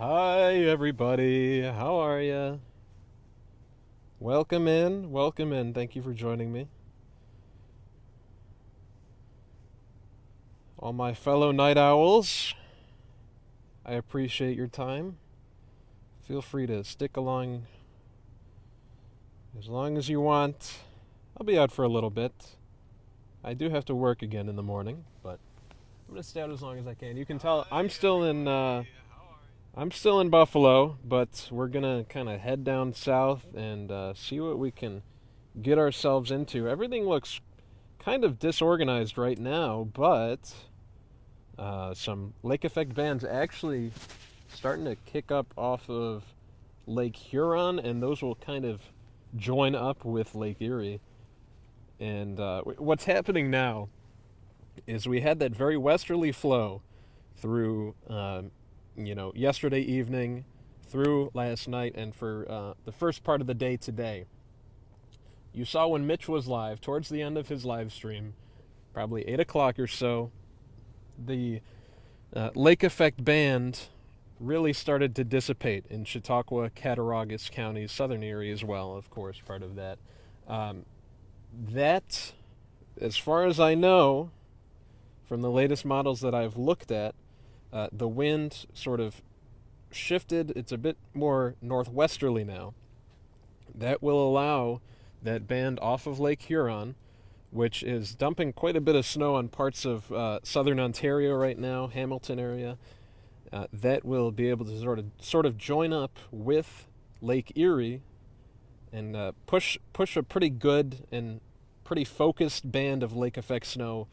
Hi, everybody. How are you? Welcome in. Welcome in. Thank you for joining me. All my fellow night owls, I appreciate your time. Feel free to stick along as long as you want. I'll be out for a little bit. I do have to work again in the morning, but I'm going to stay out as long as I can. You can tell I'm still in Buffalo, but we're going to kind of head down south and see what we can get ourselves into. Everything looks kind of disorganized right now, but some lake effect bands actually starting to kick up off of Lake Huron, and those will kind of join up with Lake Erie. And what's happening now is we had that very westerly flow through, yesterday evening, through last night, and for the first part of the day today. You saw when Mitch was live, towards the end of his live stream, probably 8 o'clock or so, the lake effect band really started to dissipate in Chautauqua, Cattaraugus counties, southern Erie as well, of course, part of that. That, as far as I know, from the latest models that I've looked at, the wind sort of shifted. It's a bit more northwesterly now. That will allow that band off of Lake Huron, which is dumping quite a bit of snow on parts of southern Ontario right now, Hamilton area. That will be able to sort of join up with Lake Erie and push a pretty good and pretty focused band of lake effect snow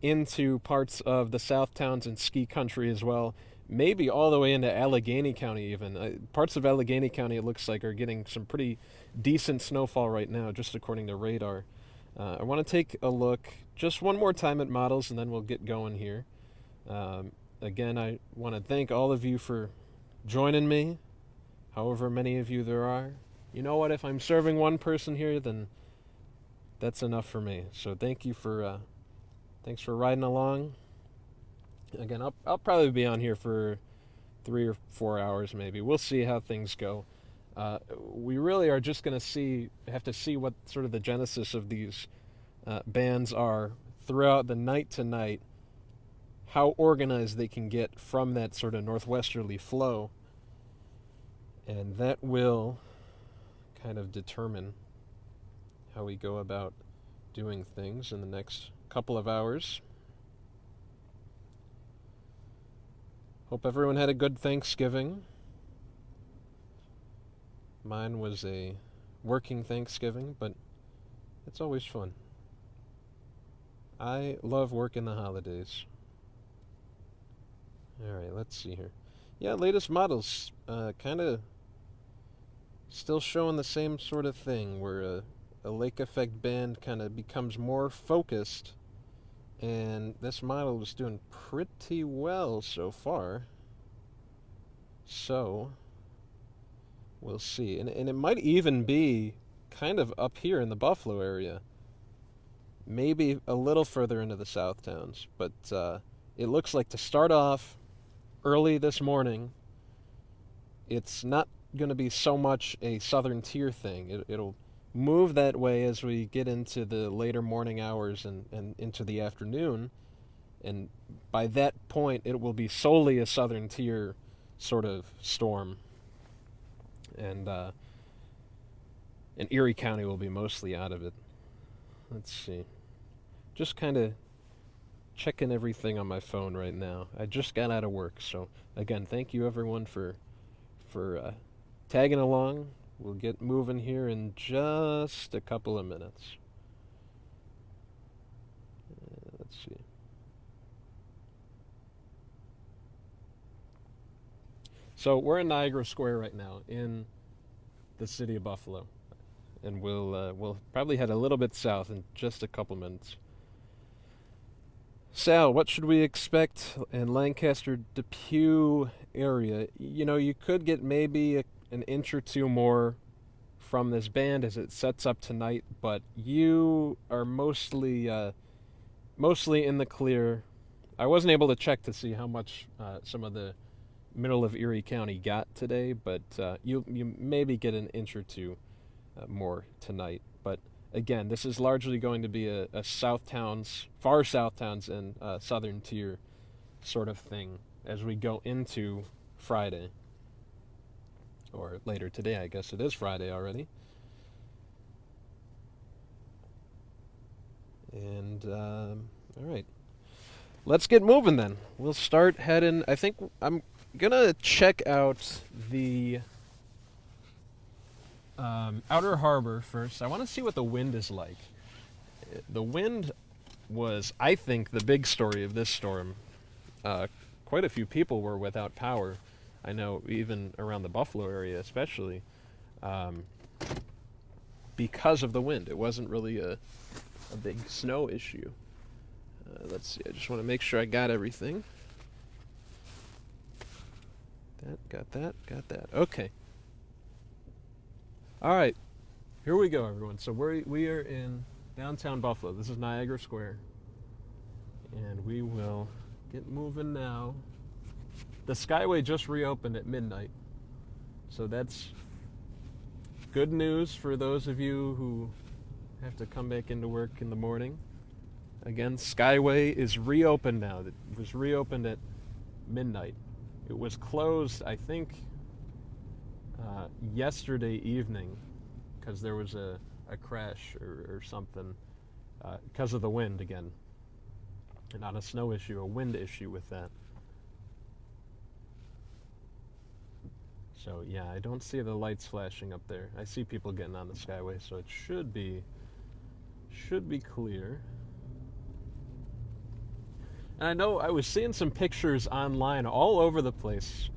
into parts of the South Towns and ski country as well. Maybe all the way into Allegheny County even. Parts of Allegheny County, it looks like, are getting some pretty decent snowfall right now, just according to radar. I want to take a look just one more time at models, and then we'll get going here. Again, I want to thank all of you for joining me, however many of you there are. You know what? If I'm serving one person here, then that's enough for me. So thank you for thanks for riding along. Again, I'll probably be on here for 3 or 4 hours maybe. We'll see how things go. We really are just going to have to see what sort of the genesis of these bands are throughout the night to night, how organized they can get from that sort of northwesterly flow, and that will kind of determine how we go about doing things in the next couple of hours. Hope everyone had a good Thanksgiving. Mine was a working Thanksgiving, but it's always fun. I love working the holidays. Alright, let's see here. Yeah, latest models kind of still showing the same sort of thing, where a lake effect band kind of becomes more focused, and this model was doing pretty well so far. So we'll see. And it might even be kind of up here in the Buffalo area. Maybe a little further into the South Towns. But it looks like to start off early this morning, it's not going to be so much a southern tier thing. It'll move that way as we get into the later morning hours and into the afternoon. And by that point, it will be solely a southern tier sort of storm. And Erie County will be mostly out of it. Let's see. Just kind of checking everything on my phone right now. I just got out of work, so again, thank you everyone for tagging along. We'll get moving here in just a couple of minutes. Let's see. So we're in Niagara Square right now in the city of Buffalo, and we'll probably head a little bit south in just a couple minutes. Sal, what should we expect in Lancaster Depew area? You know, you could get maybe an inch or two more from this band as it sets up tonight, but you are mostly in the clear. I wasn't able to check to see how much some of the middle of Erie County got today, but you maybe get an inch or two more tonight. But again, this is largely going to be a South Towns, far South Towns and Southern Tier sort of thing as we go into Friday. Or later today, I guess it is Friday already. And, all right. Let's get moving then. We'll start heading, I think I'm going to check out the Outer Harbor first. I want to see what the wind is like. The wind was, I think, the big story of this storm. Quite a few people were without power. I know even around the Buffalo area especially, because of the wind. It wasn't really a big snow issue. Let's see, I just want to make sure I got everything. Got that. Okay. All right, here we go, everyone. So we are in downtown Buffalo. This is Niagara Square. And we will get moving now. The Skyway just reopened at midnight, so that's good news for those of you who have to come back into work in the morning. Again, Skyway is reopened now. It was reopened at midnight. It was closed, I think, yesterday evening because there was a crash or something because of the wind again. Not a snow issue, a wind issue with that. So yeah, I don't see the lights flashing up there. I see people getting on the Skyway, so it should be clear. And I know I was seeing some pictures online all over the place.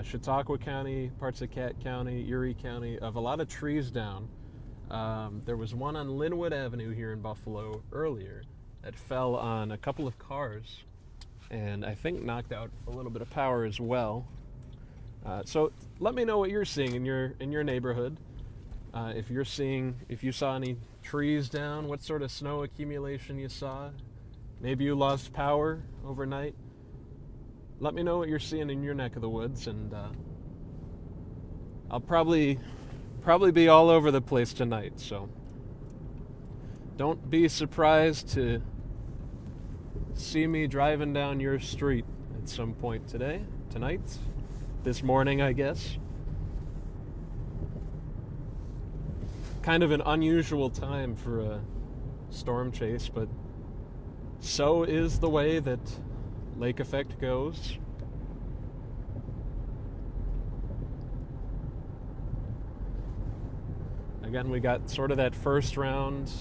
Chautauqua County, parts of Cat County, Erie County, of a lot of trees down. There was one on Linwood Avenue here in Buffalo earlier that fell on a couple of cars and I think knocked out a little bit of power as well. So let me know what you're seeing in your neighborhood. If you saw any trees down, what sort of snow accumulation you saw. Maybe you lost power overnight. Let me know what you're seeing in your neck of the woods, and I'll probably be all over the place tonight. So don't be surprised to see me driving down your street at some point tonight. This morning, I guess. Kind of an unusual time for a storm chase, but so is the way that lake effect goes. Again, we got sort of that first round.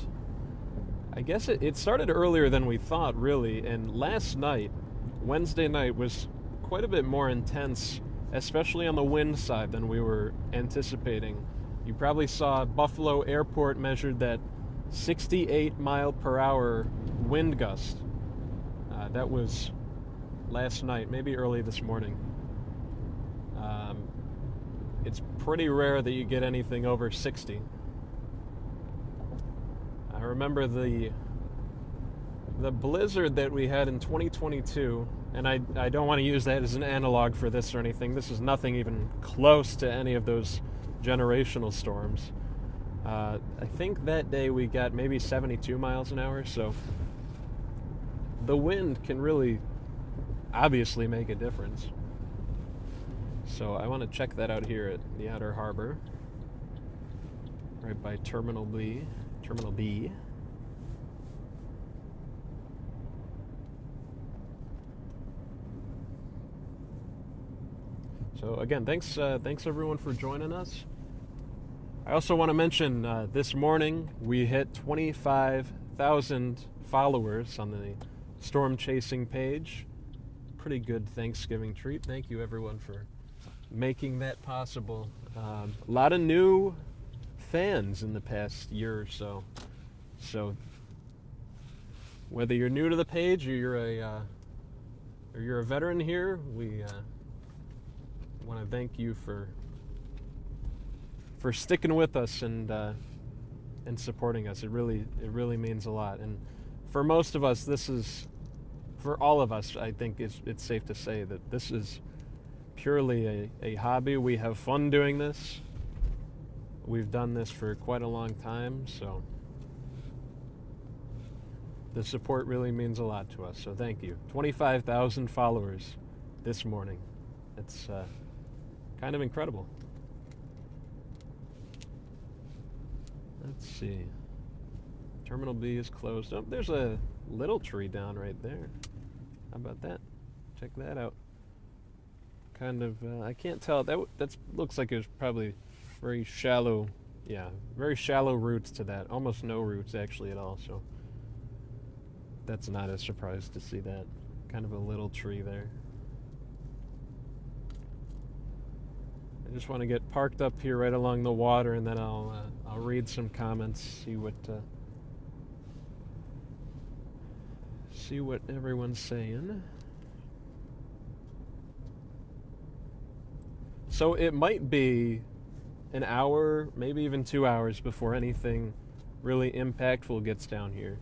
I guess it started earlier than we thought, really, and last night, Wednesday night, was quite a bit more intense, especially on the wind side, than we were anticipating. You probably saw Buffalo Airport measured that 68 mile per hour wind gust. That was last night, maybe early this morning. It's pretty rare that you get anything over 60. I remember the blizzard that we had in 2022, and I don't want to use that as an analog for this or anything. This is nothing even close to any of those generational storms. I think that day we got maybe 72 miles an hour, so the wind can really obviously make a difference. So I want to check that out here at the Outer Harbor, right by Terminal B. So again, thanks everyone for joining us. I also want to mention this morning we hit 25,000 followers on the storm chasing page. Pretty good Thanksgiving treat. Thank you everyone for making that possible. A lot of new fans in the past year or so. So whether you're new to the page or you're a veteran here, we want to thank you for sticking with us and supporting us. It really means a lot. And for most of us, for all of us, I think it's safe to say that this is purely a hobby. We have fun doing this. We've done this for quite a long time, so the support really means a lot to us, so thank you. 25,000 followers this morning. It's kind of incredible. Let's see. Terminal B is closed. Oh, there's a little tree down right there. How about that? Check that out. Kind of, I can't tell. That looks like it was probably very shallow. Yeah, very shallow roots to that. Almost no roots actually at all. So that's not a surprise to see that. Kind of a little tree there. I just want to get parked up here right along the water, and then I'll read some comments, see what everyone's saying. So it might be an hour, maybe even 2 hours before anything really impactful gets down here,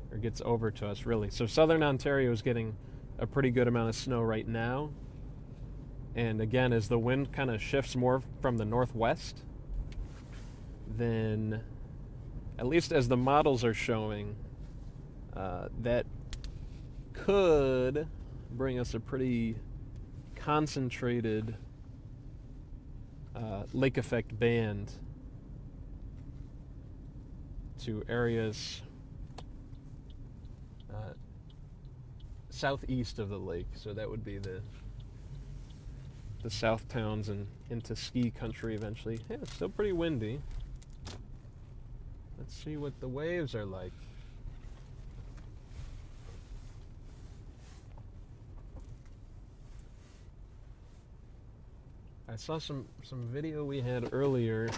or gets over to us, really. So southern Ontario is getting a pretty good amount of snow right now. And again, as the wind kind of shifts more from the northwest, then, at least as the models are showing, that could bring us a pretty concentrated lake effect band to areas southeast of the lake. So that would be the south towns and into ski country eventually. Yeah, it's still pretty windy. Let's see what the waves are like. I saw some video we had earlier.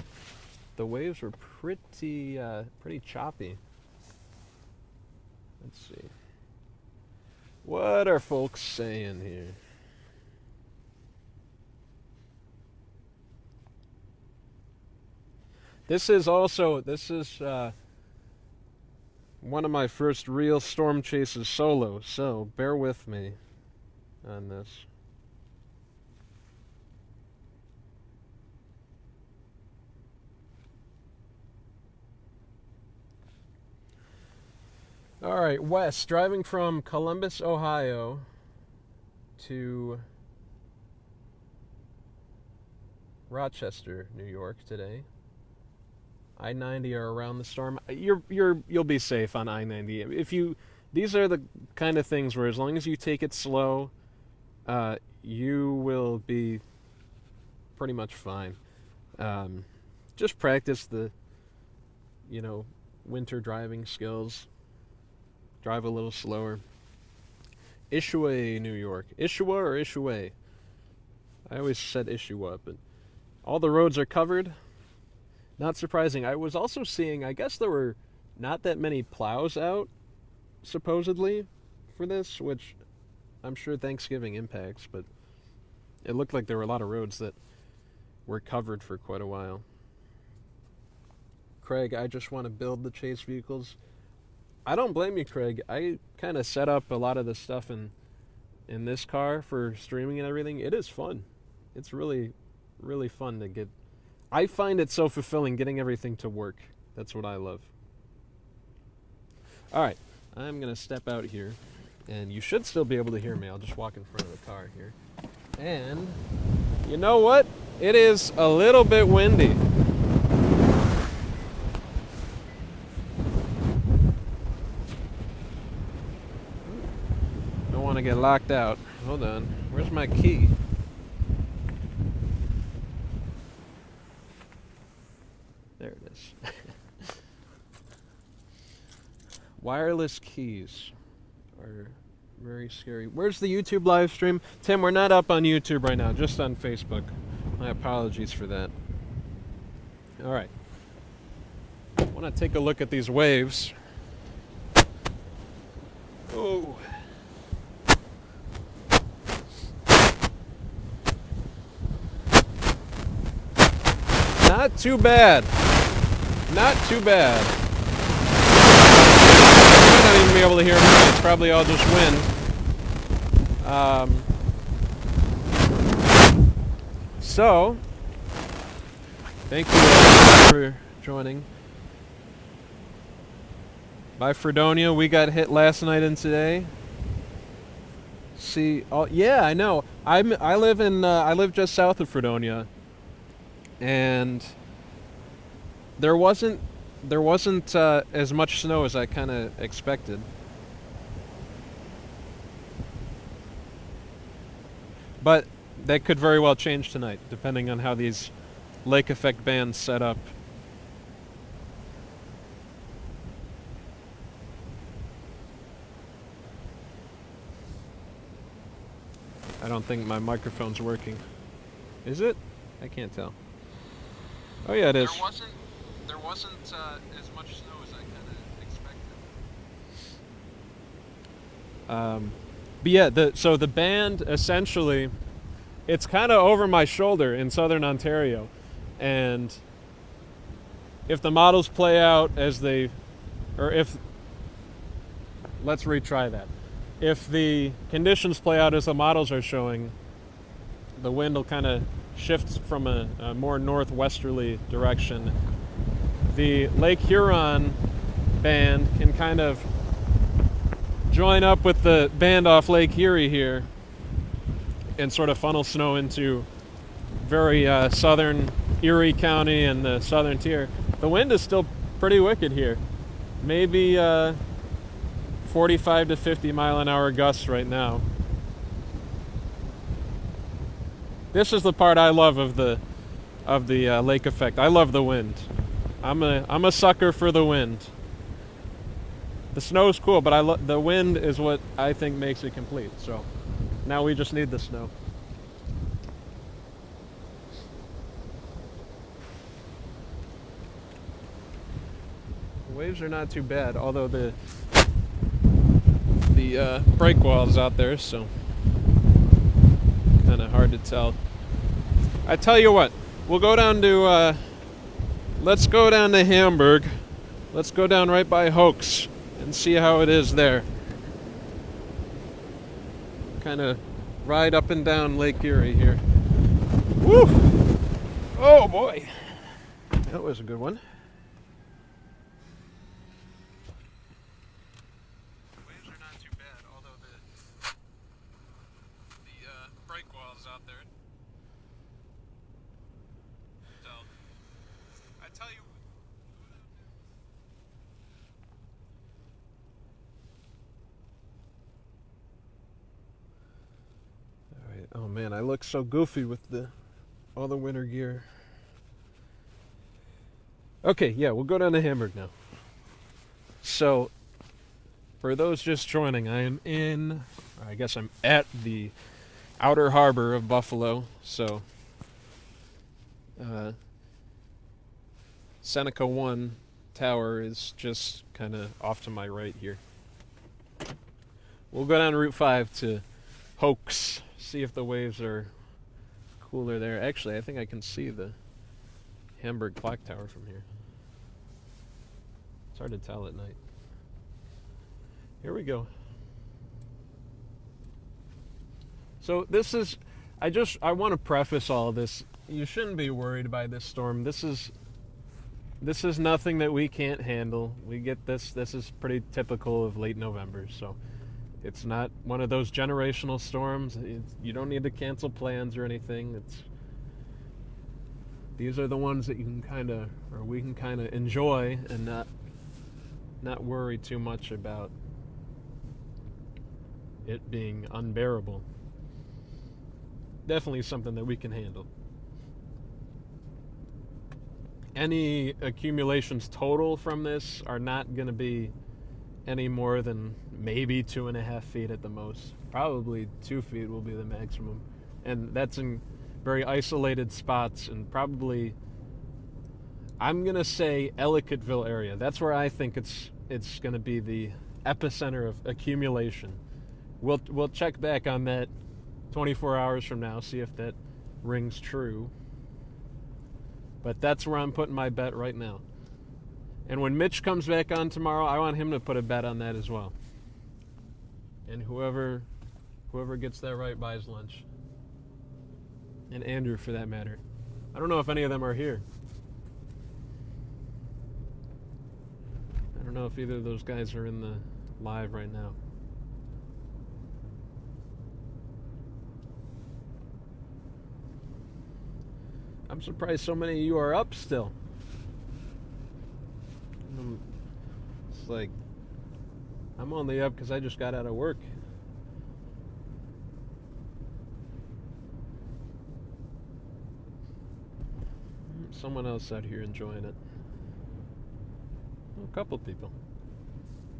The waves were pretty choppy. Let's see. What are folks saying here? This is one of my first real Storm Chasers solo, so bear with me on this. All right, west, driving from Columbus, Ohio to Rochester, New York today. I-90 are around the storm. You'll be safe on I-90. These are the kind of things where as long as you take it slow, you will be pretty much fine. Just practice the, winter driving skills. Drive a little slower. Issaquah, New York. Issaquah or Issaquah? I always said Issaquah, but all the roads are covered. Not surprising. I was also seeing, I guess there were not that many plows out, supposedly, for this, which I'm sure Thanksgiving impacts, but it looked like there were a lot of roads that were covered for quite a while. Craig, I just want to build the chase vehicles. I don't blame you, Craig. I kind of set up a lot of the stuff in this car for streaming and everything. It is fun. It's really, really fun to get. I find it so fulfilling getting everything to work. That's what I love. All right, I'm going to step out here, and you should still be able to hear me. I'll just walk in front of the car here. And you know what? It is a little bit windy. Don't want to get locked out. Hold on. Where's my key? There it is. Wireless keys are very scary. Where's the YouTube live stream? Tim, we're not up on YouTube right now, just on Facebook. My apologies for that. All right. I want to take a look at these waves. Oh. Not too bad. Not too bad. You might not even be able to hear me. It's probably all just wind. So, thank you all for joining. By Fredonia, we got hit last night and today. See, oh yeah, I know. I live just south of Fredonia, and there wasn't as much snow as I kind of expected. But that could very well change tonight, depending on how these lake effect bands set up. I don't think my microphone's working. Is it? I can't tell. Oh yeah, it is. There wasn't as much snow as I kind of expected. But yeah, so the band essentially, it's kind of over my shoulder in southern Ontario, and if the models play out as they, let's retry that. If the conditions play out as the models are showing, the wind will kind of shift from a more northwesterly direction. The Lake Huron band can kind of join up with the band off Lake Erie here and sort of funnel snow into very southern Erie County and the southern tier. The wind is still pretty wicked here. Maybe 45 to 50 mile an hour gusts right now. This is the part I love of the lake effect. I love the wind. I'm a sucker for the wind. The snow's cool, but the wind is what I think makes it complete. So now we just need the snow. The waves are not too bad, although the breakwall is out there, so kind of hard to tell. I tell you what, we'll go down to let's go down to Hamburg. Let's go down right by Hoax and see how it is there. Kind of ride up and down Lake Erie here. Woo! Oh boy, that was a good one. Waves are not too bad, although the breakwall is out there. So I tell you. Oh man, I look so goofy with all the winter gear. Okay, yeah, we'll go down to Hamburg now. So, for those just joining, I'm at the outer harbor of Buffalo. So, Seneca 1 tower is just kind of off to my right here. We'll go down Route 5 to Hoax. See if the waves are cooler there. Actually, I think I can see the Hamburg clock tower from here. It's hard to tell at night. Here we go. So this is, I want to preface all of this. You shouldn't be worried by this storm. This is nothing that we can't handle. We get this. This is pretty typical of late November, so it's not one of those generational storms. You don't need to cancel plans or anything. These are the ones that you can we can kind of enjoy and not worry too much about it being unbearable. Definitely something that we can handle. Any accumulations total from this are not going to be any more than maybe 2.5 feet at the most. Probably 2 feet will be the maximum. And that's in very isolated spots, and probably, I'm going to say Ellicottville area. That's where I think it's going to be the epicenter of accumulation. We'll check back on that 24 hours from now, see if that rings true. But that's where I'm putting my bet right now. And when Mitch comes back on tomorrow, I want him to put a bet on that as well. And whoever gets that right buys lunch. And Andrew, for that matter. I don't know if any of them are here. I don't know if either of those guys are in the live right now. I'm surprised so many of you are up still. It's like, I'm only up because I just got out of work. Someone else out here enjoying it. A couple people.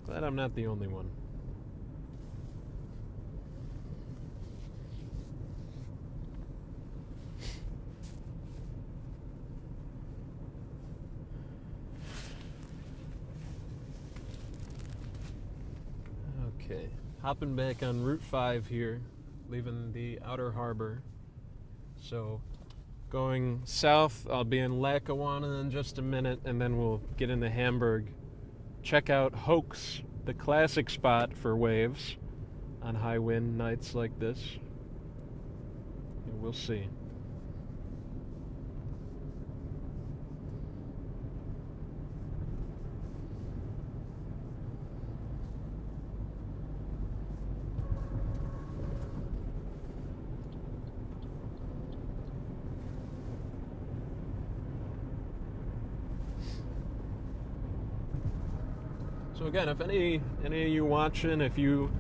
Glad I'm not the only one. Okay, hopping back on Route 5 here, leaving the outer harbor. So, going south, I'll be in Lackawanna in just a minute, and then we'll get into Hamburg. Check out Hoax, the classic spot for waves on high wind nights like this. And we'll see. So again, if any of you watching, if you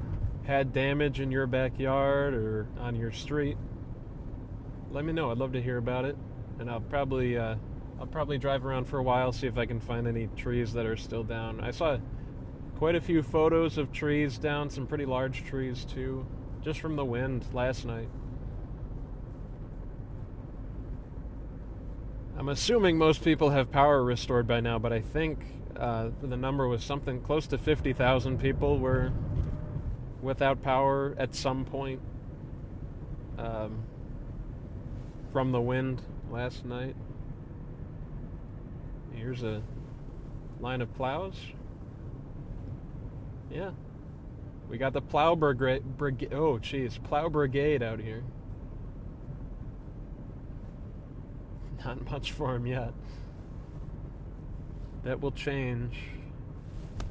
had damage in your backyard or on your street, let me know. I'd love to hear about it, and I'll probably drive around for a while, see if I can find any trees that are still down. I saw quite a few photos of trees down, some pretty large trees too, just from the wind last night. I'm assuming most people have power restored by now, but I think the number was something close to 50,000 people were without power at some point from the wind last night. Here's a line of plows. Yeah, we got the plow brigade. Oh, geez, plow brigade out here. Not much for him yet. That will change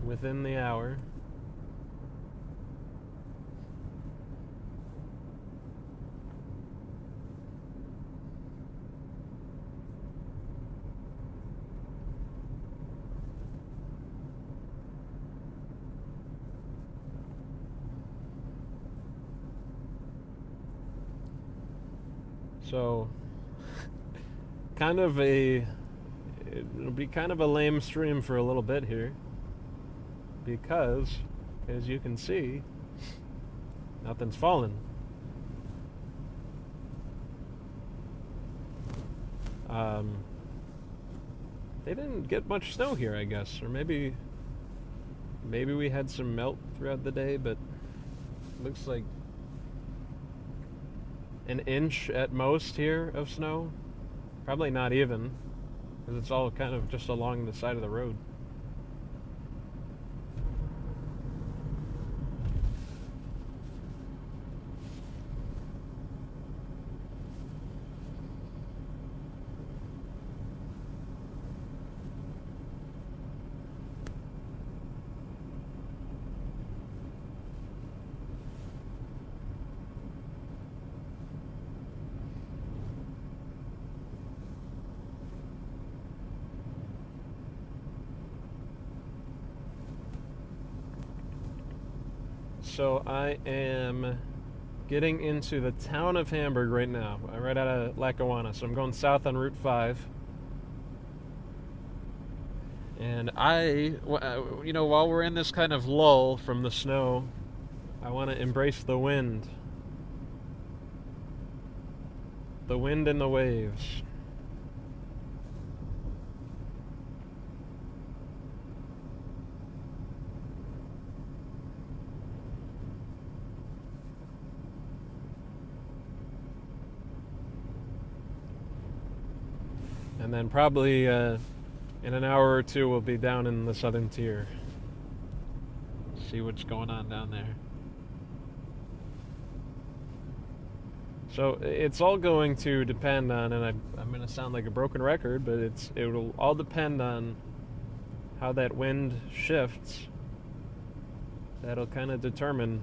within the hour. So, it'll be kind of a lame stream for a little bit here, because, as you can see, nothing's fallen. They didn't get much snow here, I guess, or maybe we had some melt throughout the day, but it looks like an inch at most here of snow. Probably not even, because it's all kind of just along the side of the road. So I am getting into the town of Hamburg right now. I'm right out of Lackawanna, so I'm going south on Route 5. And while we're in this kind of lull from the snow, I want to embrace the wind. The wind and the waves. And then probably in an hour or two we'll be down in the southern tier. See what's going on down there. So it's all going to depend on, and I'm going to sound like a broken record, but it'll all depend on how that wind shifts. That'll kind of determine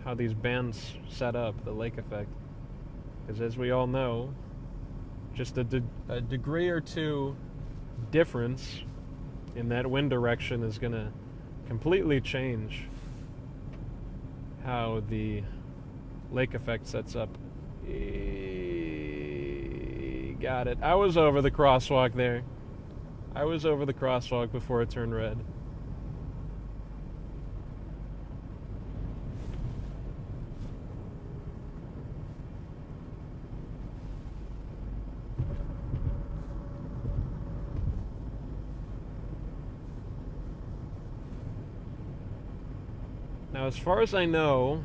how these bands set up, the lake effect. Because as we all know, just a degree or two difference in that wind direction is going to completely change how the lake effect sets up. Got it. I was over the crosswalk there. I was over the crosswalk before it turned red. Now, as far as I know,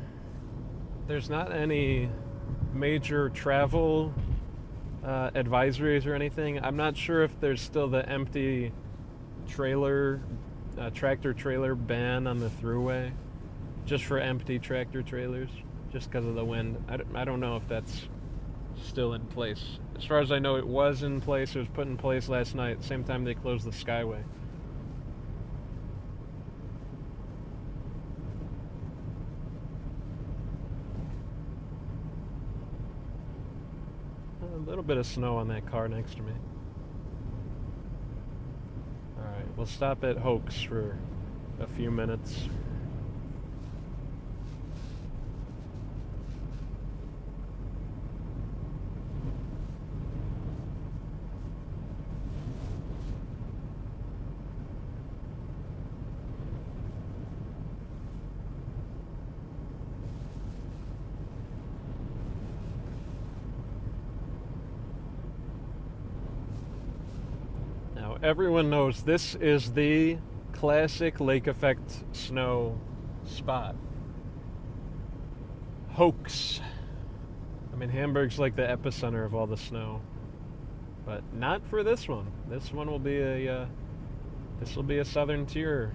there's not any major travel advisories or anything. I'm not sure if there's still the empty trailer, tractor trailer ban on the thruway, just for empty tractor trailers, just because of the wind. I don't know if that's still in place. As far as I know, it was in place. It was put in place last night, same time they closed the Skyway. A little bit of snow on that car next to me. Alright, we'll stop at Hoax for a few minutes. Everyone knows this is the classic lake effect snow spot. Hoax. I mean, Hamburg's like the epicenter of all the snow, but not for this one. This one will be this will be a southern tier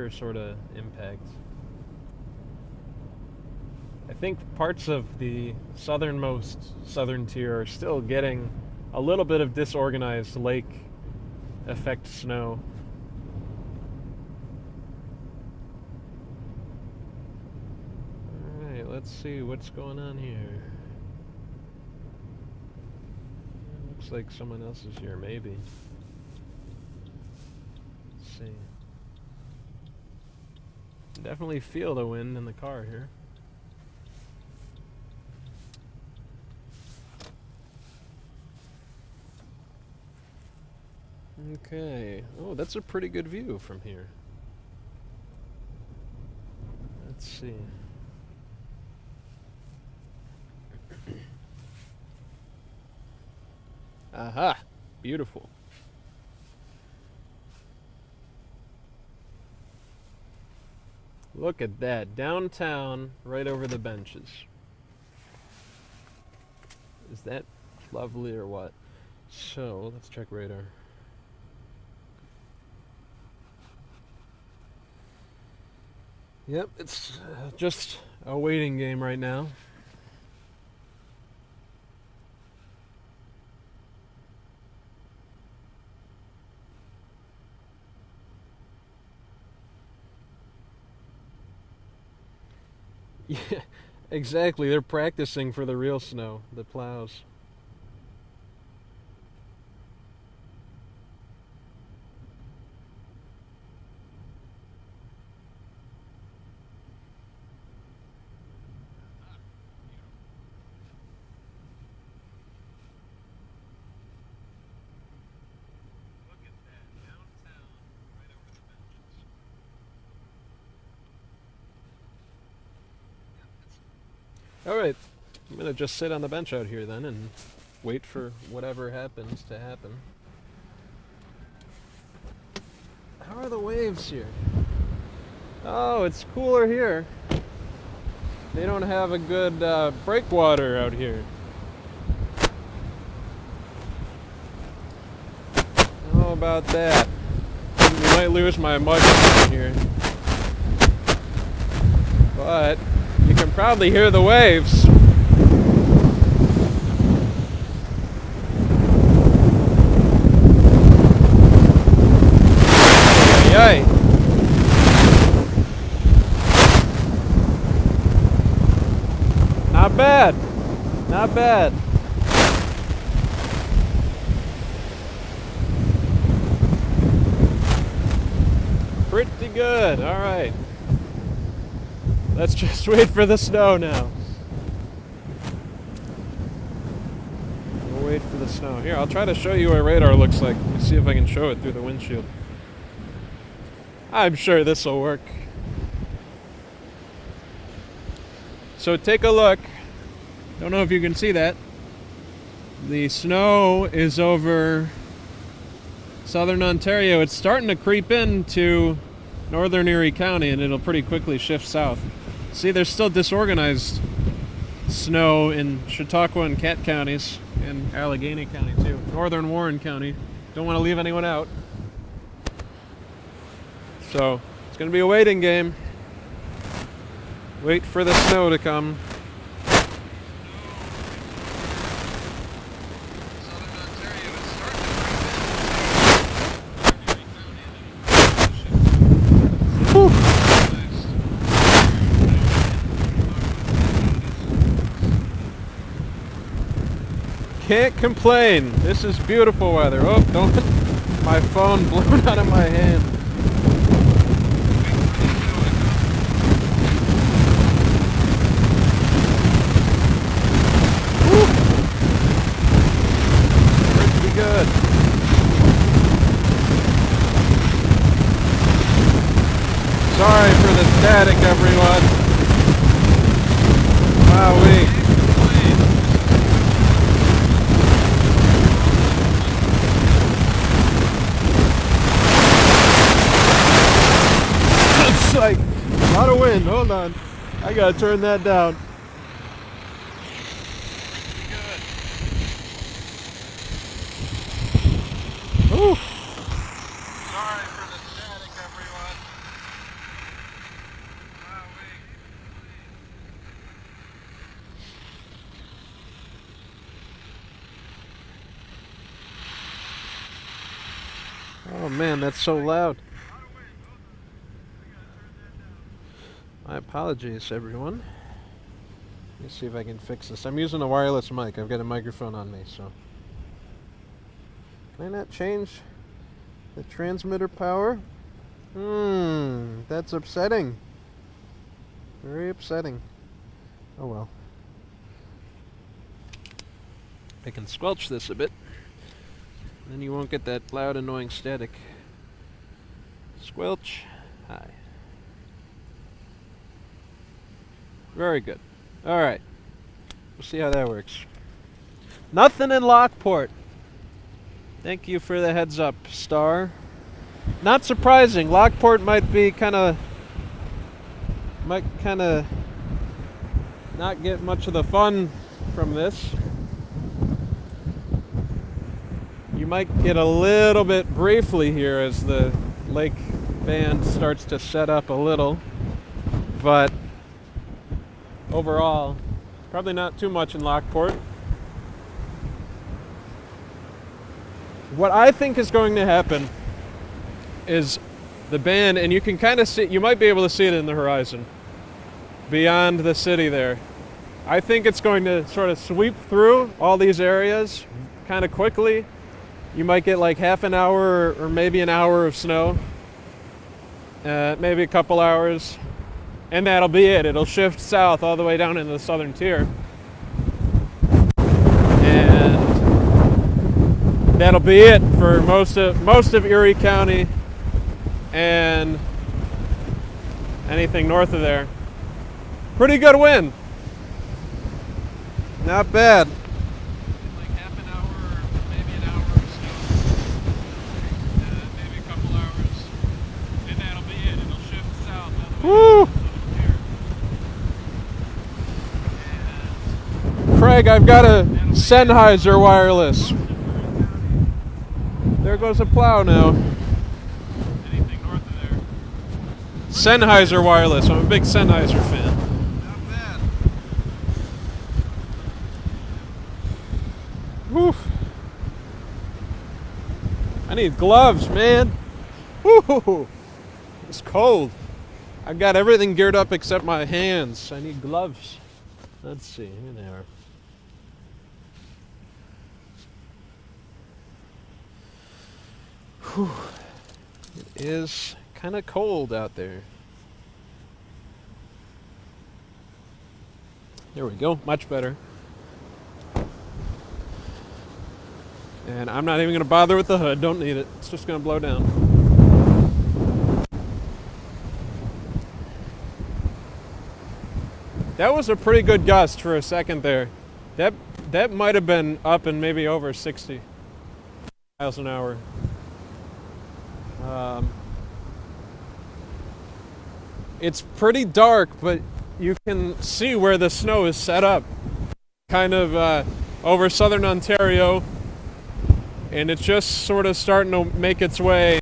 sort of impact. I think parts of the southernmost southern tier are still getting a little bit of disorganized lake effect snow. Alright, let's see what's going on here. Looks like someone else is here, maybe. Let's see. Definitely feel the wind in the car here. Okay. Oh, that's a pretty good view from here. Let's see. Aha! Beautiful. Look at that. Downtown, right over the benches. Is that lovely or what? So, let's check radar. Yep, it's just a waiting game right now. Yeah, exactly. They're practicing for the real snow, the plows. Alright, I'm going to just sit on the bench out here then and wait for whatever happens to happen. How are the waves here? Oh, it's cooler here. They don't have a good breakwater out here. How about that? You might lose my microphone here. But you You can probably hear the waves. Yay! Not bad. Not bad. Pretty good. All right. Let's just wait for the snow now. We'll wait for the snow. Here, I'll try to show you what radar looks like. Let me see if I can show it through the windshield. I'm sure this will work. So take a look. Don't know if you can see that. The snow is over southern Ontario. It's starting to creep into northern Erie County, and it'll pretty quickly shift south. See, there's still disorganized snow in Chautauqua and Cat counties, and Allegheny County too. Northern Warren County. Don't want to leave anyone out. So it's going to be a waiting game. Wait for the snow to come. Can't complain. This is beautiful weather. Oh, don't. My phone blown out of my hand. Woo. Pretty good. Sorry for the static, everyone. Wowee. Like a lot of wind. Hold on, I gotta turn that down. Good. Ooh. Sorry for the static, everyone. Oh man, that's so loud. My apologies, everyone. Let me see if I can fix this. I'm using a wireless mic. I've got a microphone on me, so. Can I not change the transmitter power? That's upsetting. Very upsetting. Oh well. I can squelch this a bit. Then you won't get that loud, annoying static. Squelch. Hi. Very good. All right. We'll see how that works. Nothing in Lockport. Thank you for the heads up, Star. Not surprising. Lockport might kind of not get much of the fun from this. You might get a little bit briefly here as the lake band starts to set up a little, but overall, probably not too much in Lockport. What I think is going to happen is the band, and you can kind of see, you might be able to see it in the horizon, beyond the city there. I think it's going to sort of sweep through all these areas kind of quickly. You might get like half an hour or maybe an hour of snow, maybe a couple hours. And that'll be it. It'll shift south all the way down into the southern tier. And that'll be it for most of Erie County and anything north of there. Pretty good wind. Not bad. Like half an hour, maybe an hour of snow. Maybe a couple hours. And that'll be it. It'll shift south all the way. Woo! Craig, I've got a Sennheiser wireless. There goes a plow now. Anything north of there? Sennheiser wireless. I'm a big Sennheiser fan. Not bad. I need gloves, man. Woo! It's cold. I've got everything geared up except my hands. I need gloves. Let's see. Here they are. Whew. It is kind of cold out there. There we go. Much better. And I'm not even going to bother with the hood. Don't need it. It's just going to blow down. That was a pretty good gust for a second there. That might have been up and maybe over 60 miles an hour. It's pretty dark, but you can see where the snow is set up. Kind of over southern Ontario. And it's just sort of starting to make its way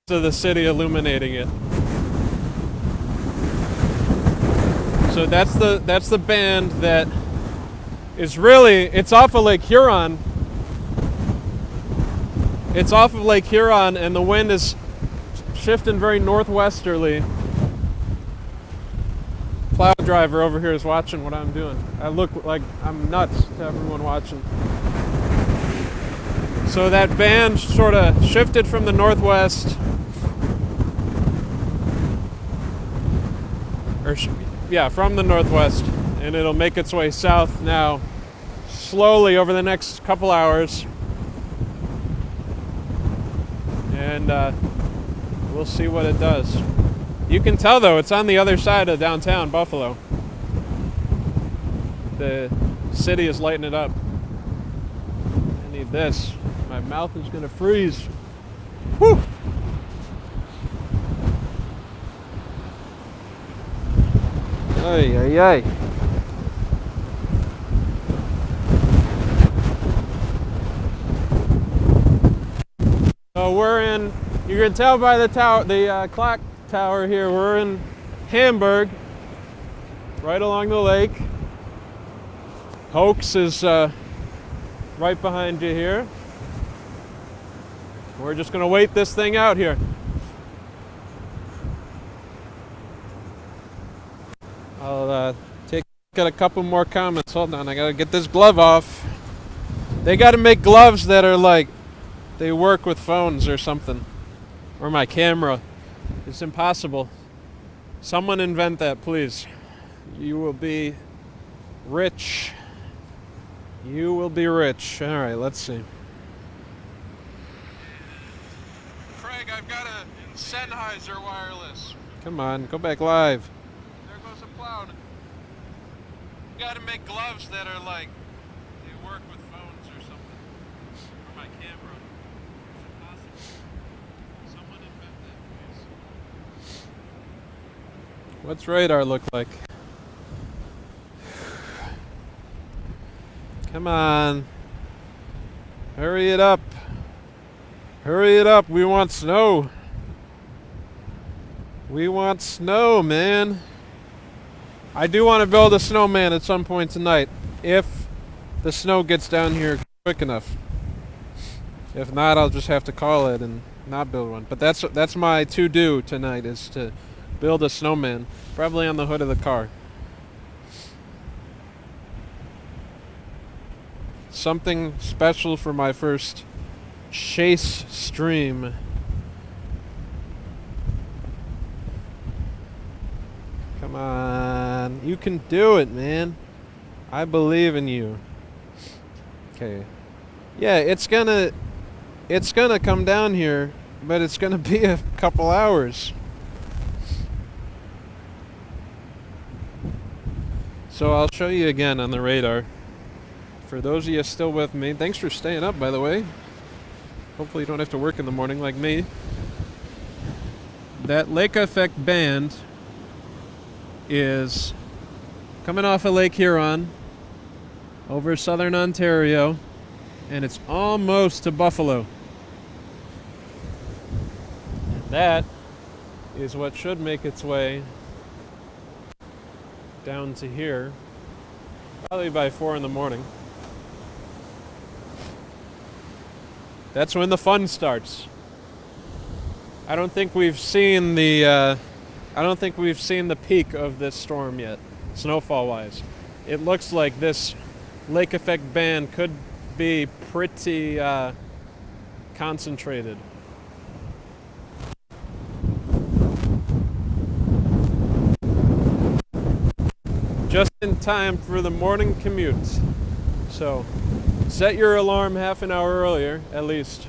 to the city, illuminating it. So that's the band that is really, it's off of Lake Huron. It's off of Lake Huron, and the wind is shifting very northwesterly. Plow driver over here is watching what I'm doing. I look like I'm nuts to everyone watching. So that band sort of shifted from the northwest, from the northwest, and it'll make its way south now, slowly over the next couple hours, and we'll see what it does. You can tell though, it's on the other side of downtown Buffalo. The city is lighting it up. I need this. My mouth is gonna freeze. Whew! Ay, ay, ay. So we're in, you can tell by the tower, the clock tower here, we're in Hamburg, right along the lake. Hoax is right behind you here. We're just going to wait this thing out here. I'll get a couple more comments. Hold on, I got to get this glove off. They got to make gloves that are like, they work with phones or something. Or my camera. It's impossible. Someone invent that, please. You will be rich. You will be rich. All right, let's see. Craig, I've got a Sennheiser wireless. Come on, go back live. There goes a cloud. You gotta make gloves that are like, they work with phones or something. Or my camera. It's impossible. Someone invent that, please. What's radar look like? Come on. Hurry it up. Hurry it up. We want snow. We want snow, man. I do want to build a snowman at some point tonight, if the snow gets down here quick enough. If not, I'll just have to call it and not build one. But that's my to-do tonight, is to build a snowman, probably on the hood of the car. Something special for my first chase stream. Come on, you can do it, man. I believe in you. Okay. Yeah, it's gonna come down here, but it's gonna be a couple hours. So I'll show you again on the radar. For those of you still with me, thanks for staying up, by the way. Hopefully you don't have to work in the morning like me. That lake effect band is coming off of Lake Huron over southern Ontario, and it's almost to Buffalo. And that is what should make its way down to here, probably by 4 in the morning. That's when the fun starts. I don't think we've seen the peak of this storm yet, snowfall-wise. It looks like this lake effect band could be pretty concentrated. Just in time for the morning commute. So, set your alarm half an hour earlier, at least.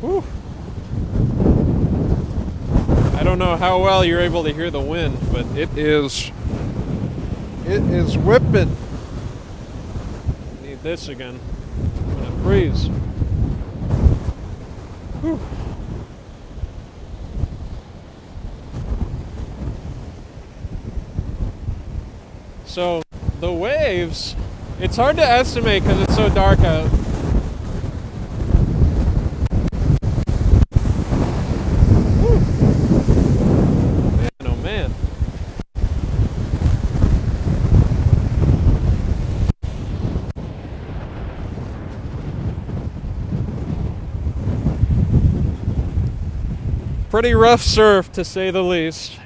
Whew. I don't know how well you're able to hear the wind, but it is whipping. Need this again. I'm gonna freeze. Whew. So the waves, it's hard to estimate because it's so dark out. Pretty rough surf, to say the least.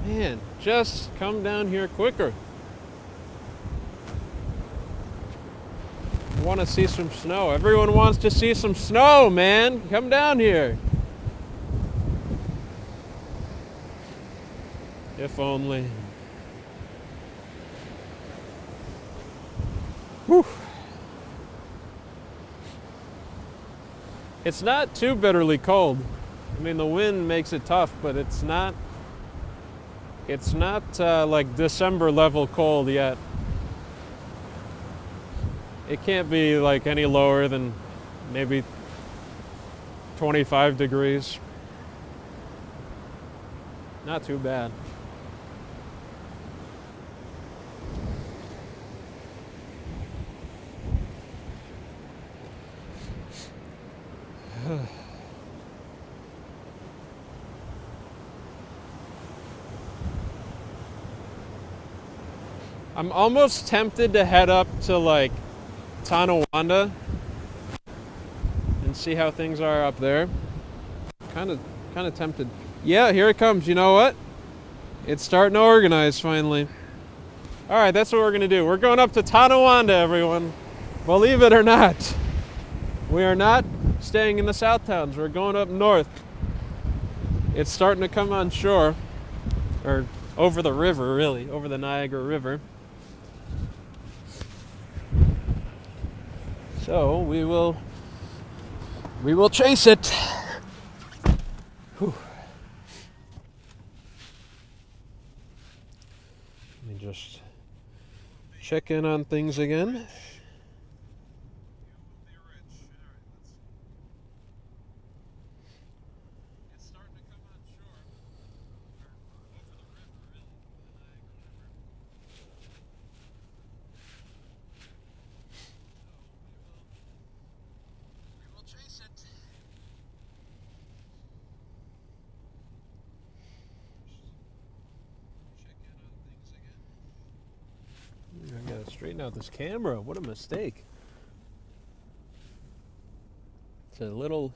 Man, just come down here quicker. I want to see some snow. Everyone wants to see some snow, man. Come down here. If only. Whew. It's not too bitterly cold. I mean, the wind makes it tough, but it's not like December level cold yet. It can't be like any lower than maybe 25 degrees. Not too bad. I'm almost tempted to head up to like Tonawanda and see how things are up there. Kind of tempted. Yeah, here it comes. You know what? It's starting to organize finally. All right, that's what we're gonna do. We're going up to Tonawanda, everyone. Believe it or not, we are not staying in the South Towns. We're going up north. It's starting to come on shore, or over the river, really, over the Niagara River. So we will chase it. Whew. Let me just check in on things again. I gotta straighten out this camera. What a mistake. It's a little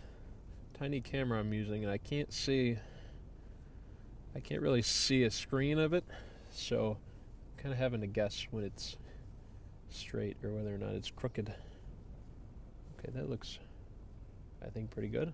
tiny camera I'm using, and I can't really see a screen of it, so I'm kind of having to guess when it's straight or whether or not it's crooked. Okay, that looks, I think, pretty good.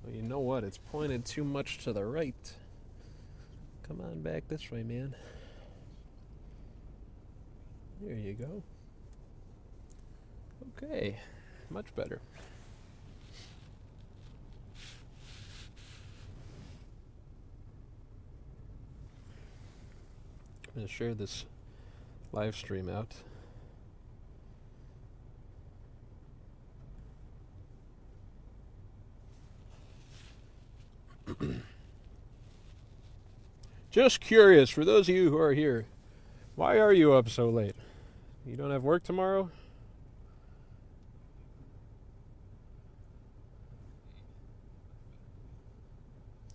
Well, you know what? It's pointed too much to the right. Come on back this way, man. There you go. Okay, much better. I'm going to share this live stream out. Just curious, for those of you who are here, why are you up so late? You don't have work tomorrow?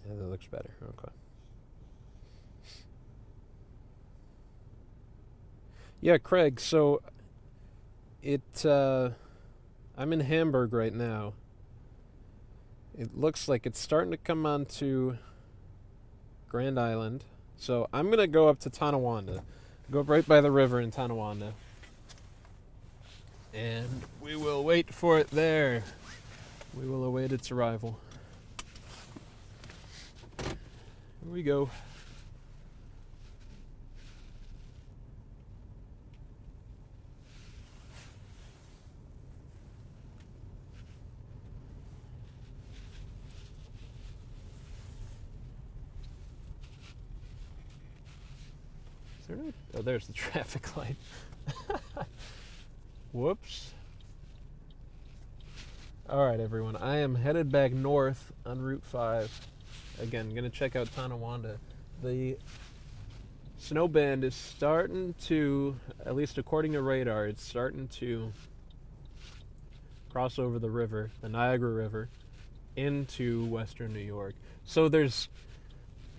Yeah, that looks better. Okay. Yeah, Craig, so I'm in Hamburg right now. It looks like it's starting to come onto Grand Island. So I'm going to go up to Tonawanda. Go up right by the river in Tonawanda. And we will wait for it there. We will await its arrival. Here we go. Is there no... Oh, there's the traffic light. Whoops. Alright, everyone. I am headed back north on Route 5. Again, going to check out Tonawanda. The snow band is starting to, at least according to radar, it's starting to cross over the river, the Niagara River, into western New York. So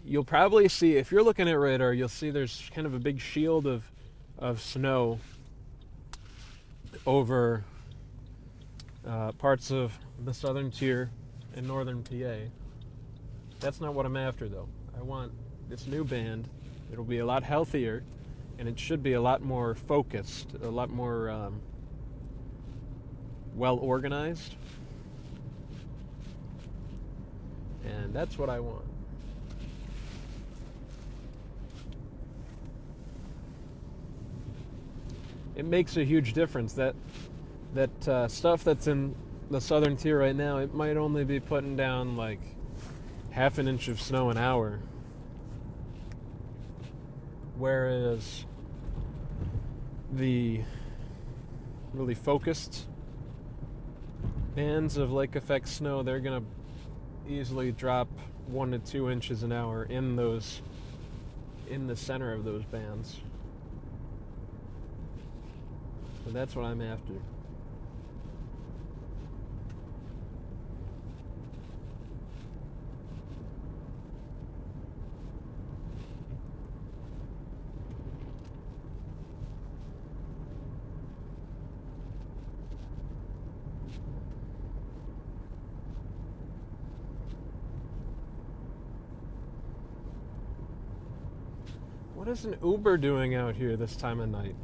you'll probably see, if you're looking at radar, you'll see there's kind of a big shield of snow over parts of the southern tier and northern PA. That's not what I'm after, though. I want this new band. It'll be a lot healthier, and it should be a lot more focused, a lot more well organized. And that's what I want. It makes a huge difference that stuff that's in the southern tier right now, it might only be putting down like half an inch of snow an hour, whereas the really focused bands of lake effect snow, they're gonna easily drop 1 to 2 inches an hour in the center of those bands. So that's what I'm after. What is an Uber doing out here this time of night?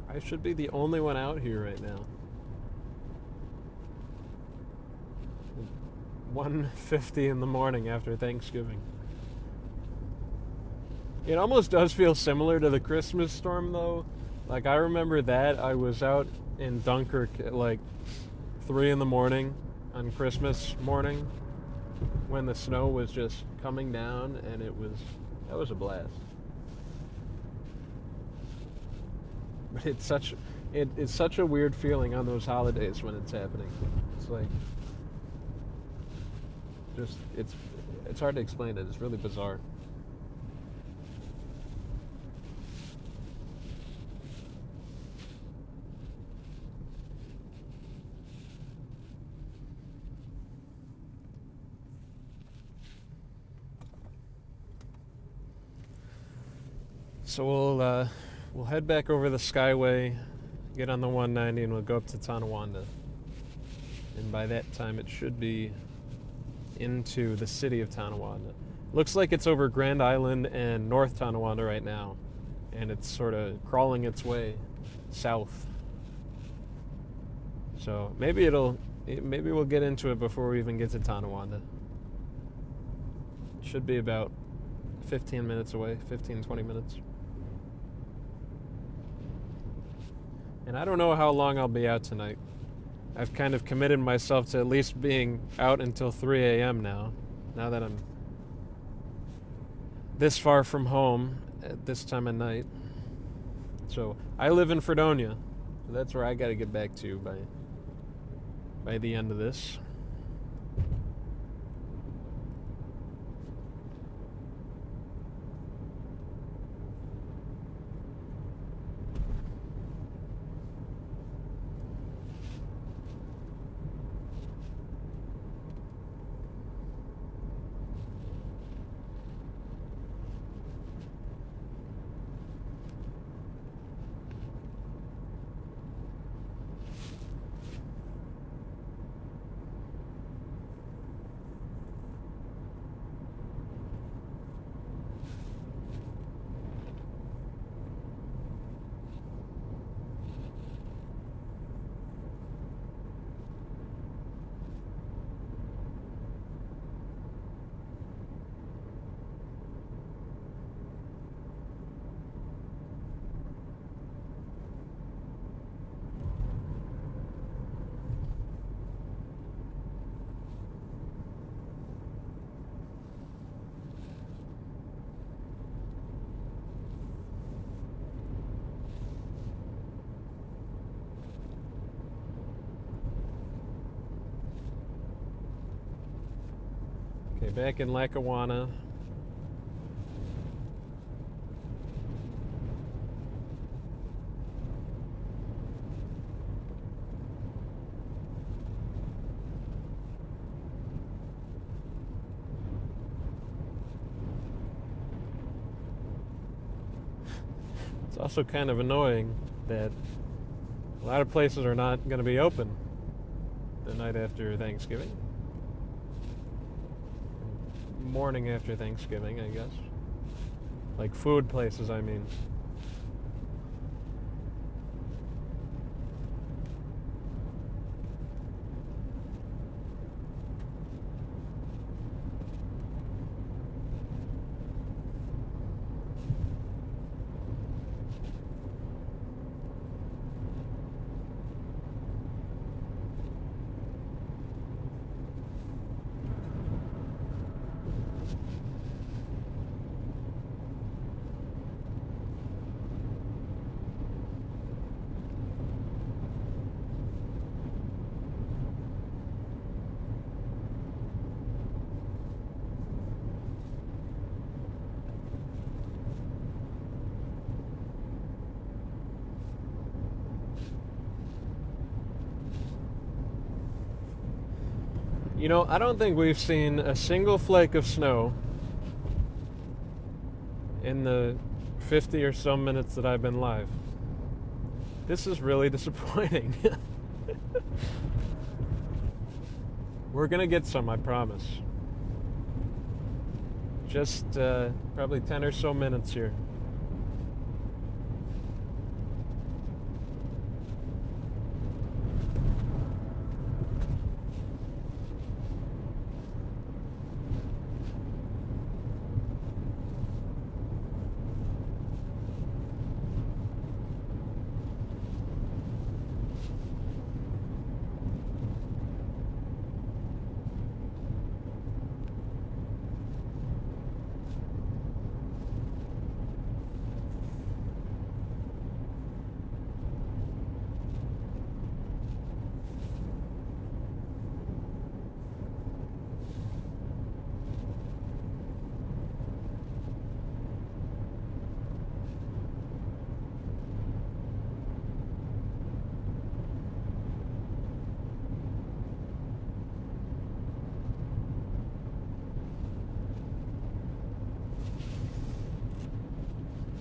I should be the only one out here right now. 1:50 in the morning after Thanksgiving. It almost does feel similar to the Christmas storm, though. Like, I remember that I was out in Dunkirk at like 3 in the morning on Christmas morning when the snow was just coming down, and that was a blast. But it's such a weird feeling on those holidays when it's happening. It's like, just, it's hard to explain it. It's really bizarre. So we'll head back over the Skyway, get on the 190, and we'll go up to Tonawanda. And by that time, it should be into the city of Tonawanda. Looks like it's over Grand Island and North Tonawanda right now, and it's sort of crawling its way south. So maybe we'll get into it before we even get to Tonawanda. It should be about 15 minutes away, 20 minutes. And I don't know how long I'll be out tonight. I've kind of committed myself to at least being out until 3 a.m. now that I'm this far from home at this time of night. So I live in Fredonia. So that's where I got to get back to by the end of this. Okay, back in Lackawanna. It's also kind of annoying that a lot of places are not going to be open the night after Thanksgiving. Morning after Thanksgiving, I guess. Like food places, I mean. You know, I don't think we've seen a single flake of snow in the 50 or so minutes that I've been live. This is really disappointing. We're gonna get some, I promise. Just probably 10 or so minutes here.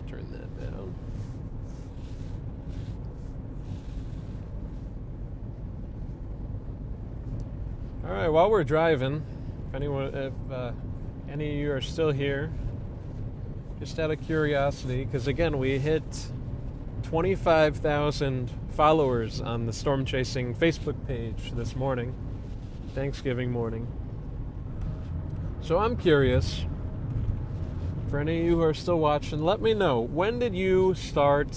Turn that down. All right, while we're driving, if any of you are still here, just out of curiosity, because again, we hit 25,000 followers on the Storm Chasing Facebook page this morning, Thanksgiving morning. So I'm curious, for any of you who are still watching, let me know, when did you start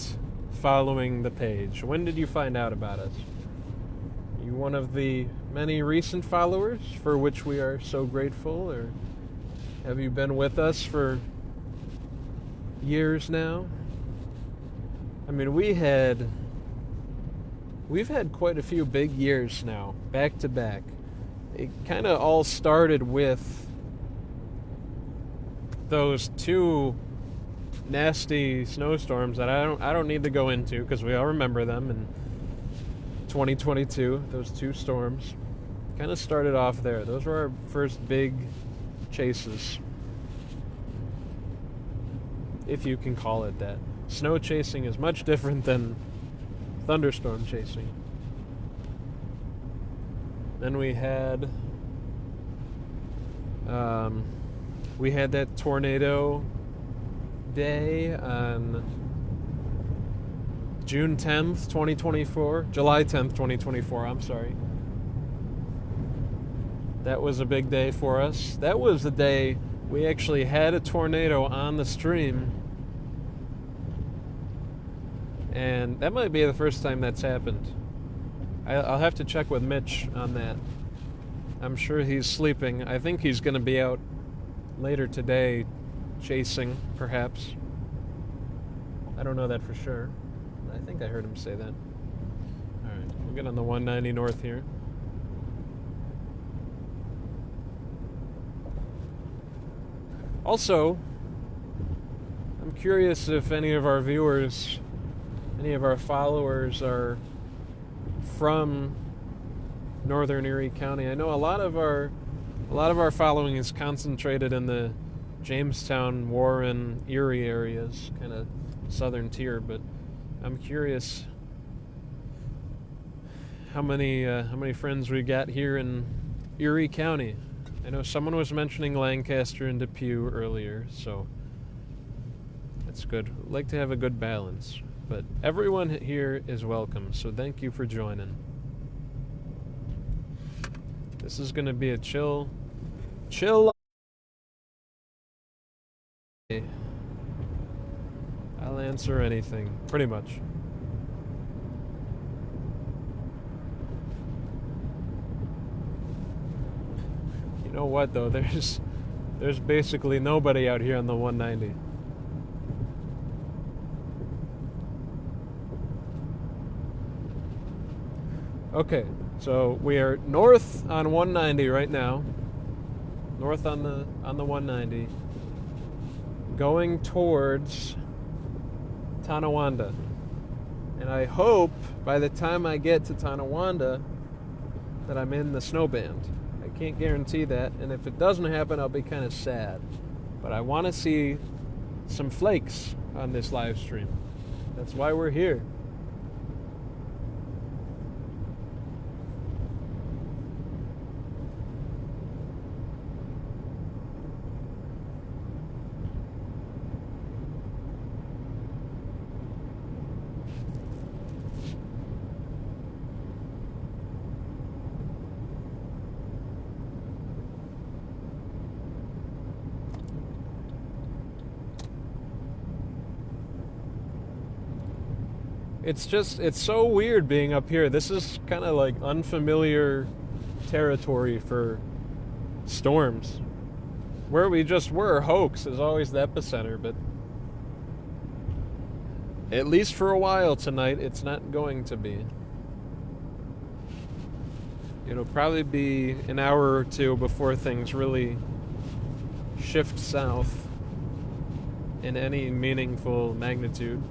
following the page? When did you find out about us? Are you one of the many recent followers for which we are so grateful, or have you been with us for years now? I mean, we've had quite a few big years now, back to back. It kind of all started with those two nasty snowstorms that I don't need to go into because we all remember them in 2022. Those two storms kind of started off there. Those were our first big chases, if you can call it that. Snow chasing is much different than thunderstorm chasing. Then we had that tornado day on June 10th, 2024. July 10th, 2024, I'm sorry. That was a big day for us. That was the day we actually had a tornado on the stream. And that might be the first time that's happened. I'll have to check with Mitch on that. I'm sure he's sleeping. I think he's going to be out later today chasing, perhaps. I don't know that for sure. I think I heard him say that. Alright, we'll get on the 190 north here. Also, I'm curious if any of our viewers, any of our followers are from northern Erie County. I know a lot of our following is concentrated in the Jamestown, Warren, Erie areas, kind of southern tier, but I'm curious how many friends we got here in Erie County. I know someone was mentioning Lancaster and Depew earlier, so that's good. I'd like to have a good balance, but everyone here is welcome, so thank you for joining. This is going to be a chill. I'll answer anything, pretty much. You know what, though? There's basically nobody out here on the 190. Okay, so we are north on 190 right now. North on the 190. Going towards Tonawanda. And I hope by the time I get to Tonawanda that I'm in the snow band. I can't guarantee that, and if it doesn't happen, I'll be kind of sad. But I want to see some flakes on this live stream. That's why we're here. It's so weird being up here. This is kind of like unfamiliar territory for storms. Where we just were, Hoax is always the epicenter, but at least for a while tonight, it's not going to be. It'll probably be an hour or two before things really shift south in any meaningful magnitude.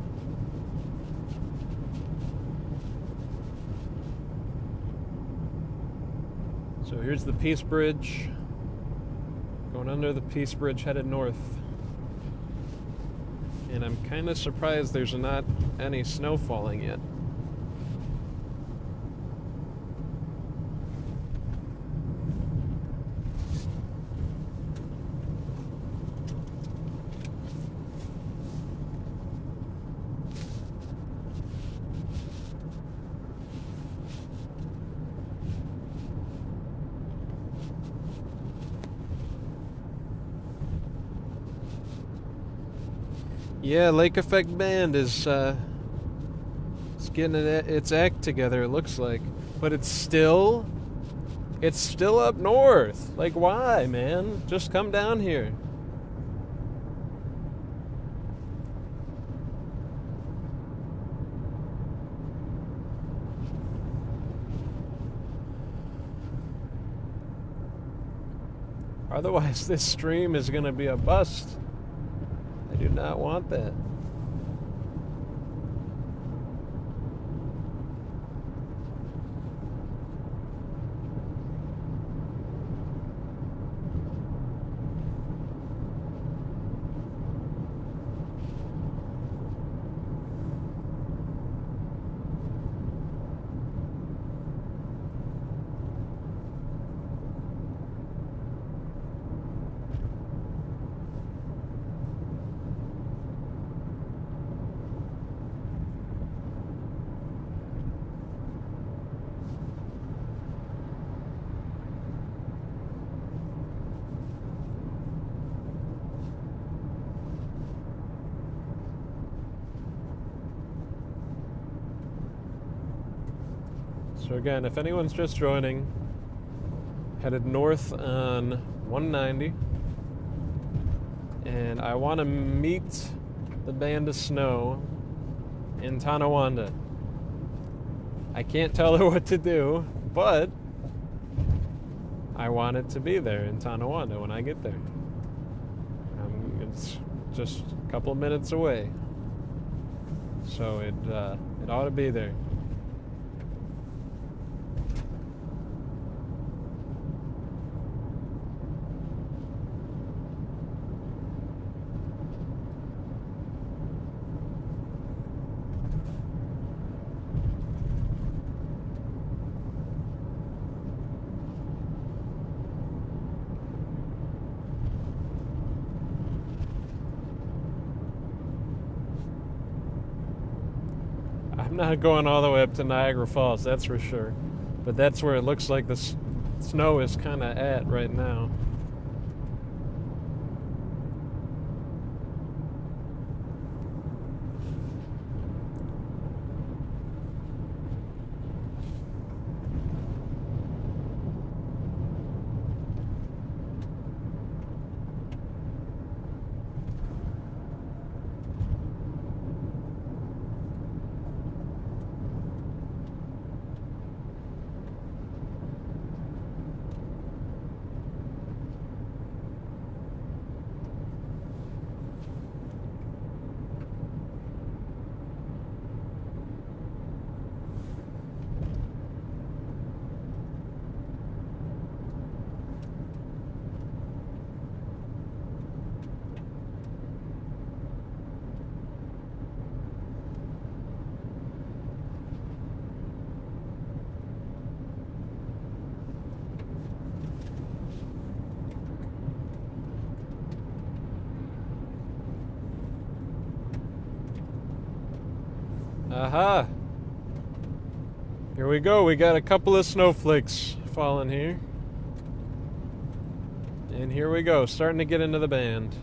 So here's the Peace Bridge. Going under the Peace Bridge, headed north. And I'm kind of surprised there's not any snow falling yet. Yeah, Lake Effect Band is it's getting its act together, it looks like. But it's still up north. Like, why, man? Just come down here. Otherwise, this stream is going to be a bust. I do not want that. So again, if anyone's just joining, headed north on 190, and I want to meet the band of snow in Tonawanda. I can't tell her what to do, but I want it to be there in Tonawanda when I get there. It's just a couple of minutes away, so it ought to be there. I'm not going all the way up to Niagara Falls, that's for sure. But that's where it looks like the snow is kind of at right now. Aha! Here we go. We got a couple of snowflakes falling here. And here we go, starting to get into the band.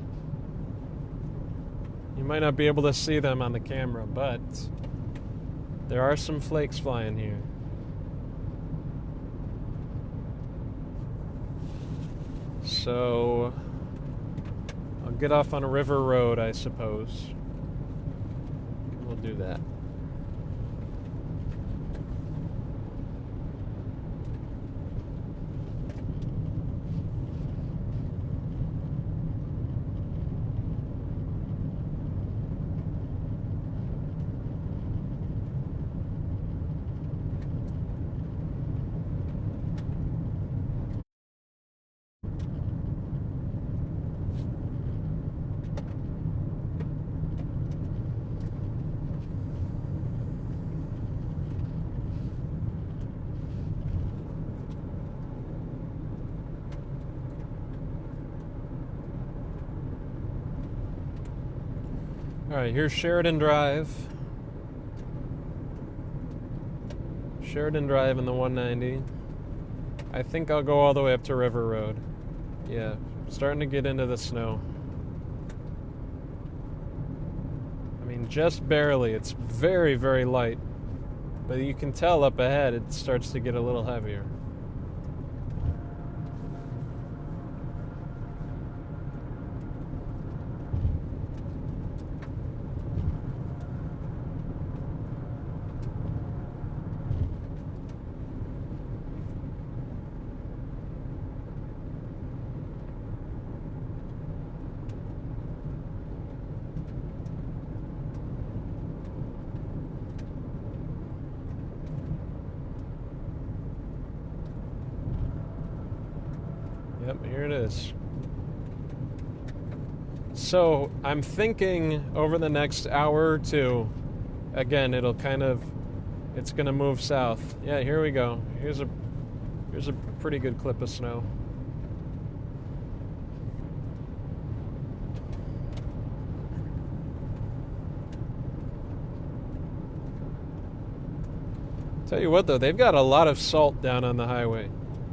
You might not be able to see them on the camera, but there are some flakes flying here. So I'll get off on a river road, I suppose. We'll do that. Alright, here's Sheridan Drive. Sheridan Drive in the 190. I think I'll go all the way up to River Road. Yeah, starting to get into the snow. I mean, just barely. It's very, very light. But you can tell up ahead it starts to get a little heavier. here it is. So I'm thinking over the next hour or two, again, it's gonna move south. Yeah, here we go. Here's a pretty good clip of snow. Tell you what though, they've got a lot of salt down on the highway.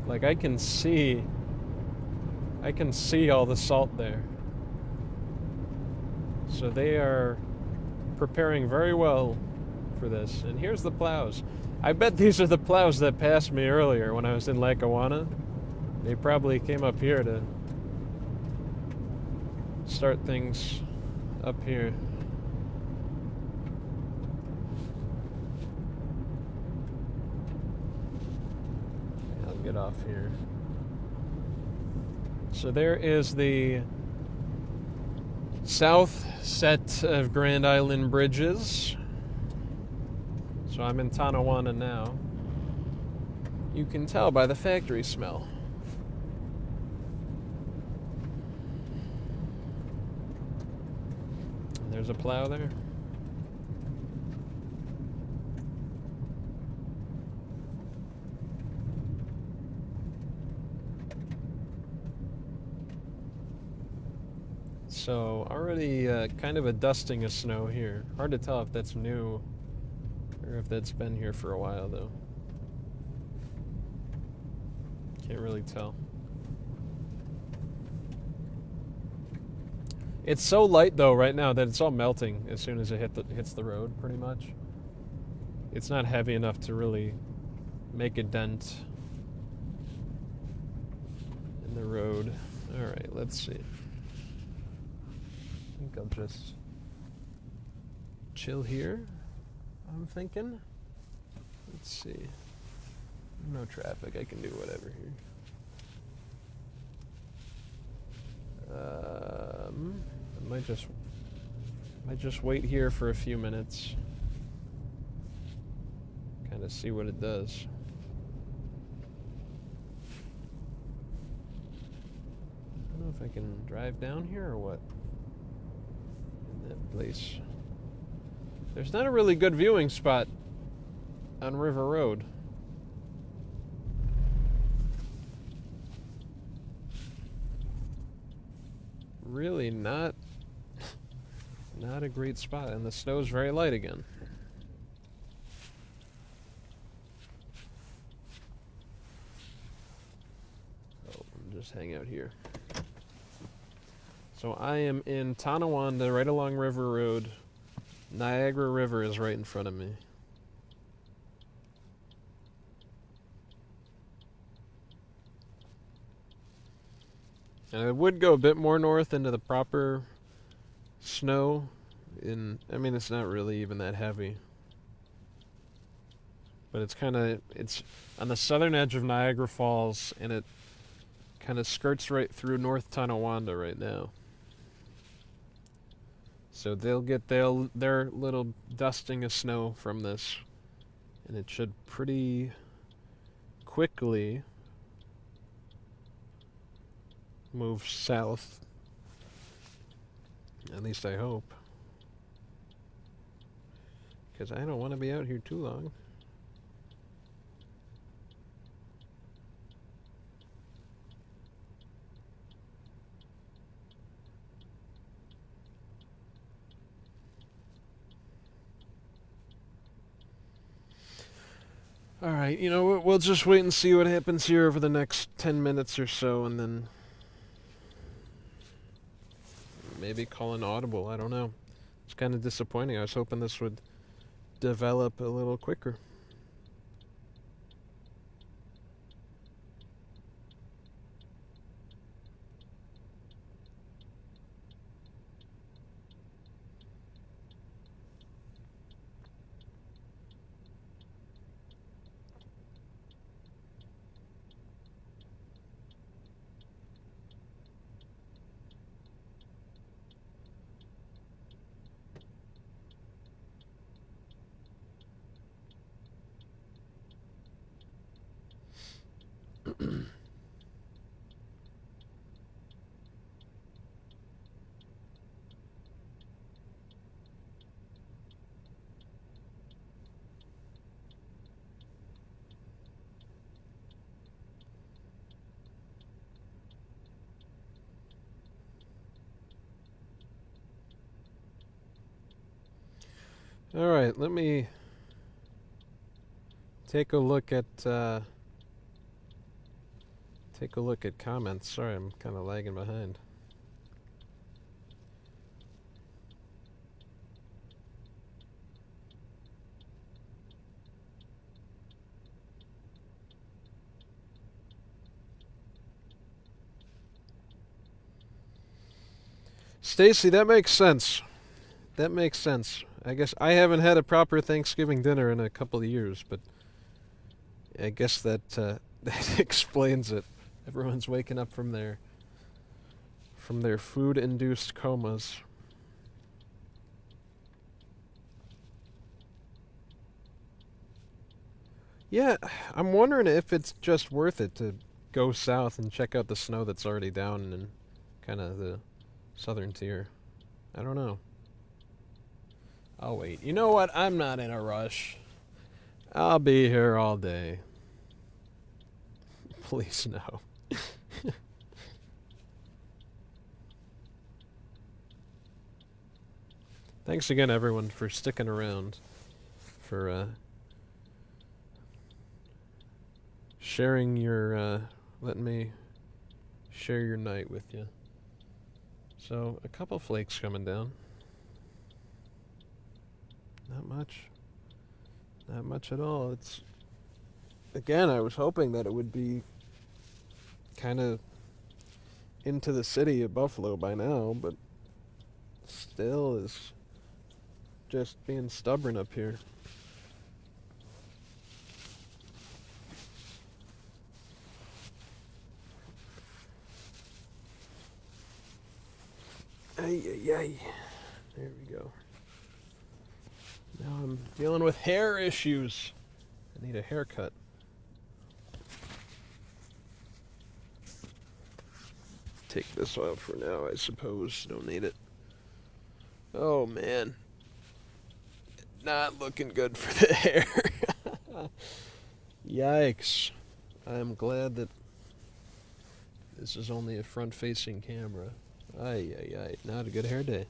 Like I can see all the salt there. So they are preparing very well for this. And here's the plows. I bet these are the plows that passed me earlier when I was in Lackawanna. They probably came up here to start things up here. I'll get off here. So there is the south set of Grand Island bridges. So I'm in Tonawanda now. You can tell by the factory smell. And there's a plow there. So already kind of a dusting of snow here. Hard to tell if that's new or if that's been here for a while though. Can't really tell. It's so light though right now that it's all melting as soon as it hits the road pretty much. It's not heavy enough to really make a dent in the road. All right, let's see. I think I'll just chill here, I'm thinking. Let's see. No traffic, I can do whatever here. I might just wait here for a few minutes. Kind of see what it does. I don't know if I can drive down here or what. That place. There's not a really good viewing spot on River Road. Really not a great spot, and the snow's very light again. Oh, I'll just hang out here. So I am in Tonawanda, right along River Road. Niagara River is right in front of me. And I would go a bit more north into the proper snow. I mean, it's not really even that heavy. But it's on the southern edge of Niagara Falls, and it kind of skirts right through North Tonawanda right now. So they'll get their little dusting of snow from this, and it should pretty quickly move south. At least I hope. Because I don't want to be out here too long. Alright, we'll just wait and see what happens here over the next 10 minutes or so, and then maybe call an audible. I don't know. It's kind of disappointing. I was hoping this would develop a little quicker. All right, let me take a look at comments. Sorry, I'm kind of lagging behind. Stacy, that makes sense. That makes sense. I guess I haven't had a proper Thanksgiving dinner in a couple of years, but I guess that that explains it. Everyone's waking up from their food-induced comas. Yeah, I'm wondering if it's just worth it to go south and check out the snow that's already down in kind of the southern tier. I don't know. I'll wait. You know what? I'm not in a rush. I'll be here all day. Please no. Thanks again, everyone, for sticking around, for sharing your, letting me share your night with you. So, a couple flakes coming down. Not much. Not much at all. It's, again, I was hoping that it would be kind of into the city of Buffalo by now, but still is just being stubborn up here. Ay, ay, ay. There we go. Now I'm dealing with hair issues. I need a haircut. Take this off for now, I suppose. Don't need it. Oh, man. Not looking good for the hair. Yikes. I'm glad that this is only a front-facing camera. Ay, ay, ay. Not a good hair day.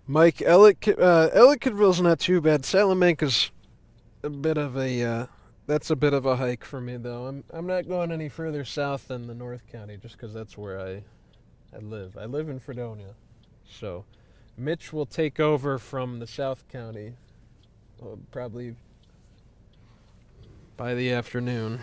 Mike, Ellicottville's not too bad. Salamanca's a bit of a, that's a bit of a hike for me, though. I'm not going any further south than the North County, just because that's where I live. I live in Fredonia. So, Mitch will take over from the South County, probably by the afternoon.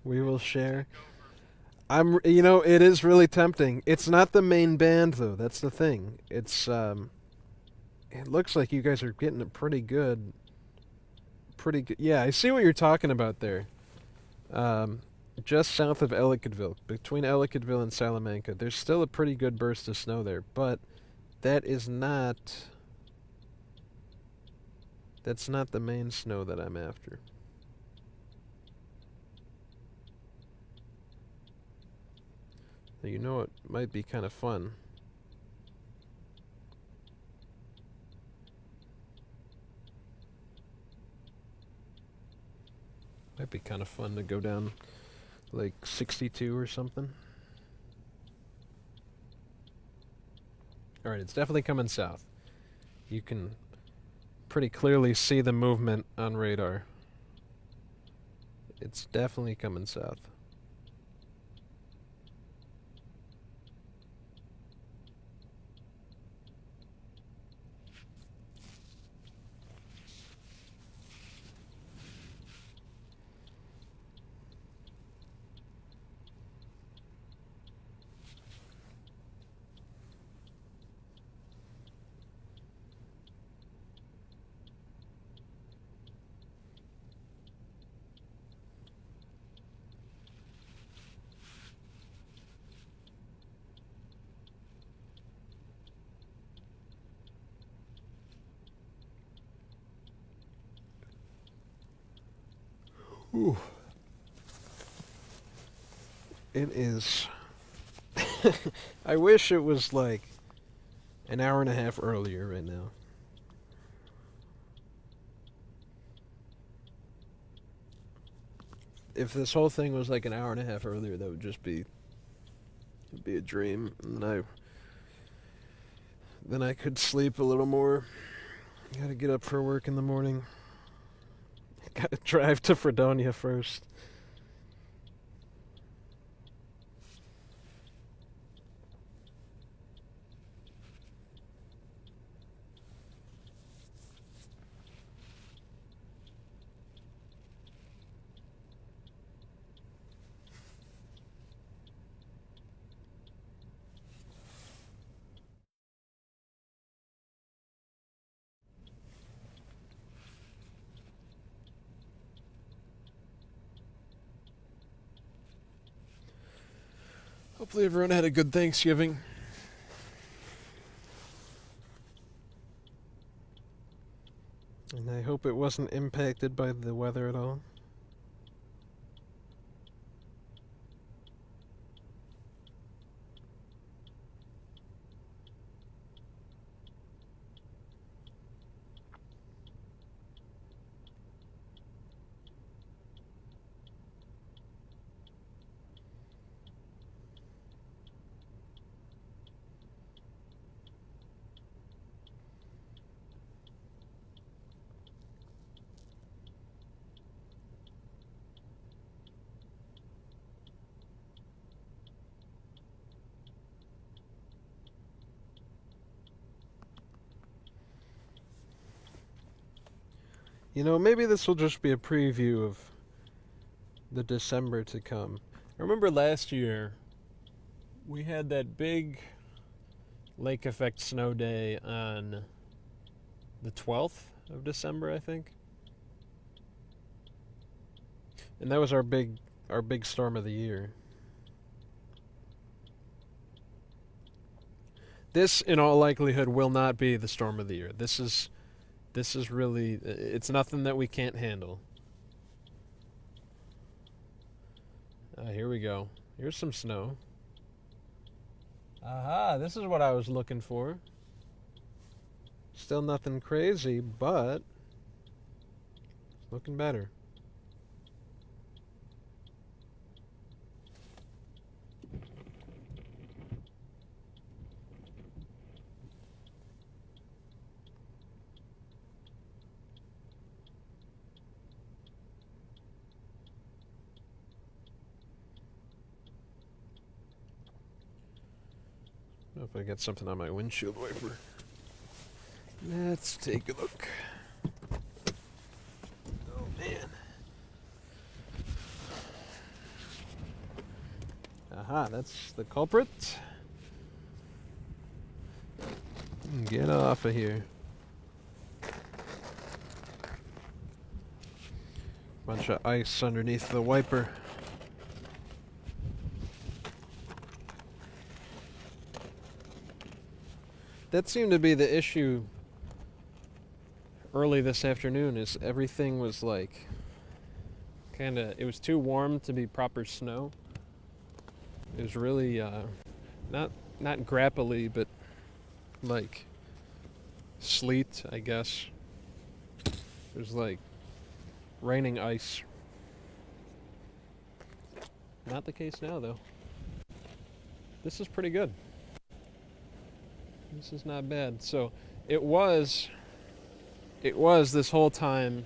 We will share. It is really tempting. It's not the main band, though. That's the thing. It's, it looks like you guys are getting it pretty good. Yeah, I see what you're talking about there. Just south of Ellicottville, between Ellicottville and Salamanca, there's still a pretty good burst of snow there, but that's not the main snow that I'm after. You know, it might be kind of fun. Might be kind of fun to go down like 62 or something. Alright, it's definitely coming south. You can pretty clearly see the movement on radar. It's definitely coming south. Ooh. It is. I wish it was like an hour and a half earlier right now. If this whole thing was like an hour and a half earlier, that would just be it'd be a dream. And then I could sleep a little more. Gotta get up for work in the morning. Gotta drive to Fredonia first. Hopefully everyone had a good Thanksgiving. And I hope it wasn't impacted by the weather at all. You know, maybe this will just be a preview of the December to come. I remember last year we had that big lake effect snow day on the 12th of December, I think. And that was our big storm of the year. This, in all likelihood, will not be the storm of the year. This is really, it's nothing that we can't handle. Here we go. Here's some snow. Aha, this is what I was looking for. Still nothing crazy, but it's looking better. I don't know if I got something on my windshield wiper. Let's take a look. Oh man. Aha, that's the culprit. Get off of here. Bunch of ice underneath the wiper. That seemed to be the issue early this afternoon, is everything was like it was too warm to be proper snow. It was really not grapply, but like sleet, I guess. It was like raining ice. Not the case now, though. This is pretty good. This is not bad. So it was this whole time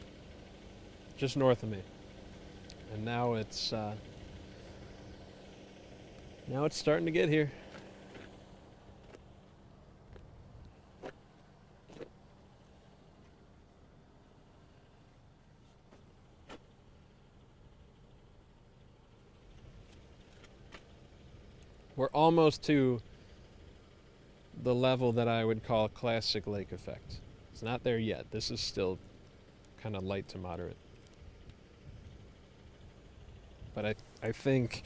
just north of me, and now it's starting to get here. We're almost to the level that I would call classic lake effect. It's not there yet. This is still kind of light to moderate. But I think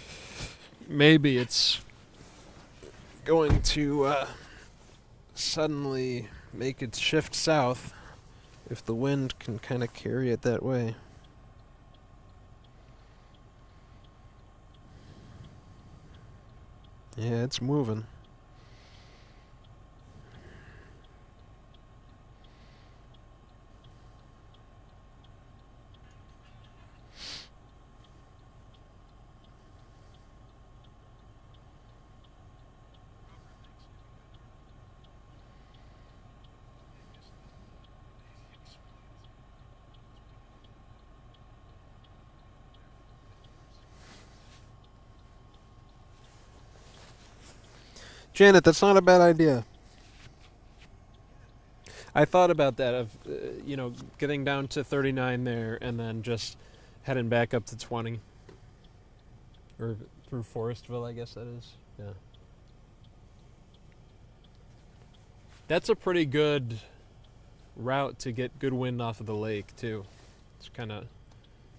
maybe it's going to suddenly make its shift south if the wind can kind of carry it that way. Yeah, it's moving. Janet, that's not a bad idea. I thought about that of, getting down to 39 there and then just heading back up to 20. Or through Forestville, I guess that is. Yeah. That's a pretty good route to get good wind off of the lake, too.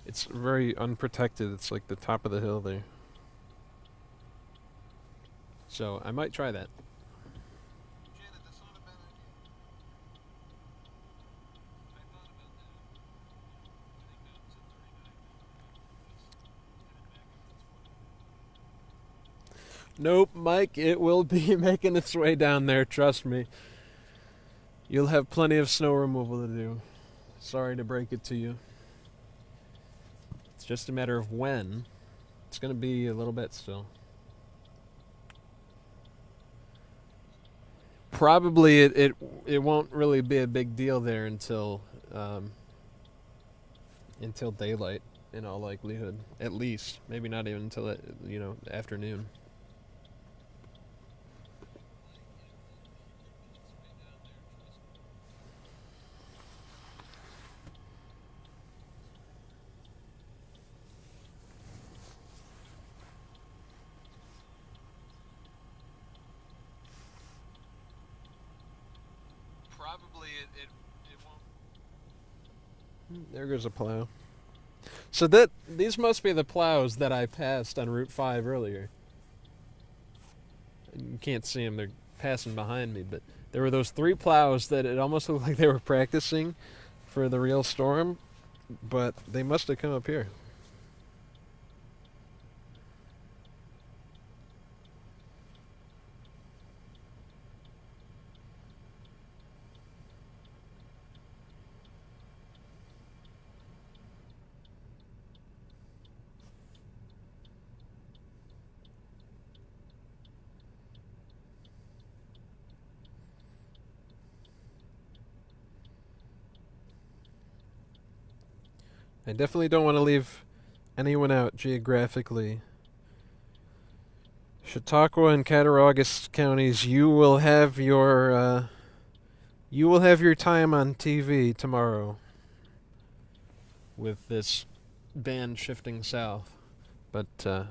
It's very unprotected. It's like the top of the hill there. So I might try that. Nope, Mike, it will be making its way down there, trust me. You'll have plenty of snow removal to do. Sorry to break it to you. It's just a matter of when. It's going to be a little bit still. Probably it won't really be a big deal there until daylight, in all likelihood. At least, maybe not even until afternoon. Probably it won't. There goes a plow. So these must be the plows that I passed on Route 5 earlier. You can't see them; they're passing behind me. But there were those 3 plows that it almost looked like they were practicing for the real storm. But they must have come up here. I definitely don't want to leave anyone out geographically. Chautauqua and Cattaraugus counties, you will have your time on TV tomorrow with this band shifting south. But I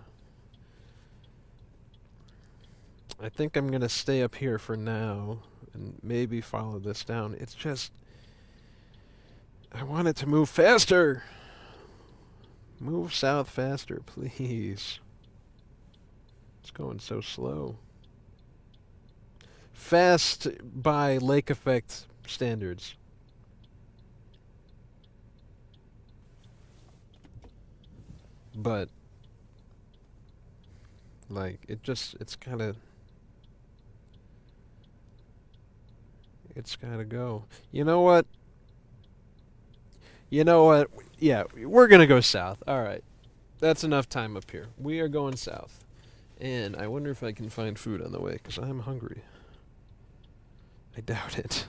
think I'm going to stay up here for now and maybe follow this down. It's just I want it to move faster. Move south faster, please. It's going so slow. Fast by lake effect standards. But it's gotta go. You know what? Yeah, we're gonna go south. Alright. That's enough time up here. We are going south. And I wonder if I can find food on the way, because I'm hungry. I doubt it.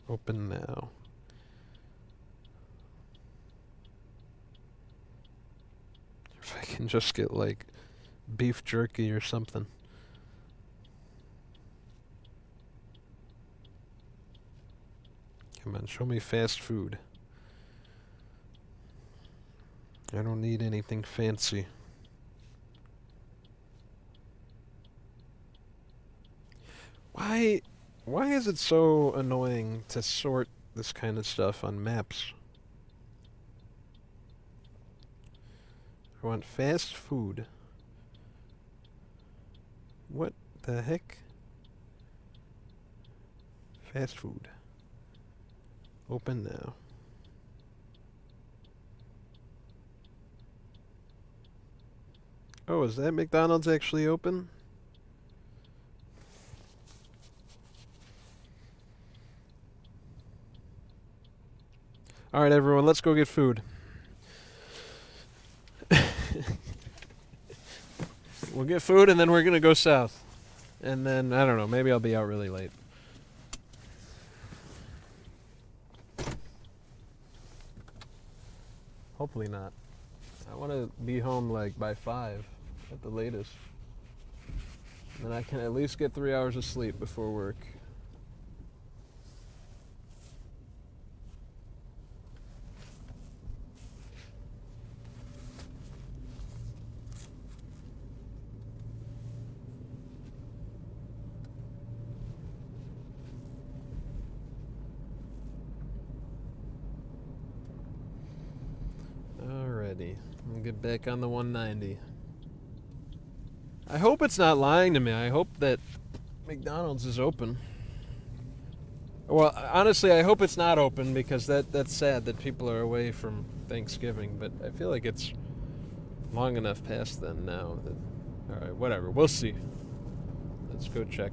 Open now. If I can just get, beef jerky or something. Come on, show me fast food. I don't need anything fancy. Why is it so annoying to sort this kind of stuff on maps? I want fast food. What the heck? Fast food. Open now. Oh, is that McDonald's actually open? Alright, everyone, let's go get food. We'll get food and then we're gonna go south. And then, I don't know, maybe I'll be out really late. Hopefully not. I want to be home like by 5 at the latest. Then I can at least get 3 hours of sleep before work. Alrighty, I'm gonna get back on the 190. I hope it's not lying to me. I hope that McDonald's is open. Well, honestly, I hope it's not open because that's sad that people are away from Thanksgiving, but I feel like it's long enough past then now that... Alright, whatever. We'll see. Let's go check.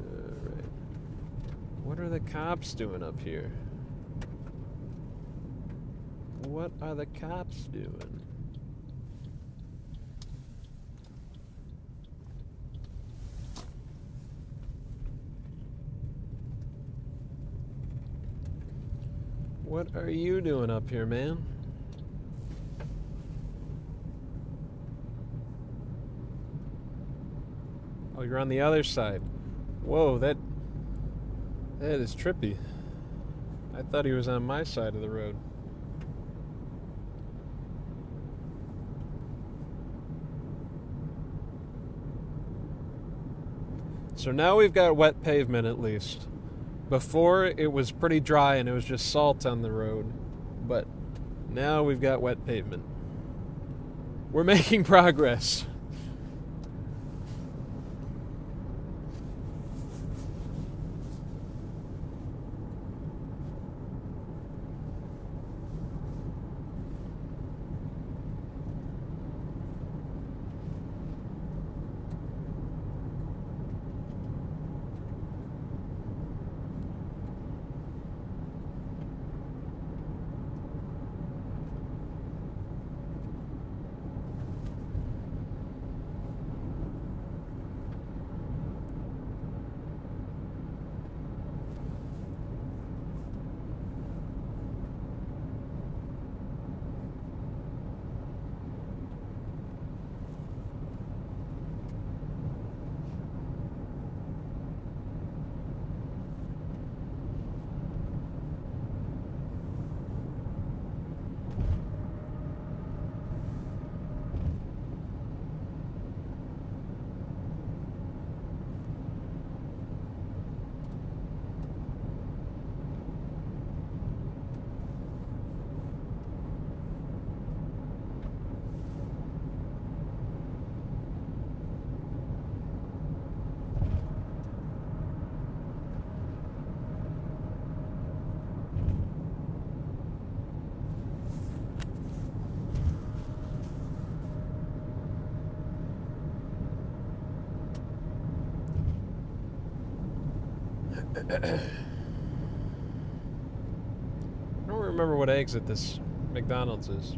Alright. What are the cops doing up here? What are the cops doing? What are you doing up here, man? Oh, you're on the other side. Whoa, that is trippy. I thought he was on my side of the road. So now we've got wet pavement at least. Before it was pretty dry and it was just salt on the road. But now we've got wet pavement. We're making progress. I don't remember what exit this McDonald's is.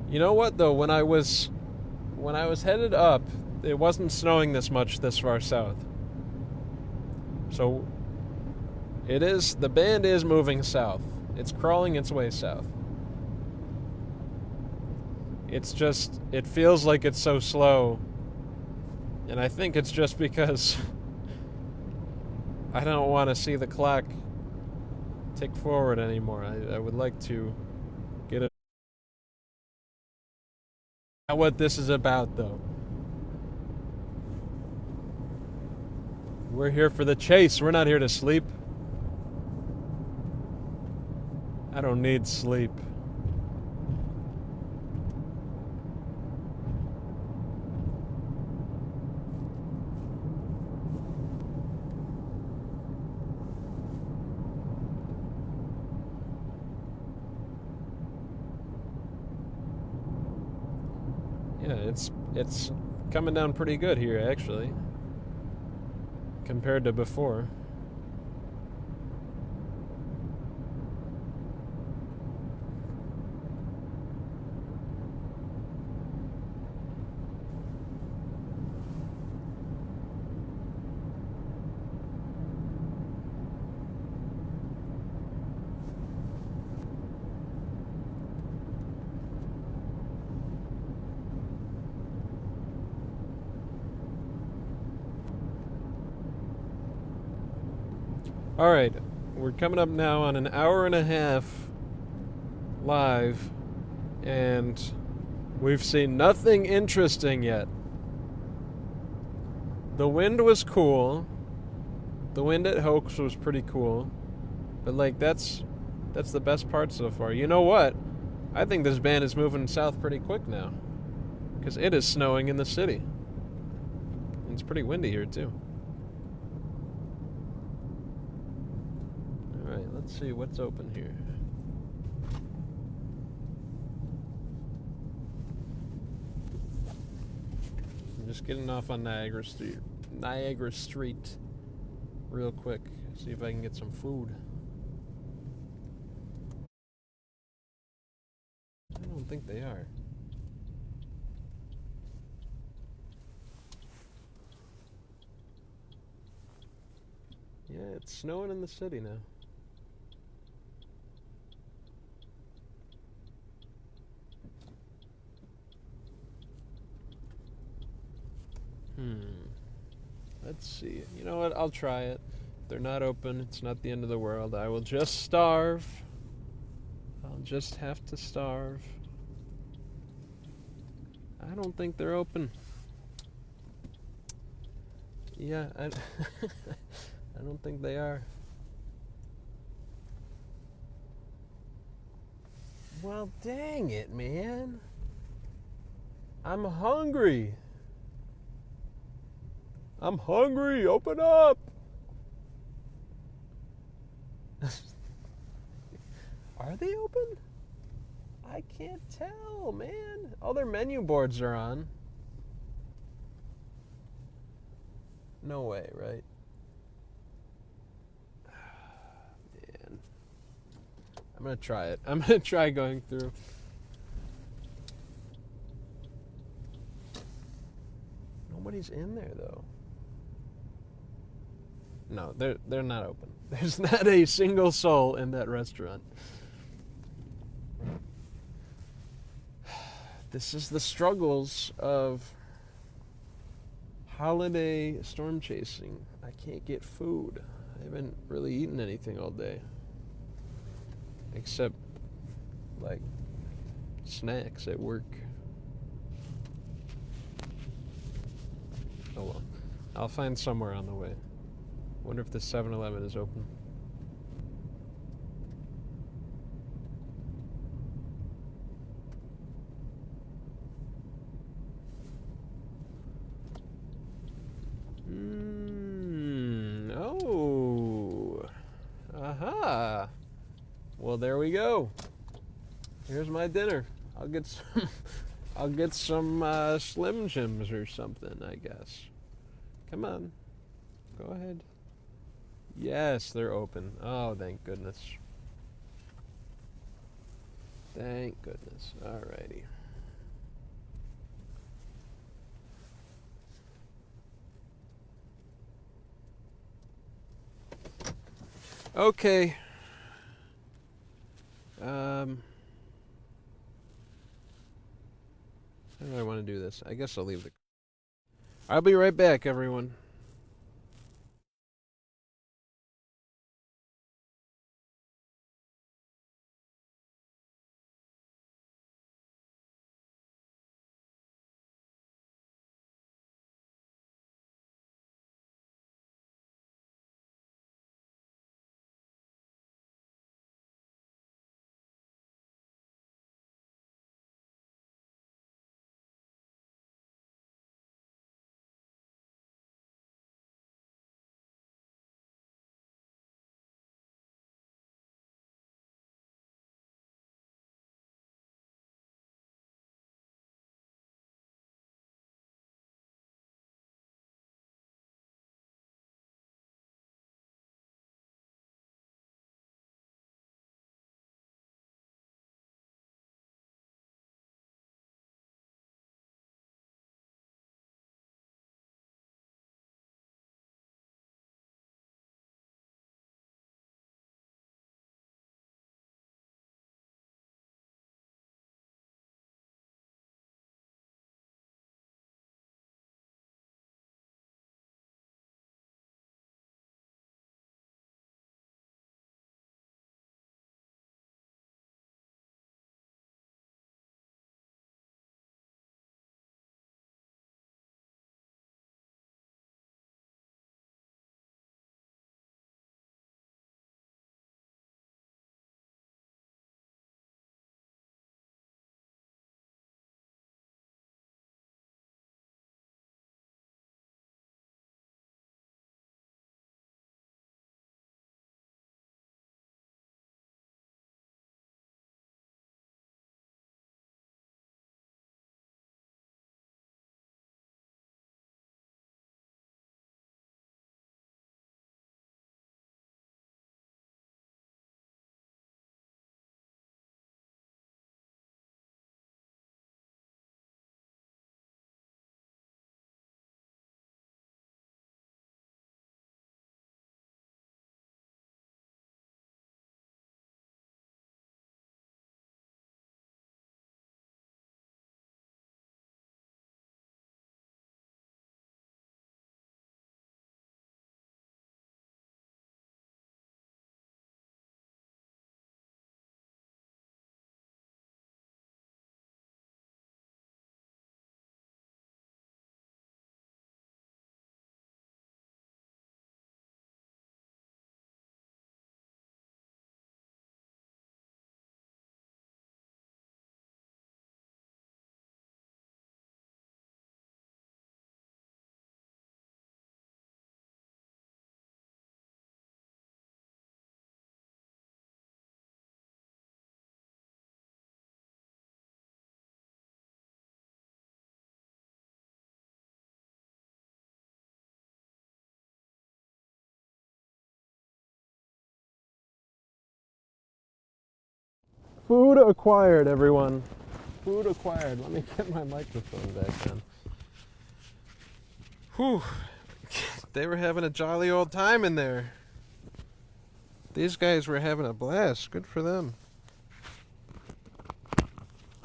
You know what though, when I was headed up, it wasn't snowing this much this far south. So the band is moving south. It's crawling its way south. It's just, it feels like it's so slow. And I think it's just because I don't want to see the clock tick forward anymore. I would like to get it. Not what this is about, though. We're here for the chase. We're not here to sleep. I don't need sleep. It's coming down pretty good here, actually, compared to before. All right, we're coming up now on an hour and a half live, and we've seen nothing interesting yet. The wind was cool. The wind at Hoax was pretty cool. But like that's the best part so far. You know what? I think this band is moving south pretty quick now, because it is snowing in the city. And it's pretty windy here too. Alright, let's see what's open here. I'm just getting off on Niagara Street real quick. See if I can get some food. I don't think they are. Yeah, it's snowing in the city now. Let's see. You know what? I'll try it. If they're not open, it's not the end of the world. I will just starve. I'll just have to starve. I don't think they're open. Yeah, I don't think they are. Well, dang it, man. I'm hungry. I'm hungry. Open up. Are they open? I can't tell, man. All their menu boards are on. No way, right? Man. I'm gonna try it. I'm gonna try going through. Nobody's in there though. No, they're not open. There's not a single soul in that restaurant. This is the struggles of holiday storm chasing. I can't get food. I haven't really eaten anything all day. Except, like, snacks at work. Oh well. I'll find somewhere on the way. Wonder if the 7-Eleven is open. Oh. Aha. Well, there we go. Here's my dinner. I'll get some Slim Jims or something, I guess. Come on. Go ahead. Yes, they're open. Oh, thank goodness. Thank goodness. Alrighty. Okay. How do I want to do this? I guess I'll leave the... I'll be right back, everyone. Food acquired, everyone. Food acquired. Let me get my microphone back then. Whew. They were having a jolly old time in there. These guys were having a blast. Good for them.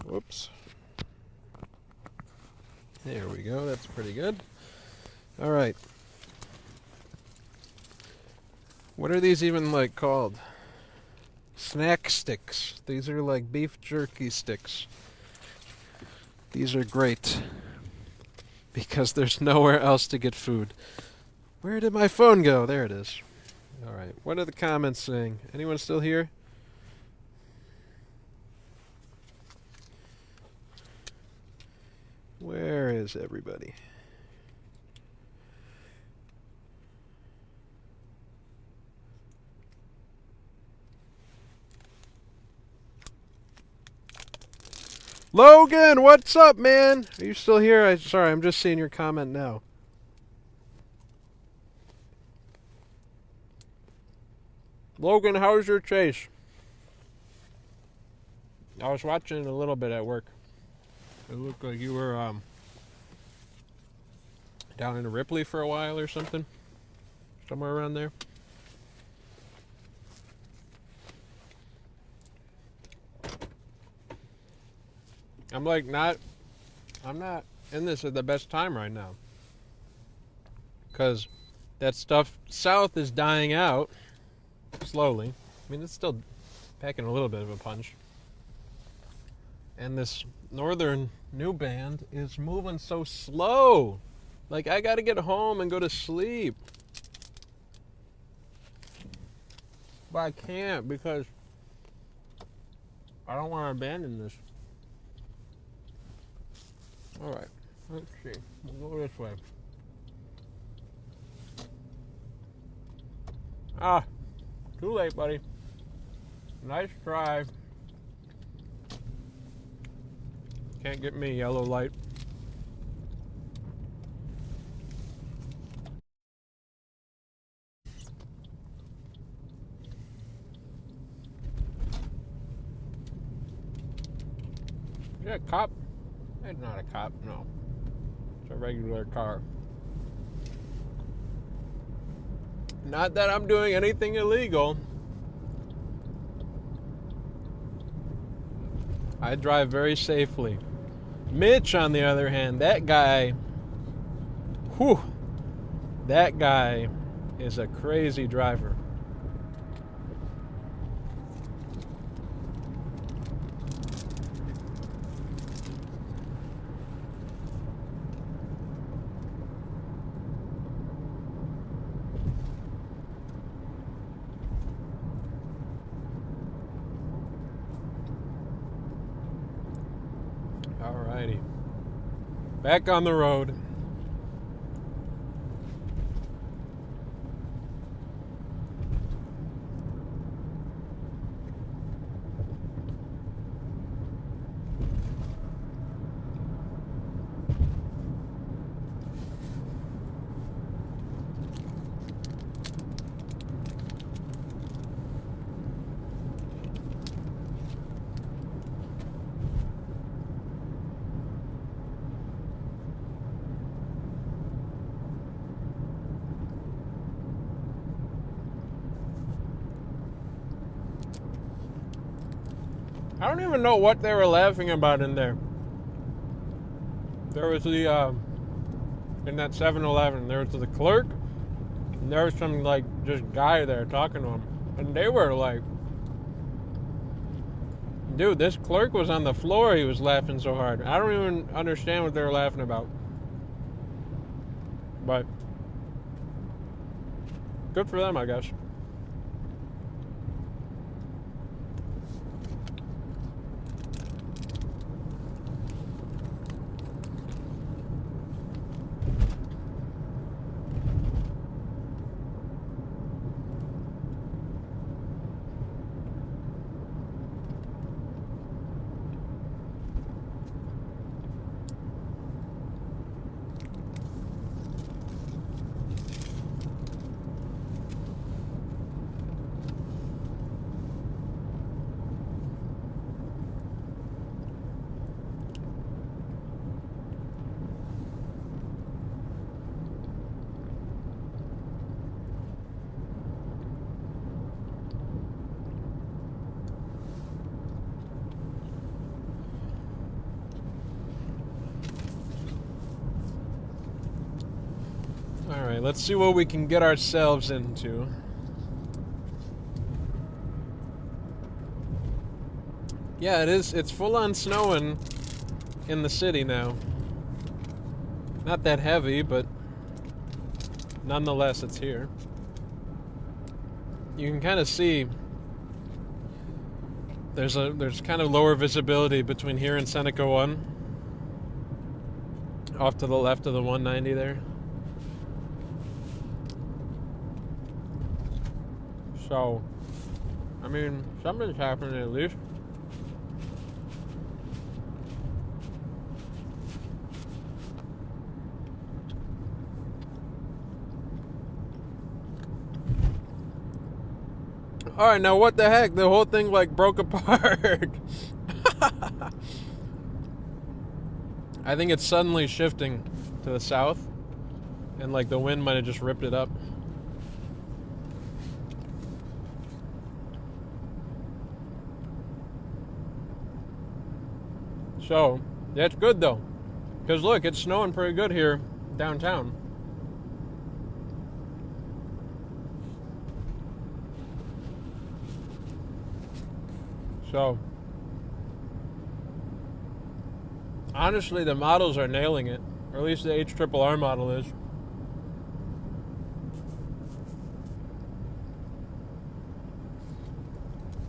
Whoops. There we go. That's pretty good. All right. What are these even like called? Snack sticks. These are like beef jerky sticks. These are great because there's nowhere else to get food. Where did my phone go? There it is. All right. What are the comments saying? Anyone still here? Where is everybody? Logan, what's up, man? Are you still here? Sorry, I'm just seeing your comment now. Logan, how was your chase? I was watching a little bit at work. It looked like you were down in Ripley for a while or something. Somewhere around there. I'm not in this at the best time right now. Because that stuff south is dying out slowly. I mean, it's still packing a little bit of a punch. And this northern new band is moving so slow. Like, I gotta get home and go to sleep. But I can't because I don't want to abandon this. Alright, let's see. We'll go this way. Ah, too late, buddy. Nice try. Can't get me, yellow light. Yeah, cop. It's not a cop, no. It's a regular car. Not that I'm doing anything illegal. I drive very safely. Mitch, on the other hand, that guy is a crazy driver. Alrighty. Back on the road. I don't even know what they were laughing about in there. There was the, in that 7-Eleven, there was the clerk, and there was some, like, just guy there talking to him. And they were like, dude, this clerk was on the floor, he was laughing so hard. I don't even understand what they were laughing about. But, good for them, I guess. Alright, let's see what we can get ourselves into. Yeah, it's full on snowing in the city now. Not that heavy, but nonetheless it's here. You can kind of see there's kind of lower visibility between here and Seneca 1. Off to the left of the 190 there. So, I mean, something's happening at least. Alright, now what the heck? The whole thing like broke apart. I think it's suddenly shifting to the south, and like the wind might have just ripped it up. So, that's good though. Because look, it's snowing pretty good here downtown. So, honestly, the models are nailing it. Or at least the HRRR model is.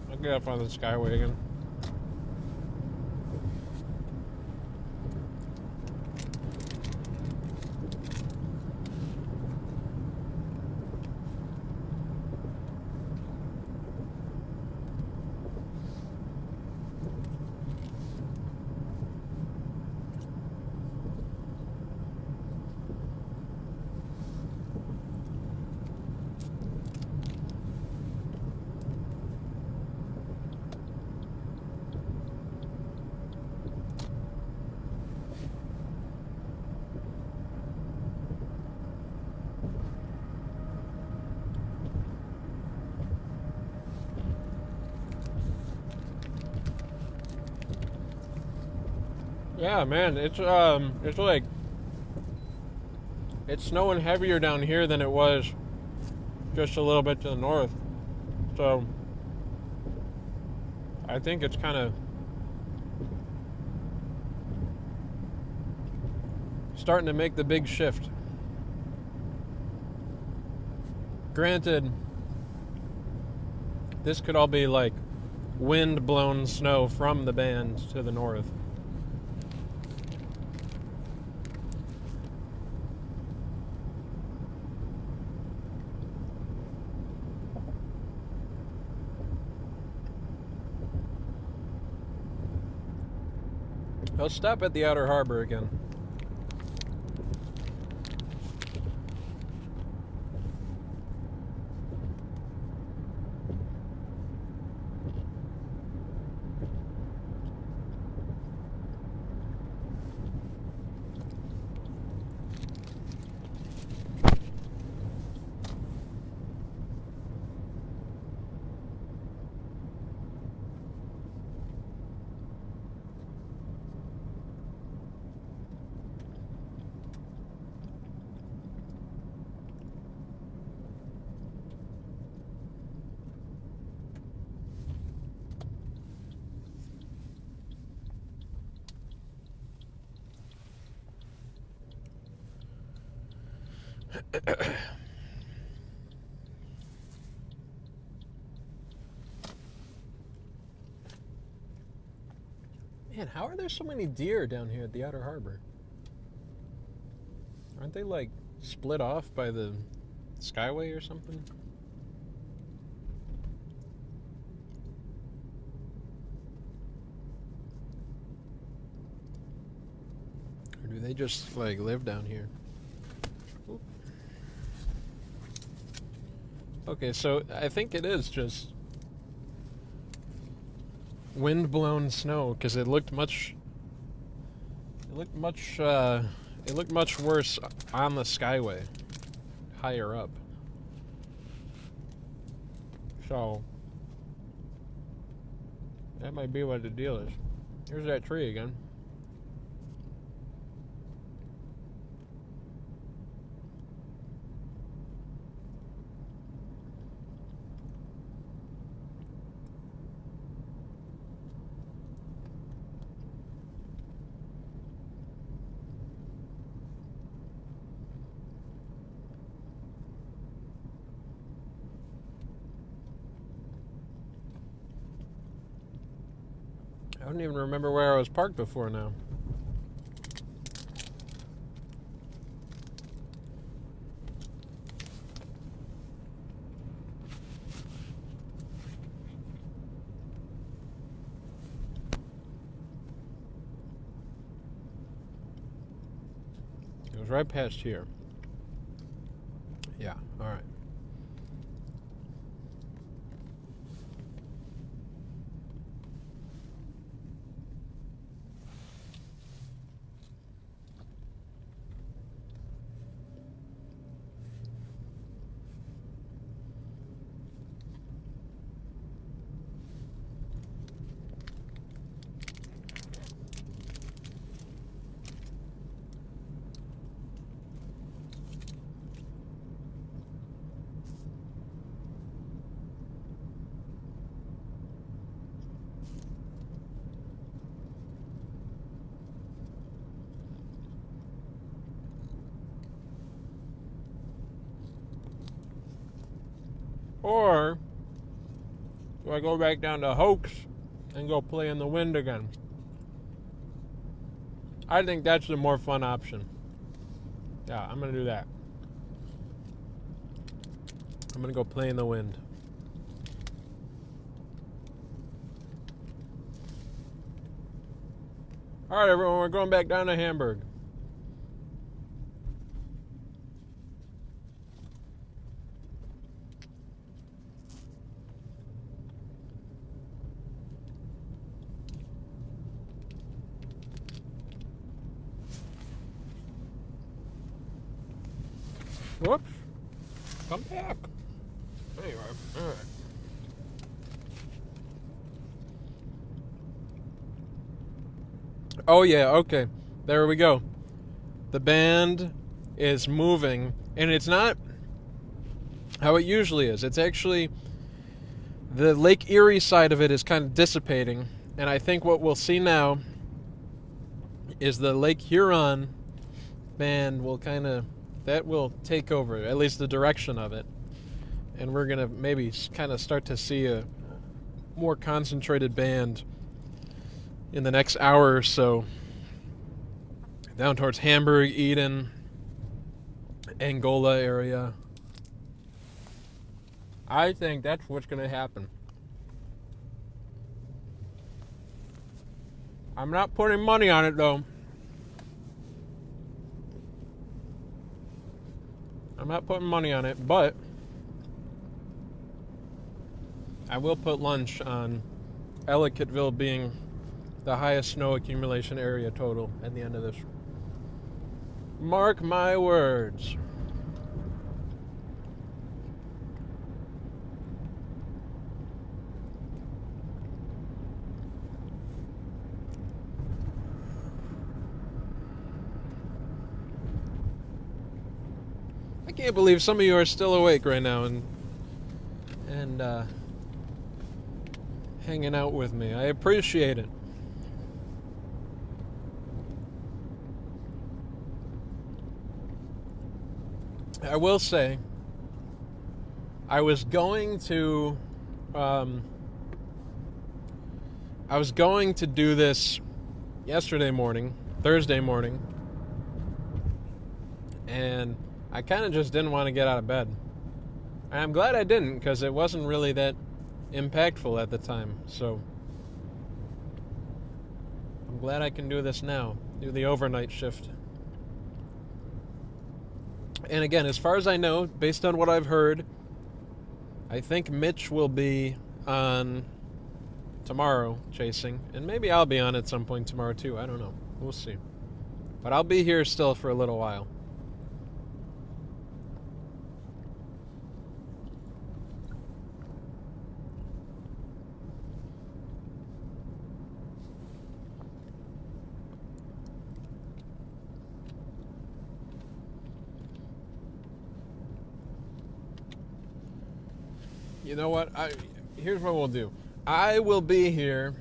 I'll get up on the Skyway again. Yeah, man, it's like it's snowing heavier down here than it was just a little bit to the north. So I think it's kind of starting to make the big shift. Granted, this could all be like wind-blown snow from the band to the north. I'll stop at the outer harbor again. Man, how are there so many deer down here at the outer harbor? Aren't they like split off by the Skyway or something? Or do they just like live down here? Oop. Okay, so I think it is just wind-blown snow, because it looked much worse on the Skyway, higher up. So that might be what the deal is. Here's that tree again. I don't even remember where I was parked before now. It was right past here. Yeah, all right. Or do I go back down to Hoax and go play in the wind again? I think that's the more fun option. Yeah, I'm going to do that. I'm going to go play in the wind. All right, everyone, we're going back down to Hamburg. Whoops. Come back. Anyway, all right. Oh, yeah, okay. There we go. The band is moving, and it's not how it usually is. It's actually the Lake Erie side of it is kind of dissipating, and I think what we'll see now is the Lake Huron band will that will take over, at least the direction of it, and we're going to maybe kind of start to see a more concentrated band in the next hour or so down towards Hamburg, Eden, Angola area. I think that's what's going to happen. I'm not putting money on it, though. I'm not putting money on it, but I will put lunch on Ellicottville being the highest snow accumulation area total at the end of this. Mark my words. I can't believe some of you are still awake right now and hanging out with me. I appreciate it. I will say, I was going to do this yesterday morning, Thursday morning, and I kind of just didn't want to get out of bed. And I'm glad I didn't, because it wasn't really that impactful at the time. So I'm glad I can do this now, do the overnight shift. And again, as far as I know, based on what I've heard, I think Mitch will be on tomorrow chasing, and maybe I'll be on at some point tomorrow too. I don't know. We'll see. But I'll be here still for a little while. You know what? Here's what we'll do. I will be here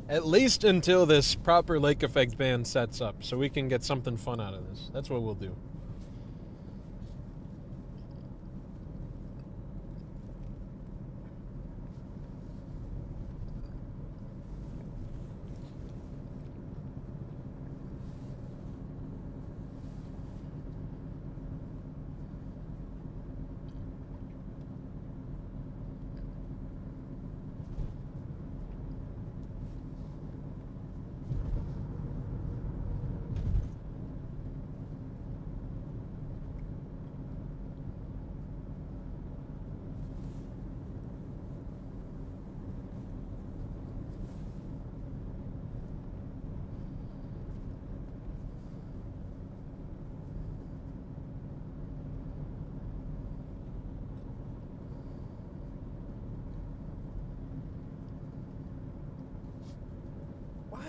at least until this proper Lake Effect band sets up, so we can get something fun out of this. That's what we'll do.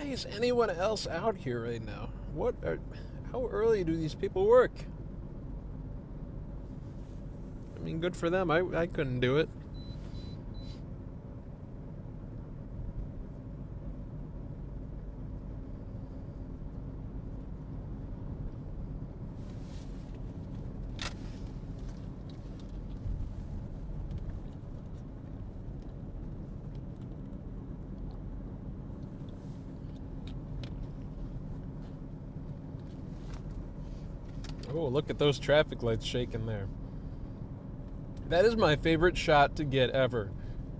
Why is anyone else out here right now? How early do these people work? I mean, good for them. I couldn't do it. Oh, look at those traffic lights shaking there. That is my favorite shot to get ever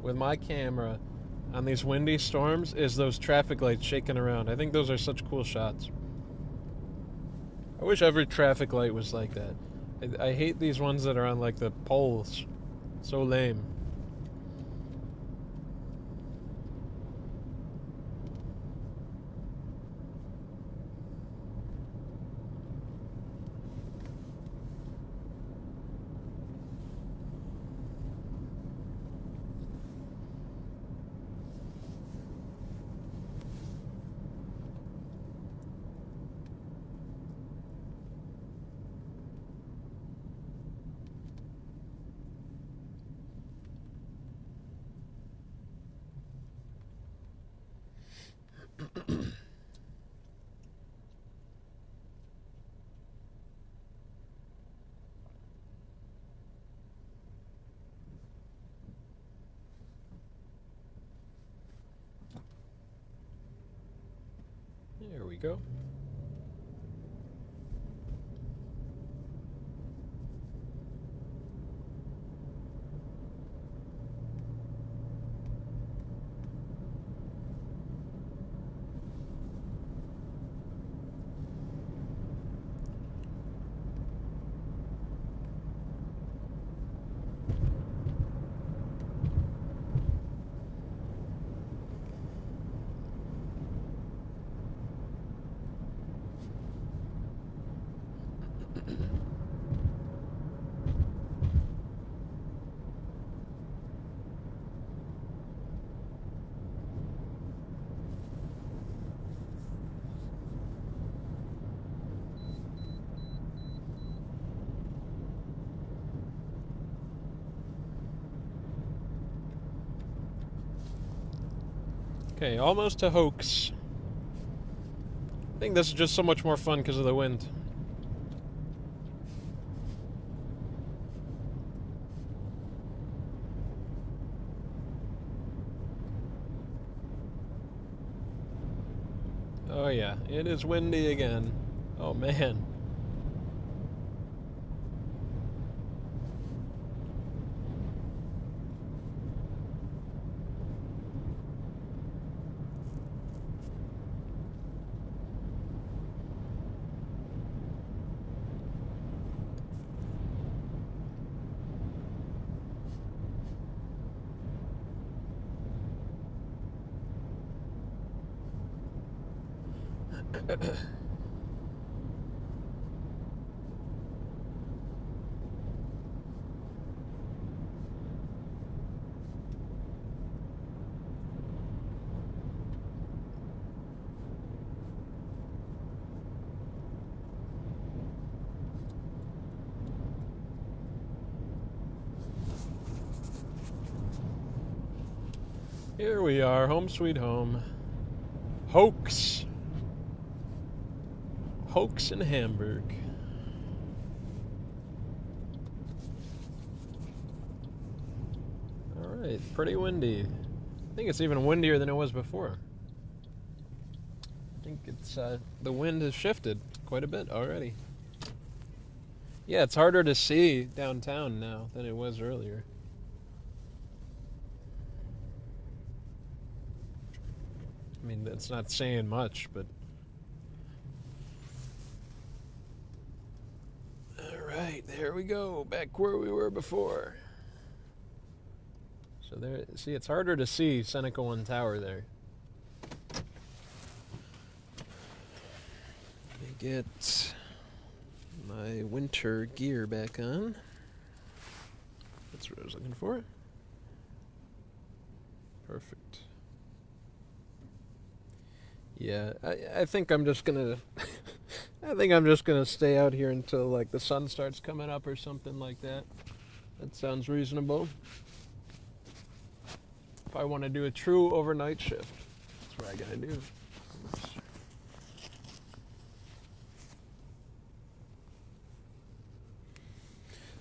with my camera on these windy storms, is those traffic lights shaking around. I think those are such cool shots. I wish every traffic light was like that. I hate these ones that are on like the poles. So lame. There we go. Okay, almost to Hoax. I think this is just so much more fun because of the wind. Oh yeah, it is windy again. Oh man. Here we are, home sweet home. Hoax. Hoax in Hamburg. Alright, pretty windy. I think it's even windier than it was before. I think it's the wind has shifted quite a bit already. Yeah, it's harder to see downtown now than it was earlier. I mean, that's not saying much, but... Alright, there we go, back where we were before. So there, see, it's harder to see Seneca 1 Tower there. Let me get my winter gear back on. That's what I was looking for. Perfect. Yeah, I think I'm just gonna I think I'm just gonna stay out here until like the sun starts coming up or something like that. That sounds reasonable. If I want to do a true overnight shift, that's what I gotta do.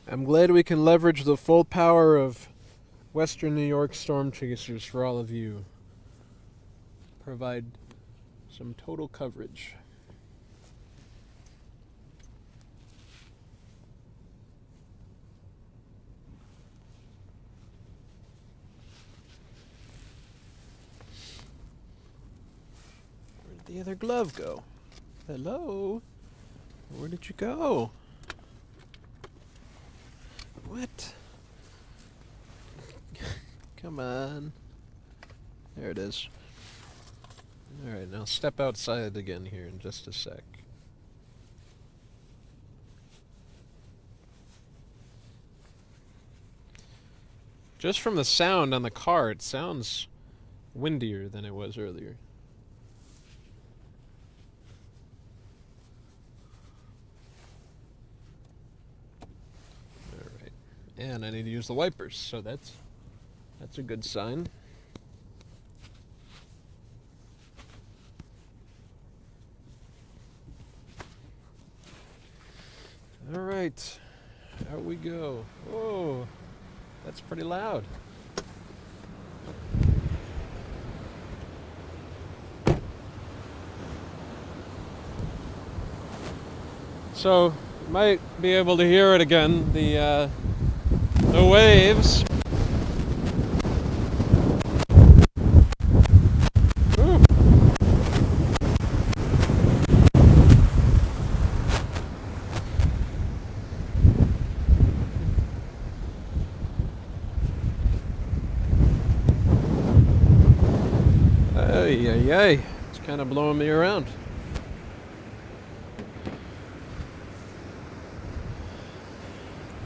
I'm glad we can leverage the full power of Western New York StormChasers for all of you. Provide some total coverage. Where did the other glove go? Hello? Where did you go? What? Come on. There it is. Alright, now step outside again here in just a sec. Just from the sound on the car, it sounds windier than it was earlier. Alright. And I need to use the wipers, so that's a good sign. Alright, out we go. Whoa, that's pretty loud. So, you might be able to hear it again, the waves. Yay, it's kind of blowing me around.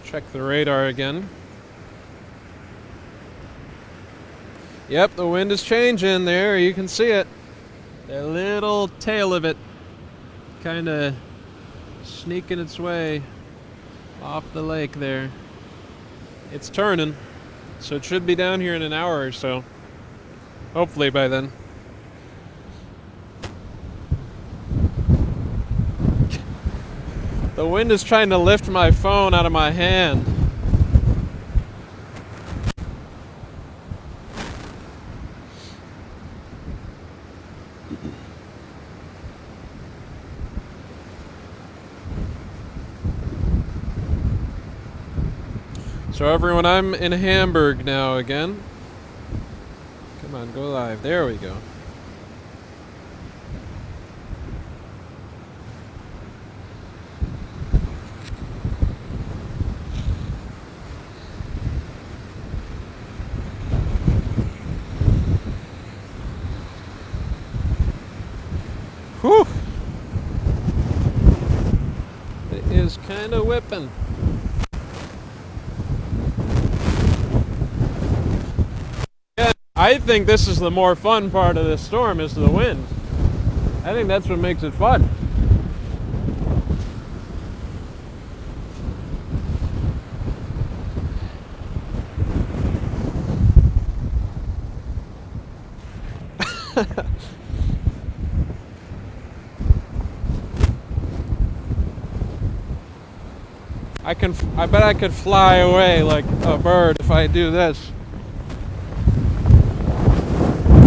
Check the radar again. Yep, the wind is changing there, you can see it. The little tail of it kind of sneaking its way off the lake there. It's turning, so it should be down here in an hour or so. Hopefully by then. The wind is trying to lift my phone out of my hand. So everyone, I'm in Hamburg now again. Come on, go live. There we go. Whew! It is kind of whipping. Yeah, I think this is the more fun part of this storm, is the wind. I think that's what makes it fun. I bet I could fly away like a bird if I do this.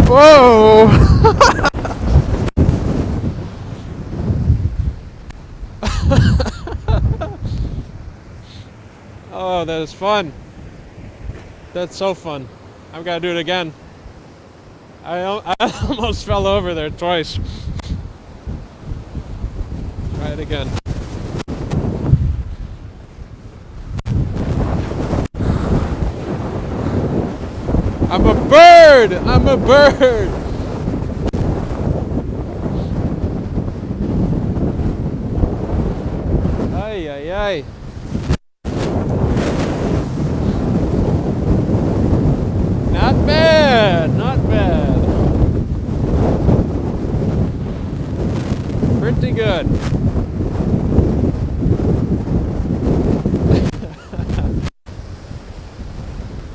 Whoa! Oh, that is fun. That's so fun. I've got to do it again. I almost fell over there twice. Try it again. I'm a bird! I'm a bird! Ay, ay, ay. Not bad, not bad. good.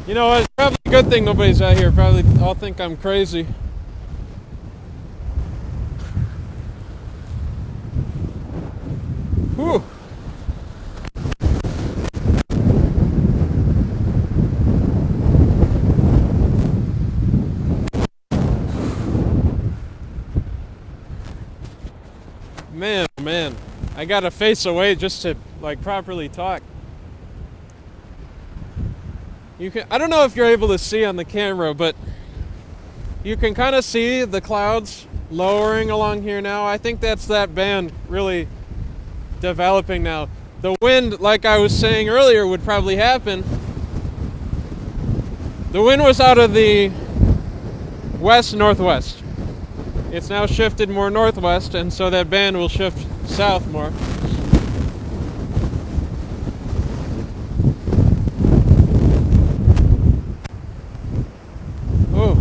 You know, it's probably a good thing nobody's out here. Probably all think I'm crazy. Whew. Man, oh man, I gotta face away just to like properly talk. You can, I don't know if you're able to see on the camera, but you can kind of see the clouds lowering along here now. I think that's that band really developing now. The wind, like I was saying earlier, would probably happen. The wind was out of the west-northwest. It's now shifted more northwest, and so that band will shift south more. Oh.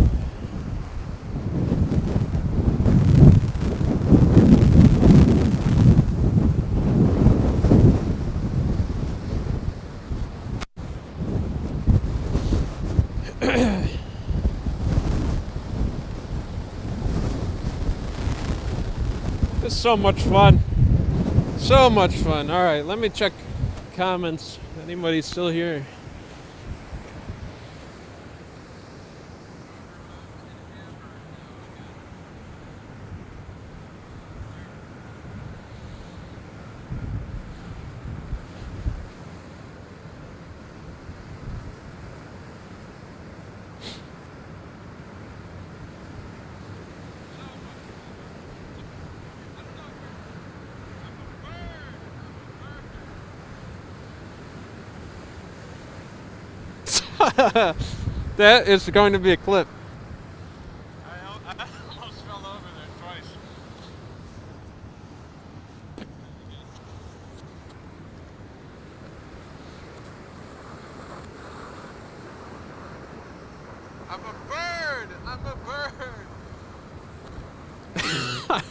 This is so much fun. So much fun. All right, let me check comments. Anybody still here? That is going to be a clip. I almost fell over there twice. I'm a bird! I'm a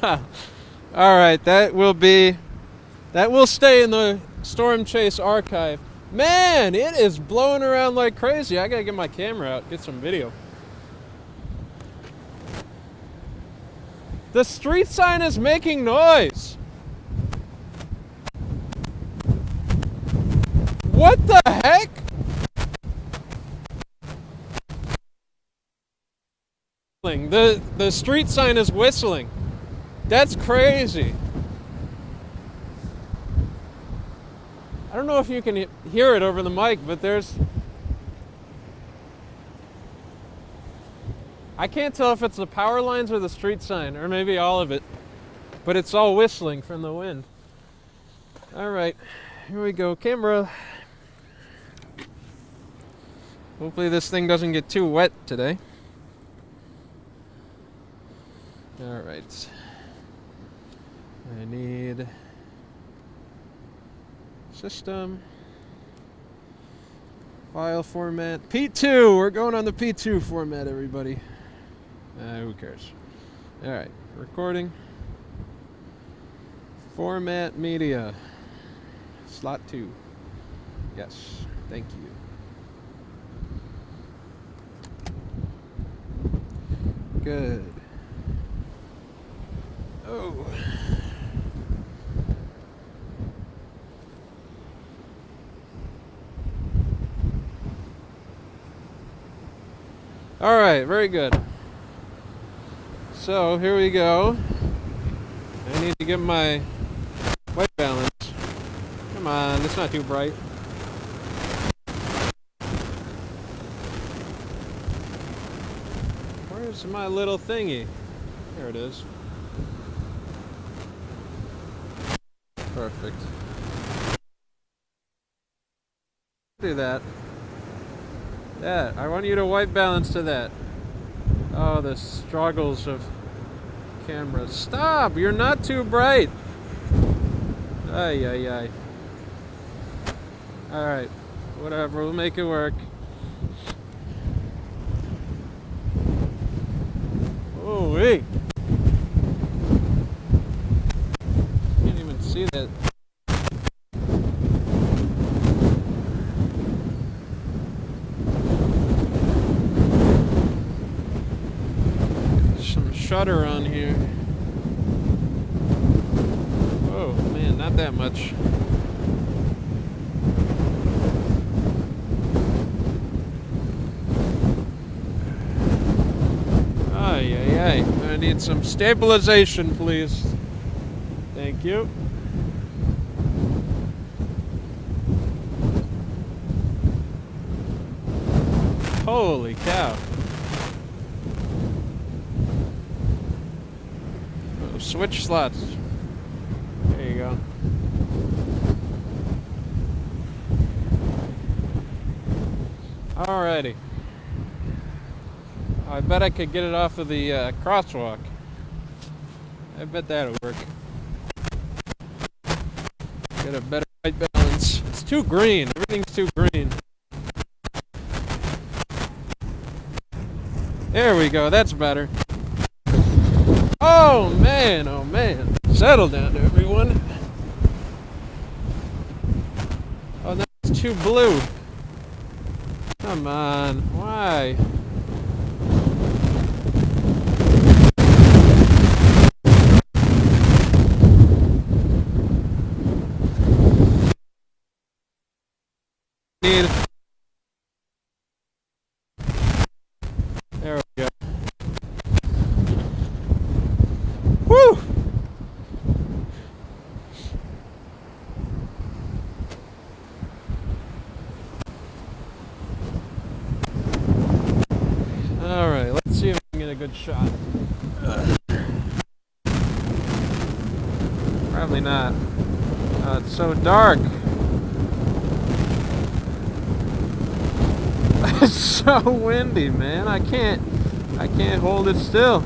bird! All right, that will stay in the Storm Chase archive. Man, it is blowing around like crazy. I gotta get my camera out, get some video. The street sign is making noise. What the heck? The street sign is whistling. That's crazy. I don't know if you can hear it over the mic, but I can't tell if it's the power lines or the street sign, or maybe all of it, but it's all whistling from the wind. All right, here we go, camera. Hopefully this thing doesn't get too wet today. All right, I need system, file format, P2. We're going on the P2 format, everybody. Who cares? All right, recording, format media, slot 2. Yes, thank you. Good. Oh. All right, very good. So here we go. I need to get my white balance. Come on, it's not too bright. Where's my little thingy? There it is. Perfect. Do that. That. I want you to white balance to that. Oh, the struggles of cameras. Stop! You're not too bright. Ay, ay, ay. Alright. Whatever. We'll make it work. Oh, wait. see that. Some shutter on here. Oh man, not that much. Ay, ay, ay. I need some stabilization, please. Thank you. Holy cow. Oh, switch slots. There you go. Alrighty. I bet I could get it off of the crosswalk. I bet that'll work. Get a better white balance. It's too green. Everything's too green. There we go. That's better. Oh man. Oh man. Settle down, everyone. Oh, that's too blue. Come on. Why? There we go. Woo! Alright, let's see if we can get a good shot. Probably not. It's so dark. It's so windy, man. I can't hold it still.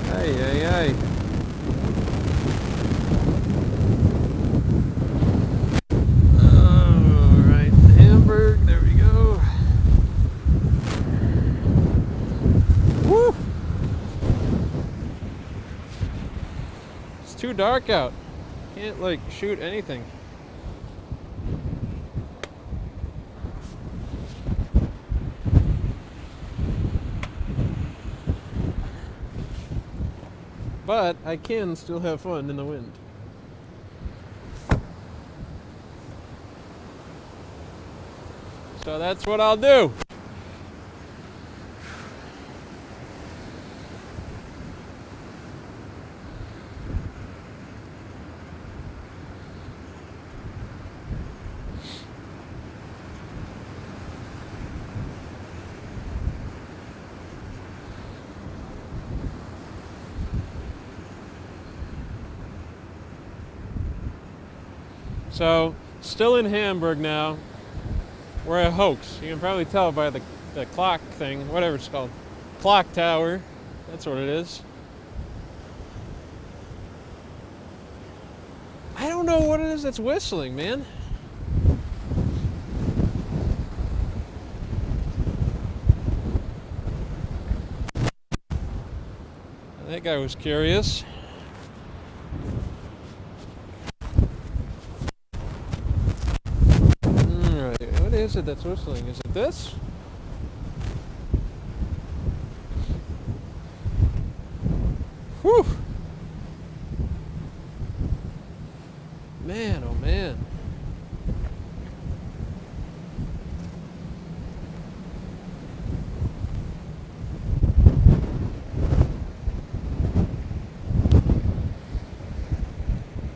Hey, hey, hey. Alright, Hamburg, there we go. Woo! It's too dark out. Can't like shoot anything. But I can still have fun in the wind. So that's what I'll do. So, still in Hamburg now. We're a hoax. You can probably tell by the clock thing, whatever it's called. Clock tower. That's what it is. I don't know what it is that's whistling, man. That guy was curious. What is it that's whistling? Is it this? Whew! Man, oh man.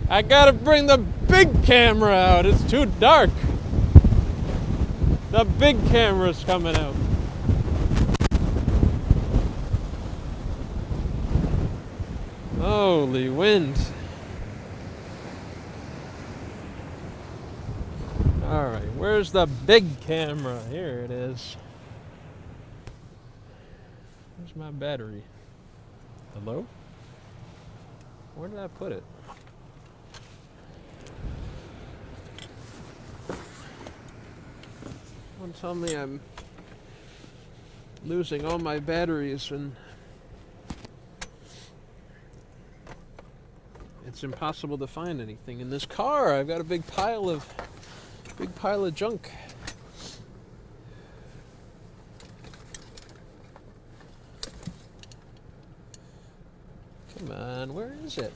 I gotta bring the big camera out. It's too dark. The big camera's coming out. Holy wind. Alright, where's the big camera? Here it is. Where's my battery? Hello? Where did I put it? Don't tell me I'm losing all my batteries and it's impossible to find anything in this car. I've got a big pile of junk. Come on, where is it?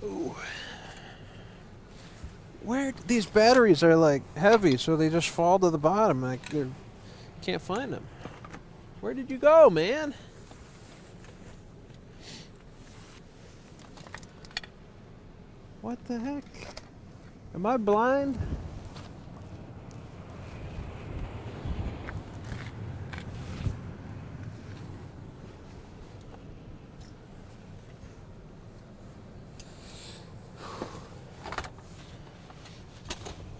Ooh. Where these batteries are like heavy, so they just fall to the bottom. Like they can't find them. Where did you go, man? What the heck? Am I blind?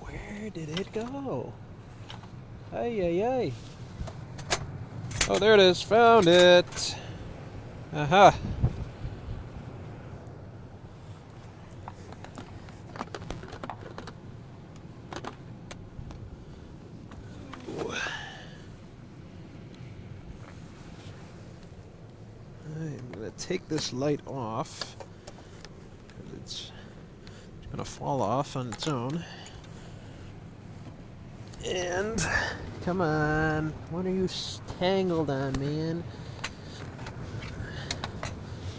Where did it go? Ay, ay, ay. Oh, there it is. Found it. Aha. I'm going to take this light off, because it's going to fall off on its own. And, come on, what are you tangled on, man?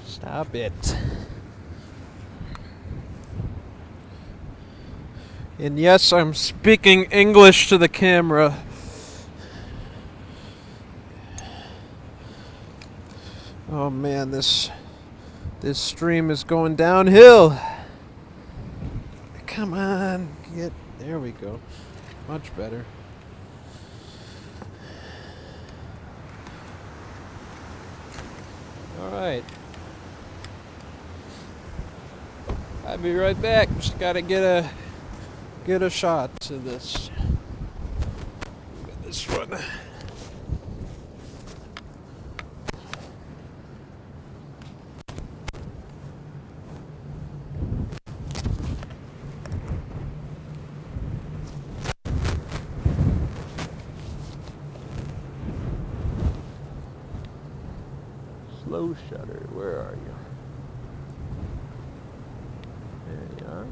Stop it. And yes, I'm speaking English to the camera. Oh man, this stream is going downhill. Come on, there we go. Much better. All right. I'll be right back. Just gotta get a shot to this. This one. Slow shutter, where are you? There you are.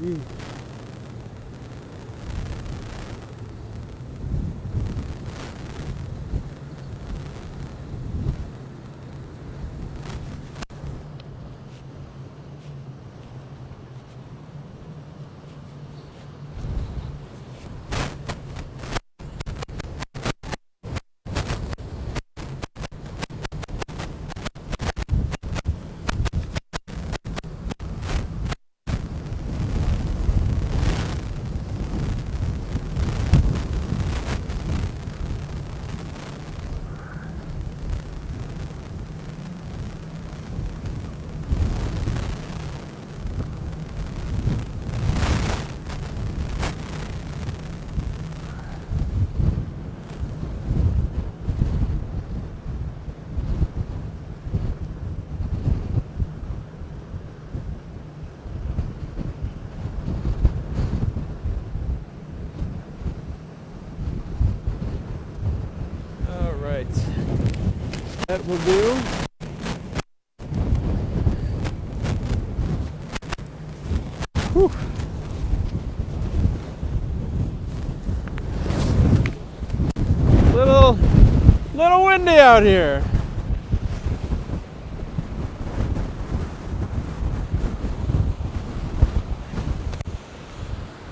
Gee. That will do. Whew. Little windy out here.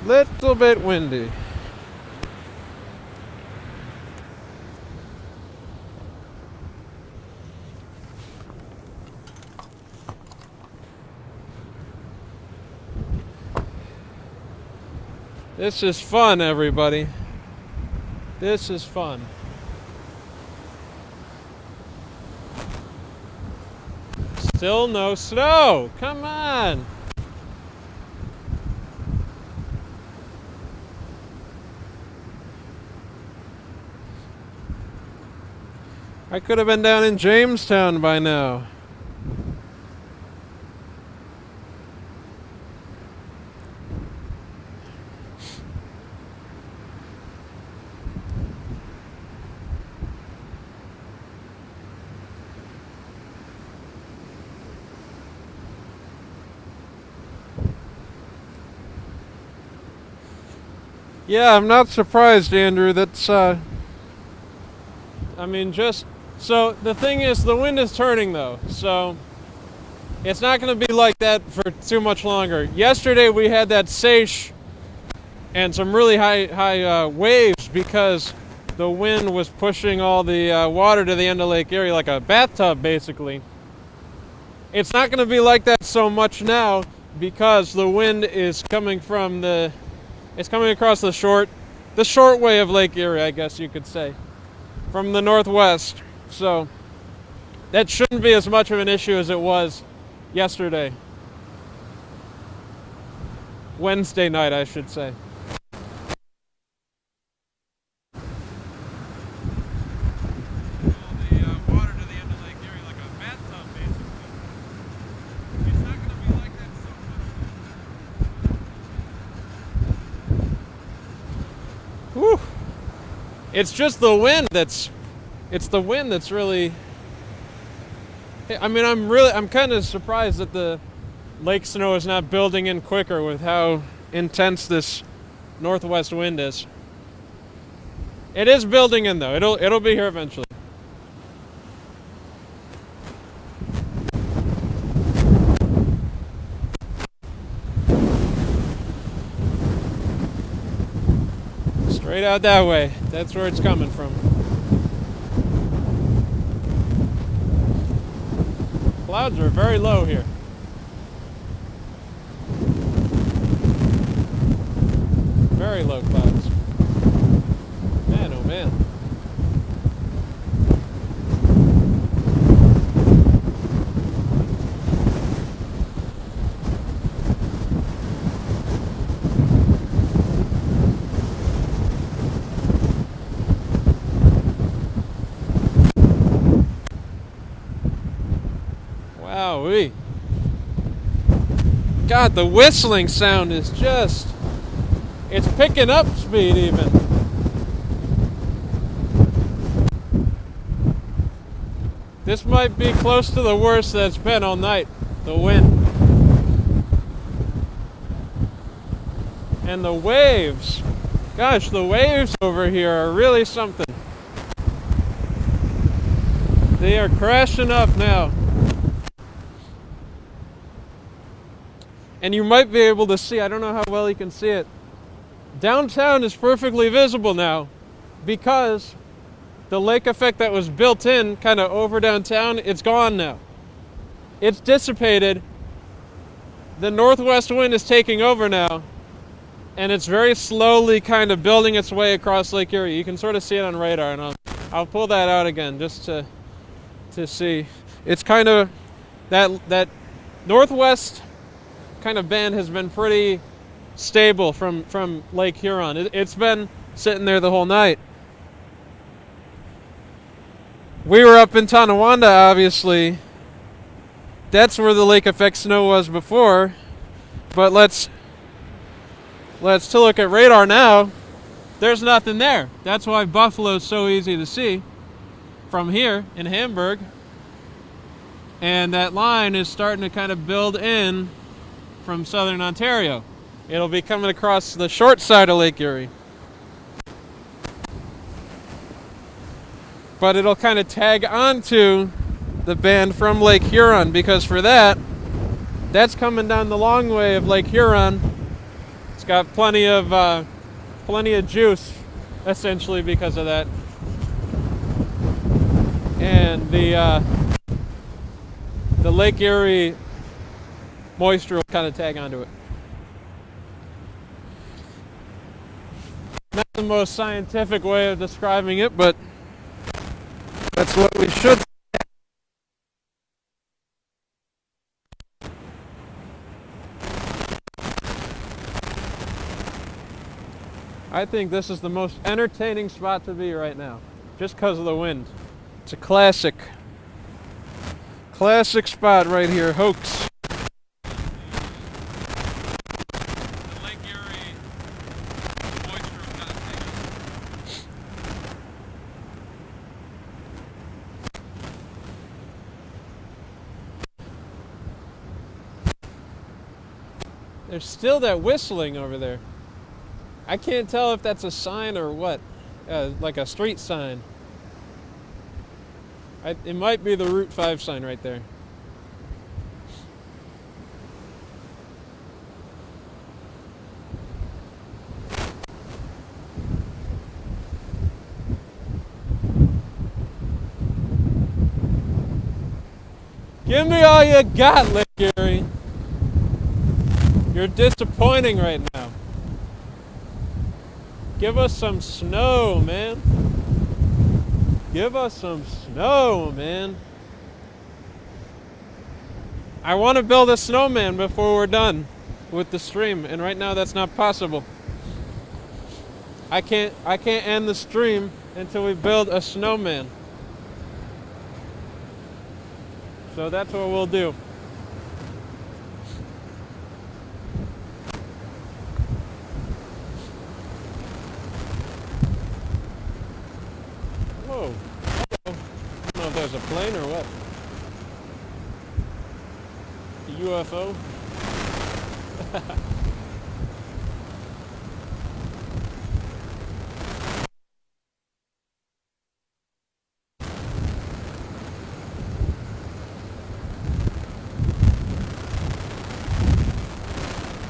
Little bit windy. This is fun, everybody. This is fun. Still no snow. Come on. I could have been down in Jamestown by now. Yeah, I'm not surprised, Andrew. That's, I mean, just, so the thing is, the wind is turning though, so it's not going to be like that for too much longer. Yesterday we had that seiche and some really high waves because the wind was pushing all the water to the end of Lake Erie like a bathtub, basically. It's not going to be like that so much now because the wind is coming from it's coming across the short way of Lake Erie, I guess you could say, from the northwest. So that shouldn't be as much of an issue as it was yesterday. Wednesday night, I should say. Whew. It's just the wind that's really, I mean, I'm kind of surprised that the lake snow is not building in quicker with how intense this northwest wind is. It is building in though. It'll be here eventually. Straight out that way. That's where it's coming from. Clouds are very low here. Very low clouds. Man, oh man. Wowee. God, the whistling sound is just, it's picking up speed even. This might be close to the worst that's been all night, the wind. And the waves, gosh, the waves over here are really something. They are crashing up now. And you might be able to see, I don't know how well you can see it, downtown is perfectly visible now because the lake effect that was built in kind of over downtown, it's gone now. It's dissipated. The northwest wind is taking over now, and it's very slowly kind of building its way across Lake Erie. You can sort of see it on radar, and I'll pull that out again just to see. It's kind of that northwest kind of band has been pretty stable from Lake Huron. It's been sitting there the whole night. We were up in Tonawanda, obviously. That's where the lake effect snow was before. But let's look at radar now. There's nothing there. That's why Buffalo's so easy to see from here in Hamburg. And that line is starting to kind of build in from southern Ontario. It'll be coming across the short side of Lake Erie. But it'll kind of tag onto the band from Lake Huron because for that's coming down the long way of Lake Huron. It's got plenty of juice, essentially, because of that. And the Lake Erie moisture will kind of tag onto it. Not the most scientific way of describing it, but that's what we should. I think this is the most entertaining spot to be right now, just because of the wind. It's a classic spot right here, Hoax. There's still that whistling over there. I can't tell if that's a sign or what. Like a street sign. It might be the Route 5 sign right there. Give me all you got, Lake Erie. You're disappointing right now. Give us some snow, man. Give us some snow, man. I want to build a snowman before we're done with the stream, and right now that's not possible. I can't end the stream until we build a snowman. So that's what we'll do. Whoa. I don't know if there's a plane or what. A UFO?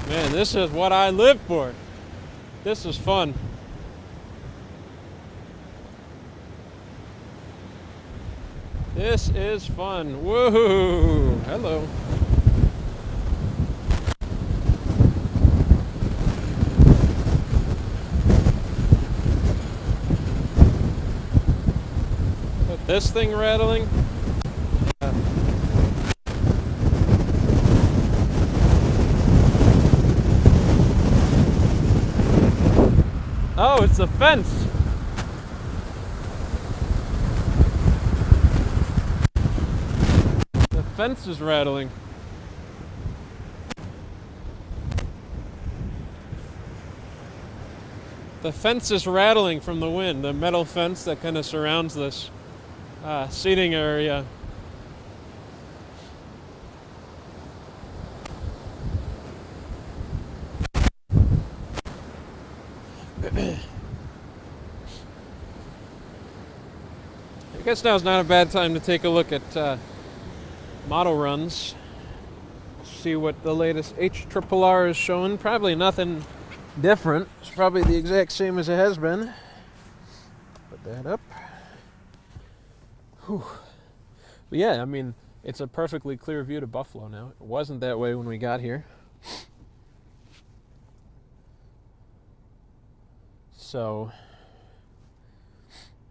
Man, this is what I live for. This is fun. This is fun. Woohoo! Hello. This thing rattling? Oh, it's the fence. The fence is rattling. The fence is rattling from the wind, the metal fence that kind of surrounds this seating area. I guess now's not a bad time to take a look at model runs. See what the latest HRRR is showing. Probably nothing different. It's probably the exact same as it has been. Put that up. Whew. But yeah, I mean, it's a perfectly clear view to Buffalo now. It wasn't that way when we got here. So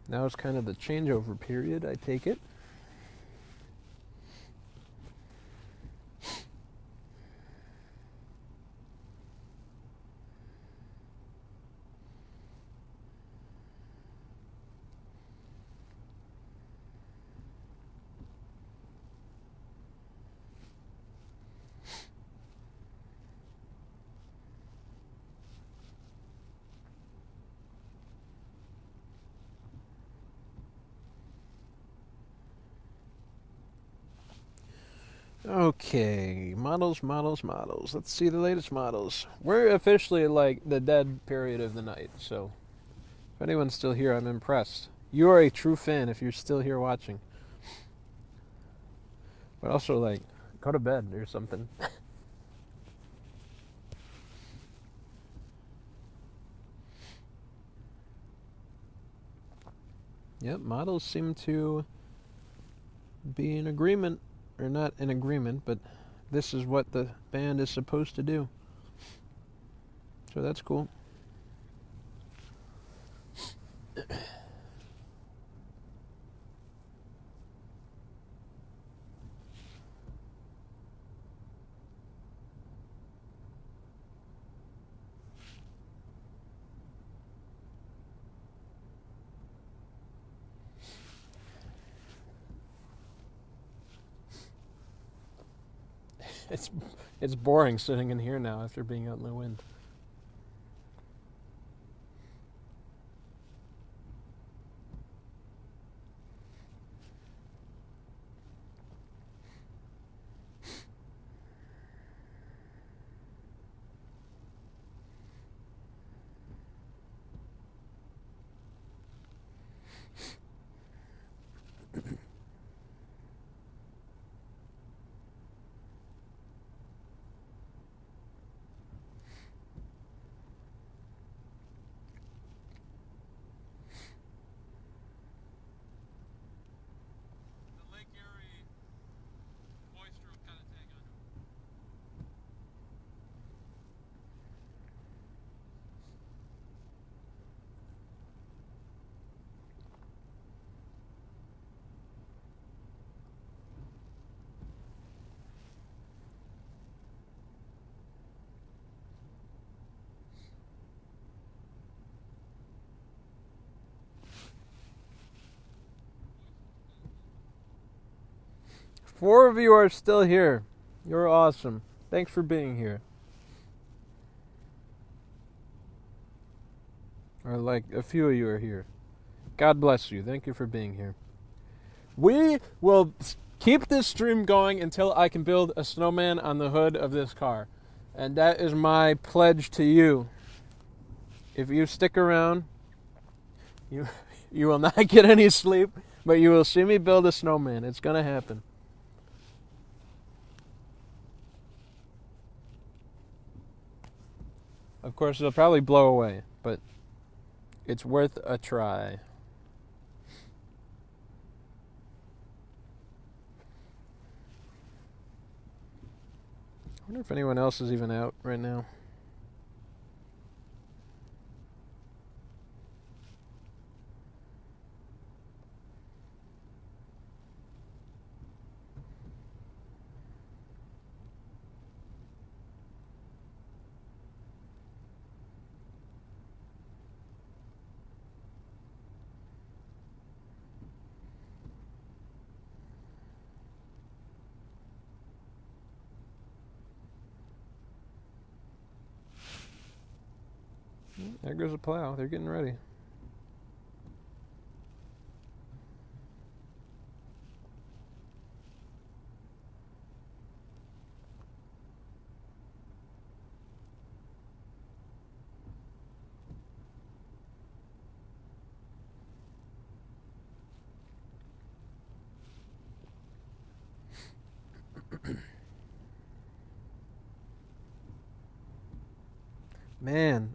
now it's kind of the changeover period, I take it. Okay, models. Let's see the latest models. We're officially like the dead period of the night, so if anyone's still here, I'm impressed. You are a true fan if you're still here watching. But also, like, go to bed or something. Yep, models seem to be in agreement. Or not in agreement, but this is what the band is supposed to do. So that's cool. It's boring sitting in here now after being out in the wind. 4 of you are still here. You're awesome. Thanks for being here. Or like a few of you are here. God bless you. Thank you for being here. We will keep this stream going until I can build a snowman on the hood of this car. And that is my pledge to you. If you stick around, you will not get any sleep, but you will see me build a snowman. It's going to happen. Of course, it'll probably blow away, but it's worth a try. I wonder if anyone else is even out right now. There goes a plow. They're getting ready. Man,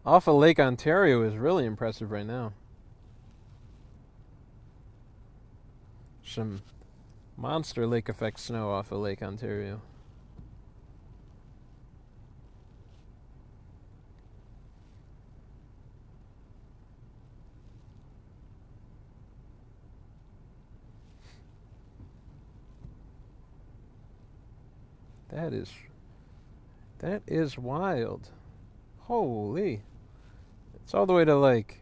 off of Lake Ontario is really impressive right now. Some monster lake effect snow off of Lake Ontario. That is wild. Holy. It's all the way to like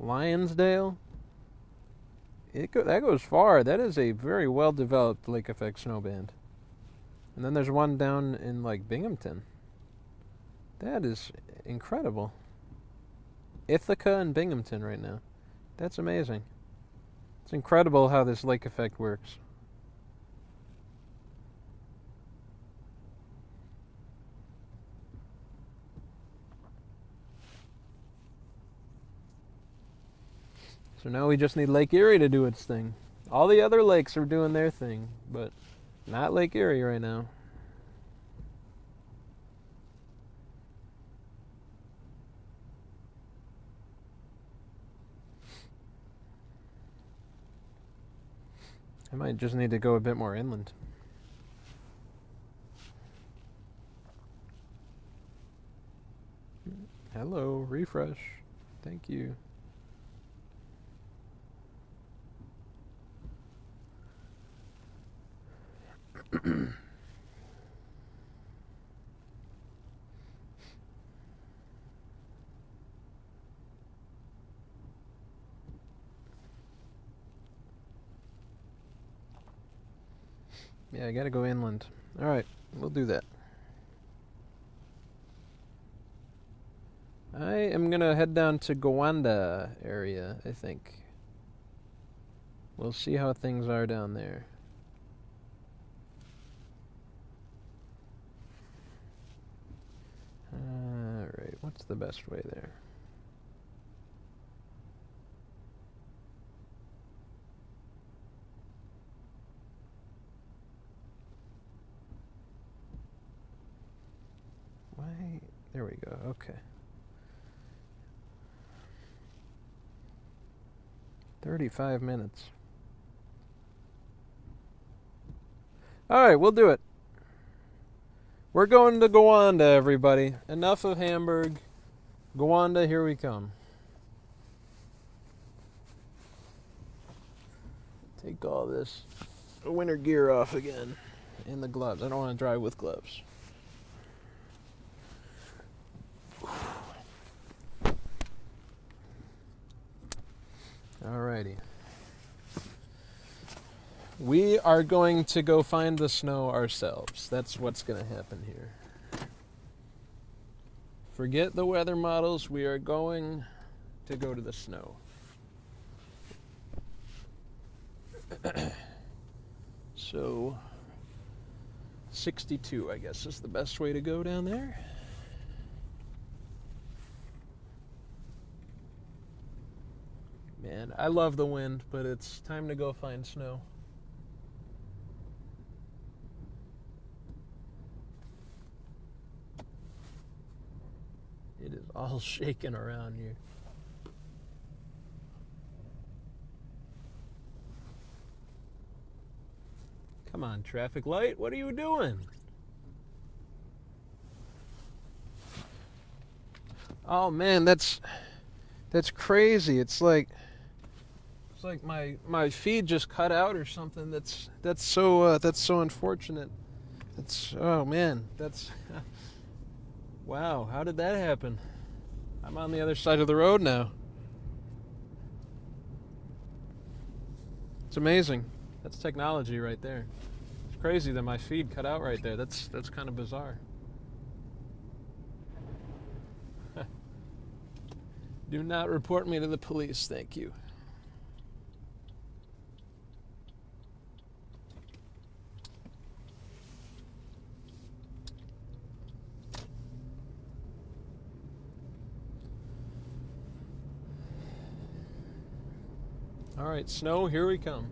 Lionsdale. That goes far. That is a very well developed lake effect snow band. And then there's one down in like Binghamton. That is incredible. Ithaca and Binghamton right now. That's amazing. It's incredible how this lake effect works. So now we just need Lake Erie to do its thing. All the other lakes are doing their thing, but not Lake Erie right now. I might just need to go a bit more inland. Hello, refresh. Thank you. Yeah, I gotta go inland. Alright, we'll do that. I am gonna head down to Gowanda area, I think. We'll see how things are down there. Alright, what's the best way there? Why? There we go, okay. 35 minutes. Alright, we'll do it. We're going to Gowanda, everybody. Enough of Hamburg. Gowanda, here we come. Take all this winter gear off again. And the gloves. I don't want to drive with gloves. Alrighty. We are going to go find the snow ourselves. That's what's going to happen here. Forget the weather models. We are going to go to the snow. So, 62, I guess, is the best way to go down there. Man, I love the wind, but it's time to go find snow. It is all shaking around here. Come on, traffic light, what are you doing? Oh man, that's crazy. It's like my feed just cut out or something. That's so unfortunate. Oh man, that's wow, how did that happen? I'm on the other side of the road now. It's amazing. That's technology right there. It's crazy that my feed cut out right there. That's kind of bizarre. Do not report me to the police, thank you. All right, snow, here we come.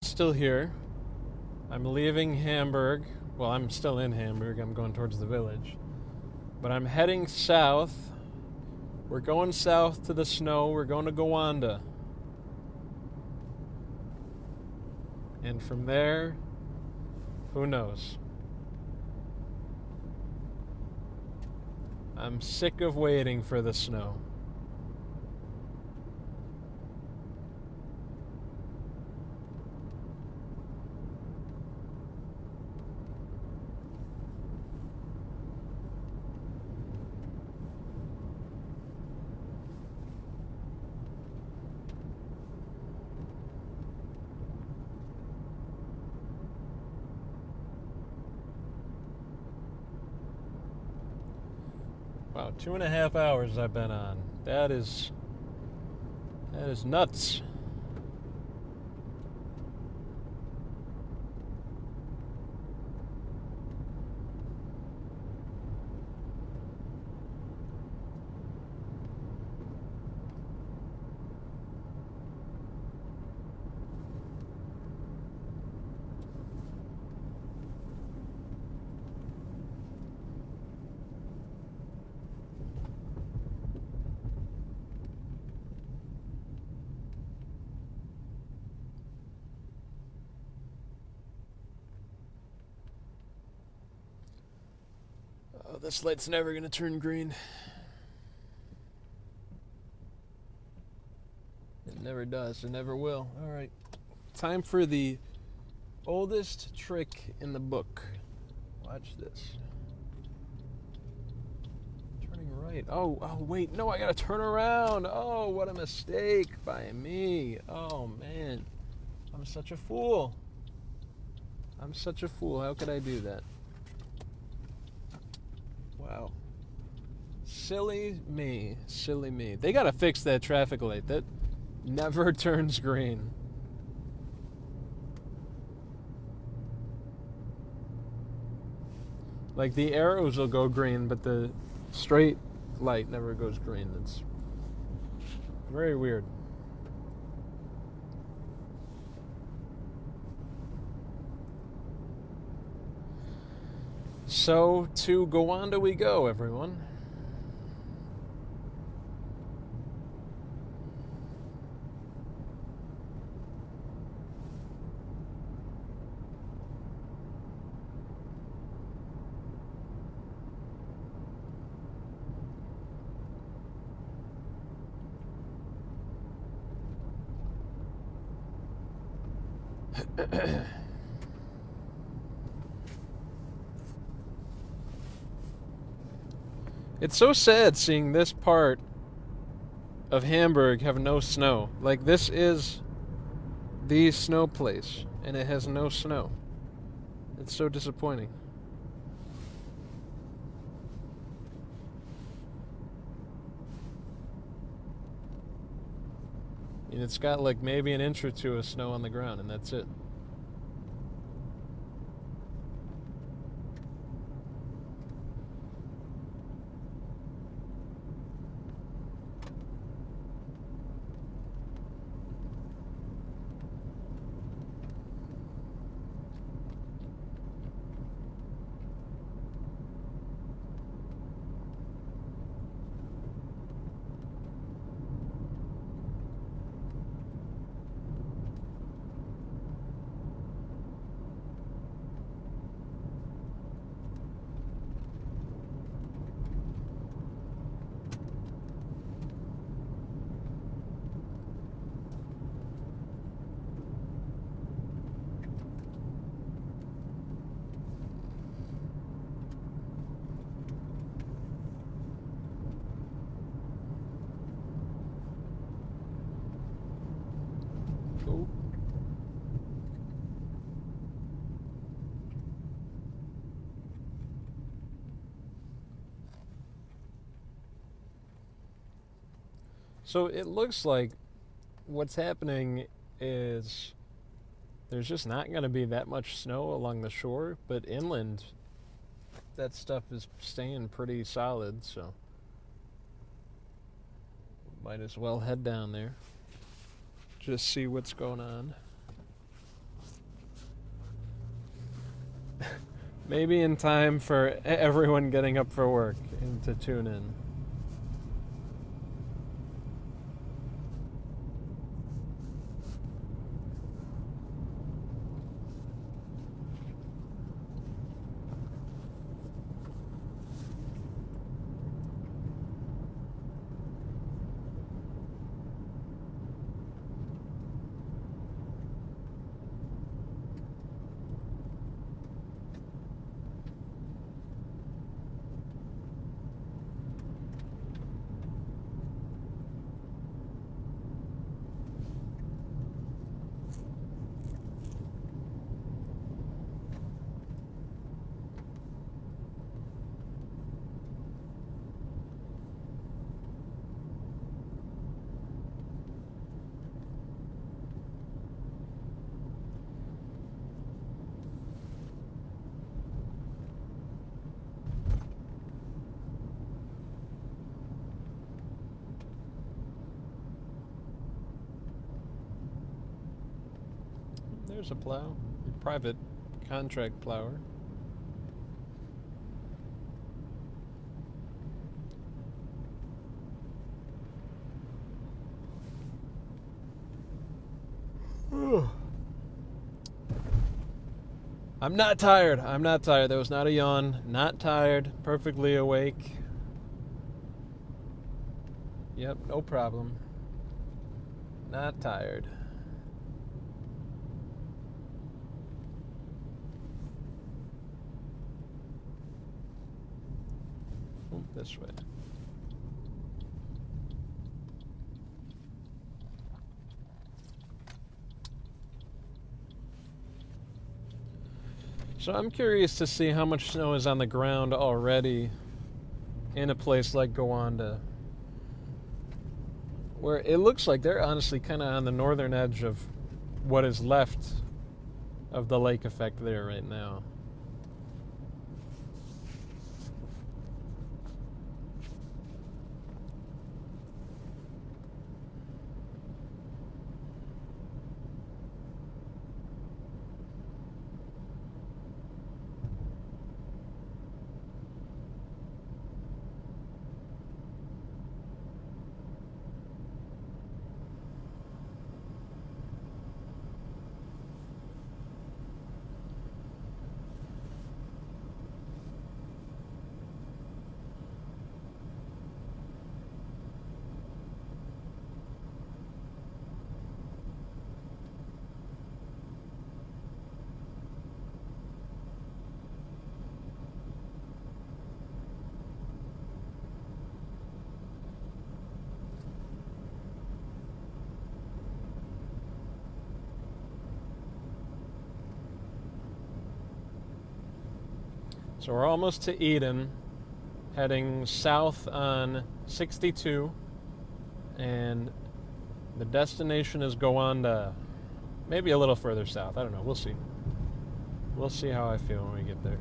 Still here. I'm leaving Hamburg. Well, I'm still in Hamburg. I'm going towards the village. But I'm heading south. We're going south to the snow. We're going to Gowanda. And from there, who knows? I'm sick of waiting for the snow. Wow, 2.5 hours I've been on. That is nuts. Oh, this light's never gonna turn green. It never does. It never will. All right. Time for the oldest trick in the book. Watch this. Turning right. Oh, wait. No, I gotta turn around. Oh, what a mistake by me. Oh, man. I'm such a fool. I'm such a fool. How could I do that? Wow. Silly me. Silly me. They gotta fix that traffic light. That never turns green. Like the arrows will go green, but the straight light never goes green. It's very weird. So, to Gowanda we go, everyone. It's so sad seeing this part of Hamburg have no snow. Like, this is the snow place, and it has no snow. It's so disappointing. And it's got like maybe an inch or two of snow on the ground, and that's it. Cool. So it looks like what's happening is there's just not going to be that much snow along the shore, but inland that stuff is staying pretty solid, so might as well head down there. Just see what's going on. Maybe in time for everyone getting up for work and to tune in. There's a plow, a private contract plower. I'm not tired. I'm not tired. That was not a yawn. Not tired. Perfectly awake. Yep, no problem. Not tired. This way. So I'm curious to see how much snow is on the ground already in a place like Gowanda, where it looks like they're honestly kind of on the northern edge of what is left of the lake effect there right now. So we're almost to Eden, heading south on 62, and the destination is Gowanda. Maybe a little further south. I don't know. We'll see. We'll see how I feel when we get there.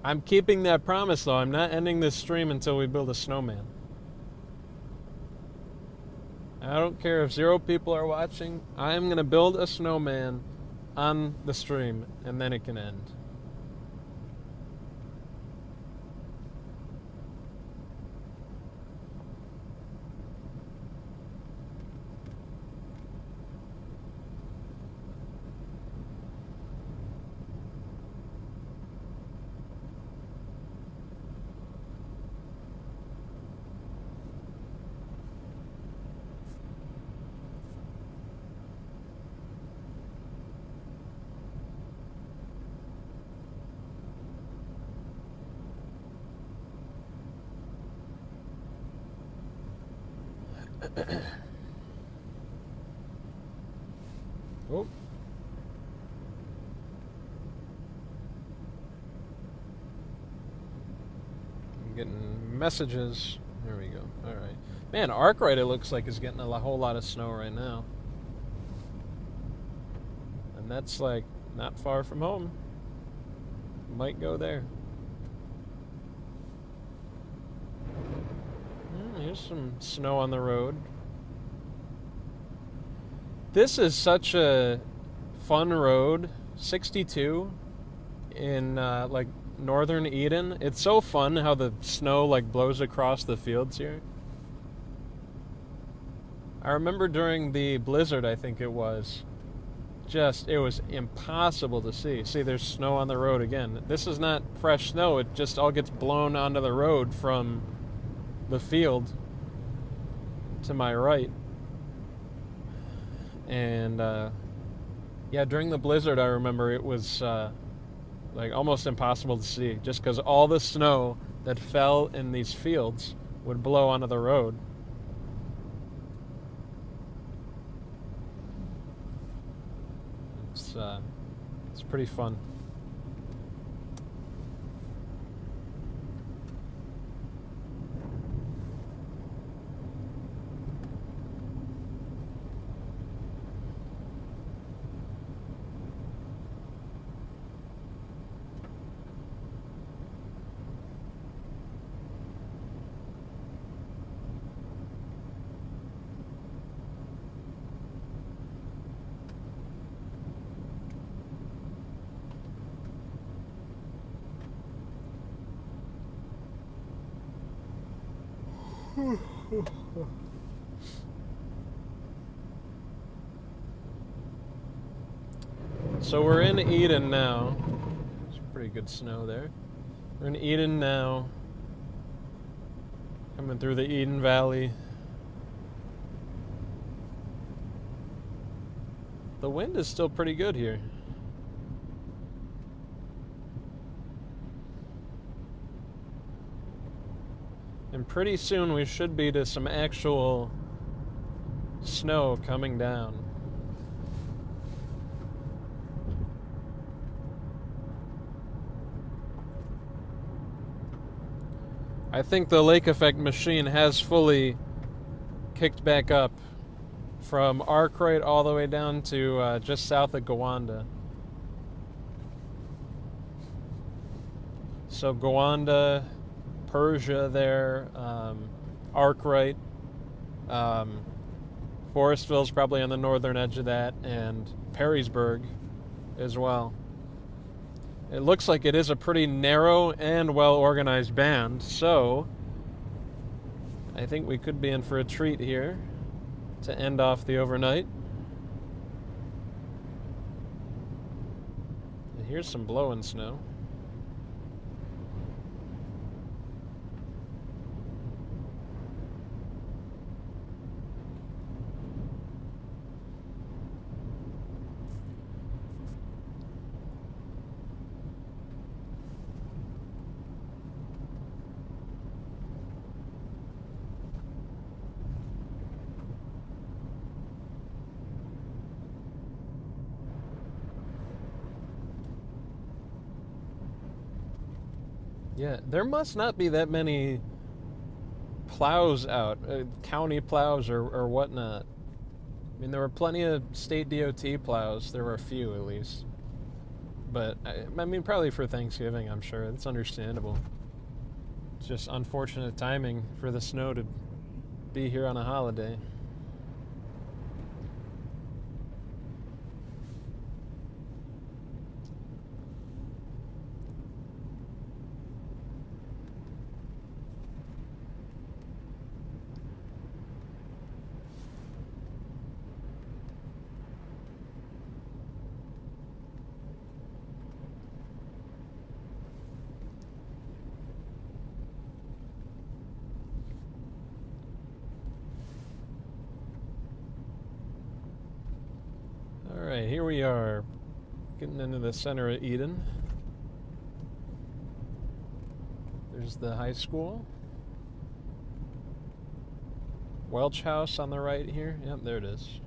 I'm keeping that promise, though. I'm not ending this stream until we build a snowman. I don't care if 0 people are watching. I'm going to build a snowman on the stream, and then it can end. Oh. I'm getting messages. There we go. All right. Man, Arkwright, it looks like, is getting a whole lot of snow right now. And that's, like, not far from home. Might go there. Here's some snow on the road. This is such a fun road, 62 in like northern Eden. It's so fun how the snow like blows across the fields here. I remember during the blizzard, I think it was impossible to see. See, there's snow on the road again. This is not fresh snow. It just all gets blown onto the road from the field to my right. And yeah, during the blizzard, I remember it was like almost impossible to see, just because all the snow that fell in these fields would blow onto the road. It's pretty fun. So we're in Eden now. There's pretty good snow there. We're in Eden now. Coming through the Eden Valley. The wind is still pretty good here. And pretty soon we should be to some actual snow coming down. I think the lake effect machine has fully kicked back up from Arkwright all the way down to just south of Gowanda. So Gowanda, Persia there, Arkwright, Forestville's probably on the northern edge of that, and Perrysburg as well. It looks like it is a pretty narrow and well-organized band, so I think we could be in for a treat here to end off the overnight. And here's some blowing snow. Yeah, there must not be that many plows out, county plows or whatnot. I mean, there were plenty of state DOT plows. There were a few, at least. But, I mean, probably for Thanksgiving, I'm sure. It's understandable. It's just unfortunate timing for the snow to be here on a holiday. Alright, here we are, getting into the center of Eden. There's the high school. Welch House on the right here. Yep, there it is.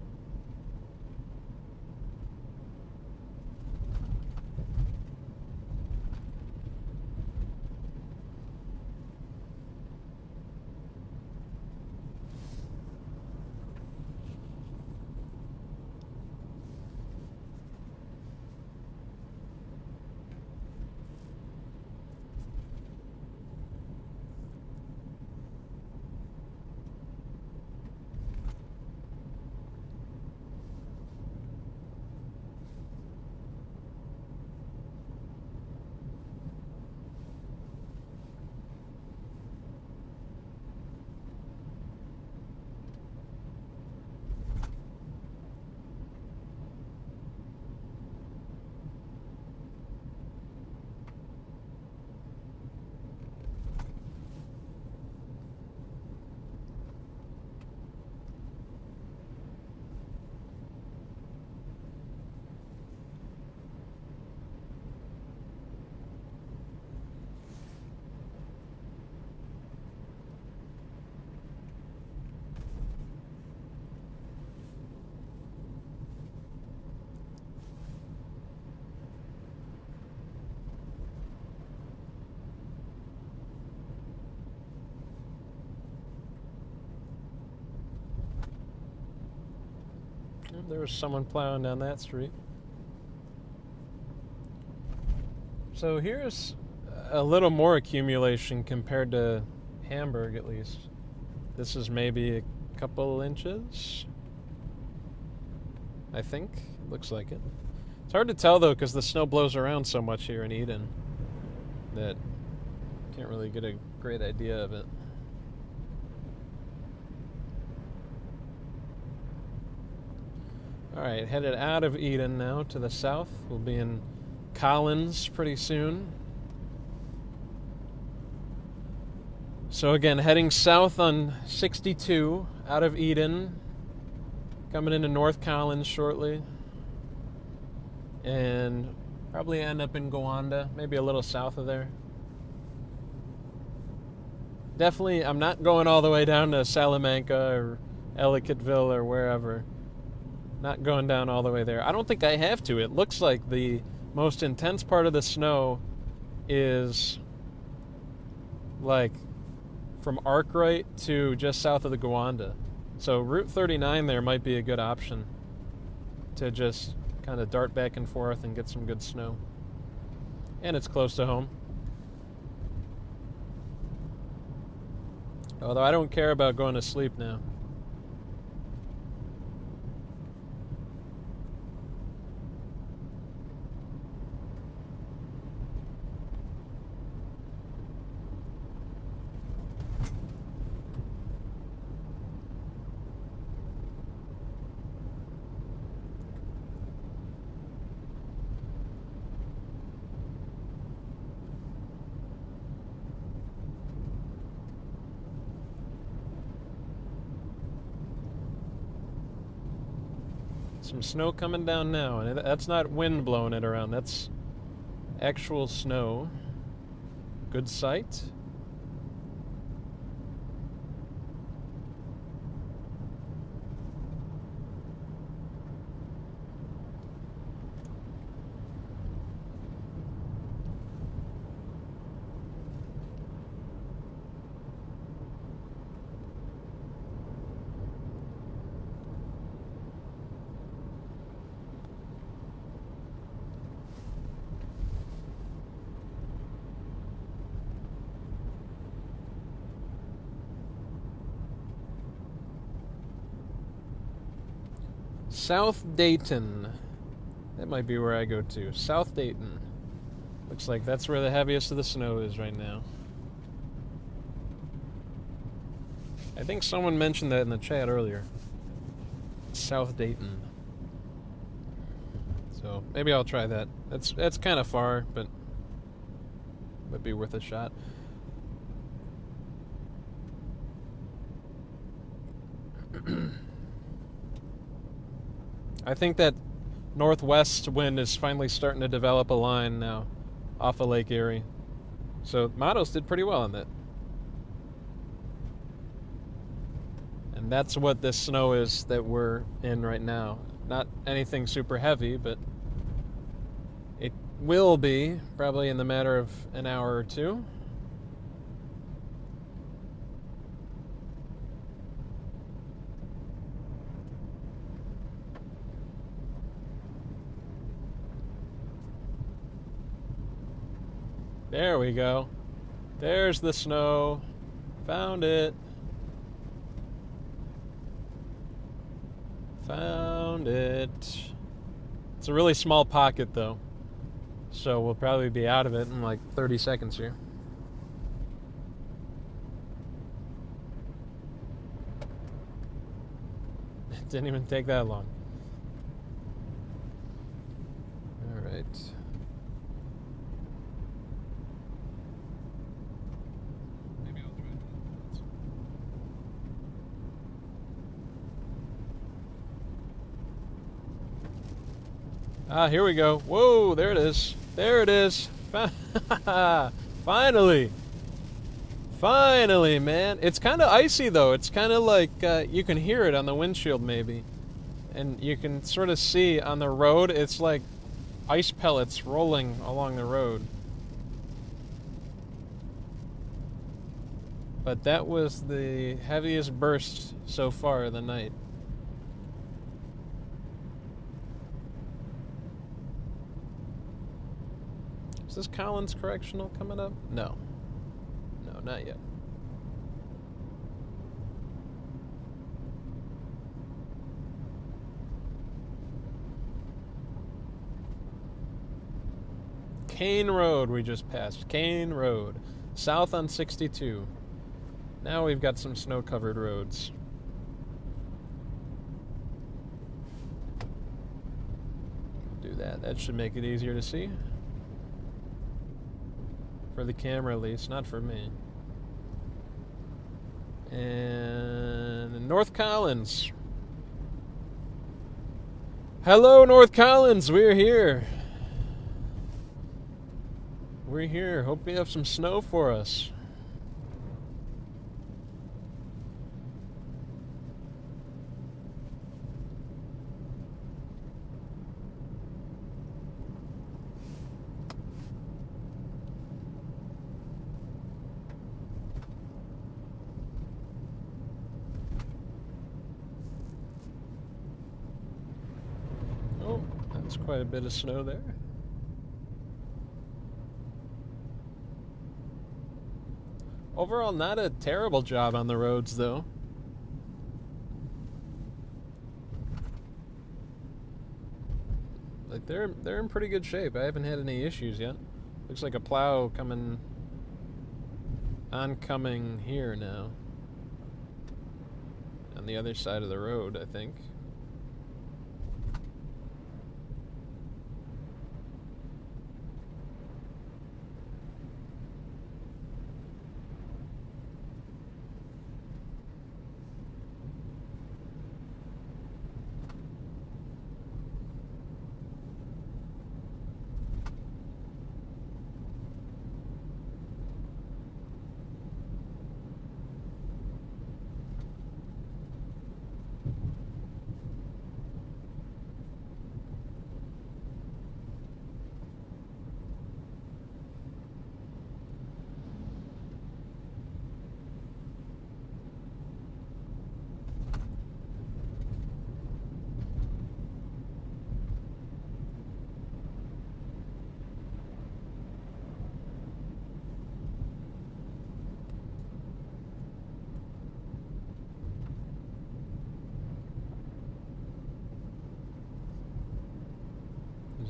There was someone plowing down that street. So here's a little more accumulation compared to Hamburg, at least. This is maybe a couple inches, I think. Looks like it. It's hard to tell, though, because the snow blows around so much here in Eden that you can't really get a great idea of it. Alright, headed out of Eden now to the south. We'll be in Collins pretty soon. So again, heading south on 62 out of Eden, coming into North Collins shortly, and probably end up in Gowanda, maybe a little south of there. Definitely, I'm not going all the way down to Salamanca or Ellicottville or wherever. Not going down all the way there. I don't think I have to. It looks like the most intense part of the snow is like from Arkwright to just south of the Gowanda. So Route 39 there might be a good option to just kind of dart back and forth and get some good snow. And it's close to home. Although I don't care about going to sleep now. Some snow coming down now, and that's not wind blowing it around, that's actual snow. Good sight. South Dayton. That might be where I go to. South Dayton. Looks like that's where the heaviest of the snow is right now. I think someone mentioned that in the chat earlier. South Dayton. So maybe I'll try that. That's kind of far, but might be worth a shot. I think that northwest wind is finally starting to develop a line now off of Lake Erie. So Matos did pretty well on that. And that's what this snow is that we're in right now. Not anything super heavy, but it will be probably in the matter of an hour or two. There we go. There's the snow. Found it. Found it. It's a really small pocket though, so we'll probably be out of it in like 30 seconds here. It didn't even take that long. All right. Ah, here we go. Whoa, there it is. There it is. Finally. Finally, man. It's kind of icy, though. It's kind of like you can hear it on the windshield, maybe. And you can sort of see on the road, it's like ice pellets rolling along the road. But that was the heaviest burst so far of the night. Is this Collins Correctional coming up? No. No, not yet. Kane Road we just passed. Kane Road. South on 62. Now we've got some snow-covered roads. Do that. That should make it easier to see. For the camera at least, not for me. And North Collins. Hello, North Collins. We're here. We're here. Hope you have some snow for us. Oh, that's quite a bit of snow there. Overall, not a terrible job on the roads, though. Like they're in pretty good shape. I haven't had any issues yet. Looks like a plow oncoming here now. On the other side of the road, I think.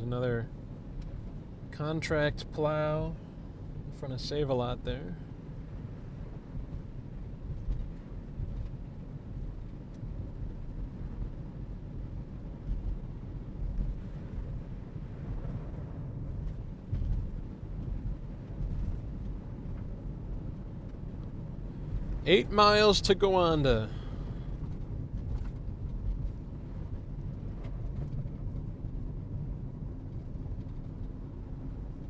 another contract plow in front of Save-A-Lot there. Eight miles to Gowanda.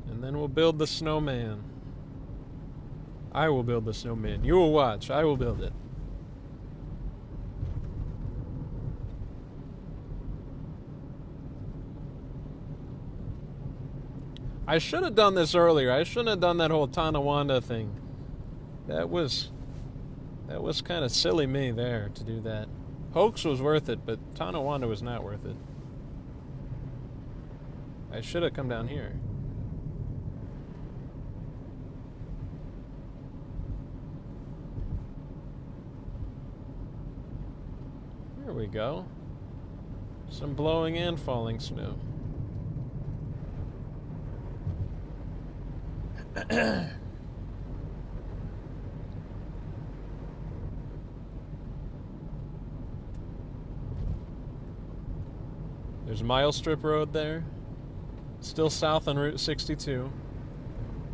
And then we'll build the snowman. I will build the snowman. You will watch. I will build it. I should have done this earlier. I shouldn't have done that whole Tonawanda thing. That was kind of silly me there to do that. Hoax was worth it, but Tonawanda was not worth it. I should have come down here. There we go. Some blowing and falling snow. There's Mile Strip Road there. Still south on Route 62.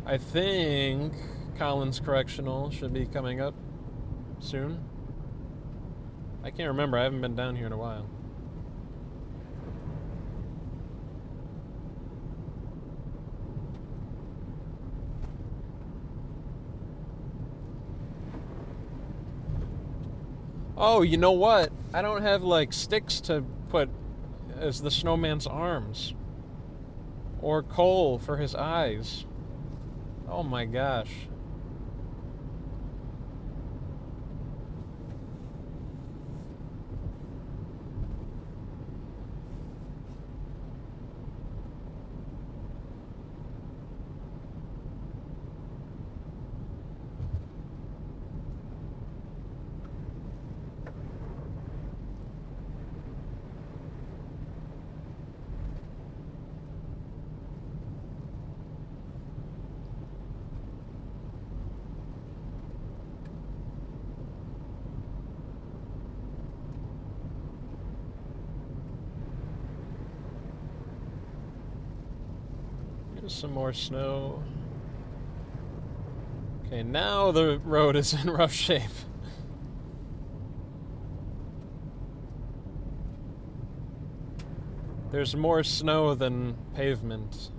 I think Collins Correctional should be coming up soon. I can't remember. I haven't been down here in a while. Oh, you know what? I don't have like sticks to put as the snowman's arms. Or coal for his eyes. Oh my gosh. Some more snow. Okay, now the road is in rough shape. There's more snow than pavement.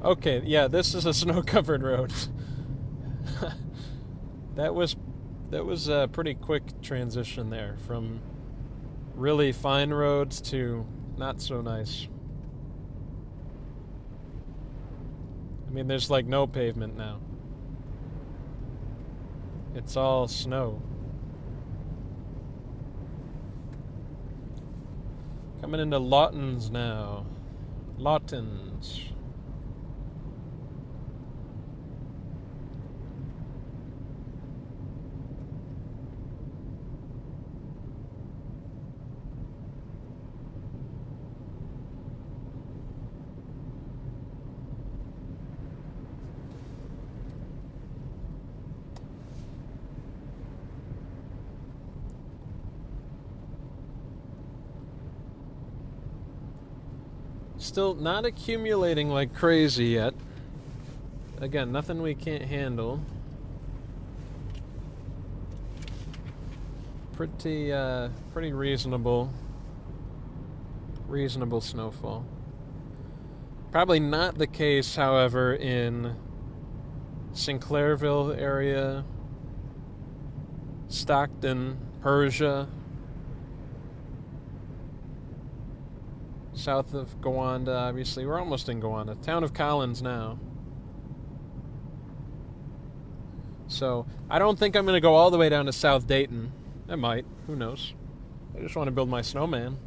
Okay, yeah, this is a snow-covered road. That was a pretty quick transition there from really fine roads to not so nice. I mean, there's like no pavement now. It's all snow. Coming into Lawtons now. Lawtons. Still not accumulating like crazy yet. Again, nothing we can't handle. Pretty reasonable snowfall. Probably not the case, however, in Sinclairville area, Stockton, Persia, south of Gowanda, obviously. We're almost in Gowanda. Town of Collins now. So, I don't think I'm going to go all the way down to South Dayton. I might. Who knows? I just want to build my snowman.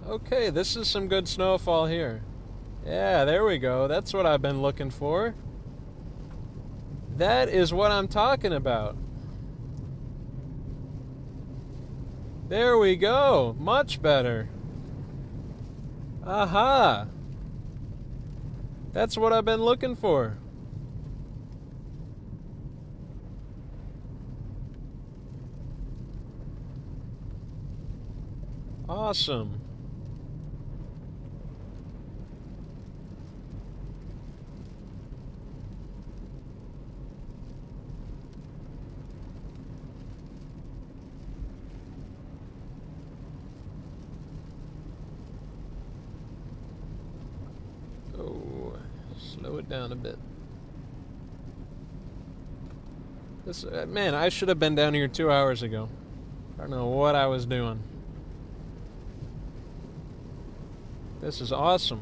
Okay, this is some good snowfall here. Yeah, there we go. That's what I've been looking for. That is what I'm talking about. There we go. Much better. Aha. That's what I've been looking for. Awesome. Oh, slow it down a bit. This man, I should have been down here 2 hours ago. I don't know what I was doing. This is awesome.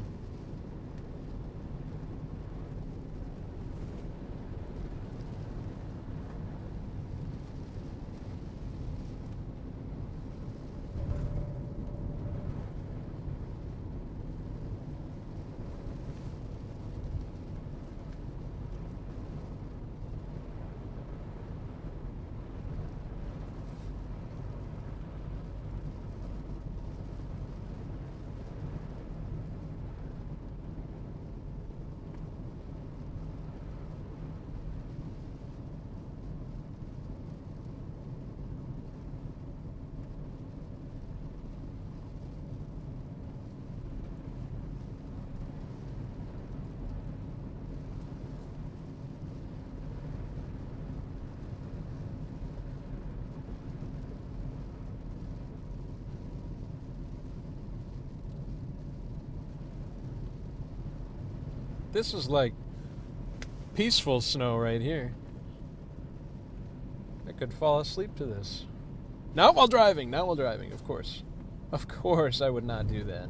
This is like peaceful snow right here. I could fall asleep to this. Not while driving, of course. Of course I would not do that.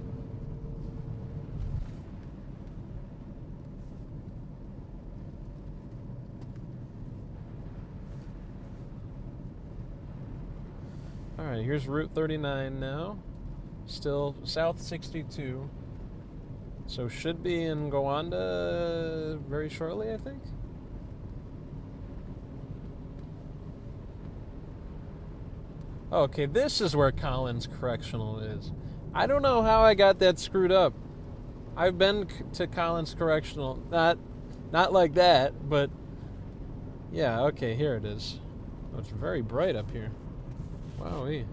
Alright, here's Route 39 now. Still South 62. So should be in Gowanda very shortly, I think. Okay, this is where Collins Correctional is. I don't know how I got that screwed up. I've been to Collins Correctional, not like that, but yeah, okay, here it is. Oh, it's very bright up here. Wowee.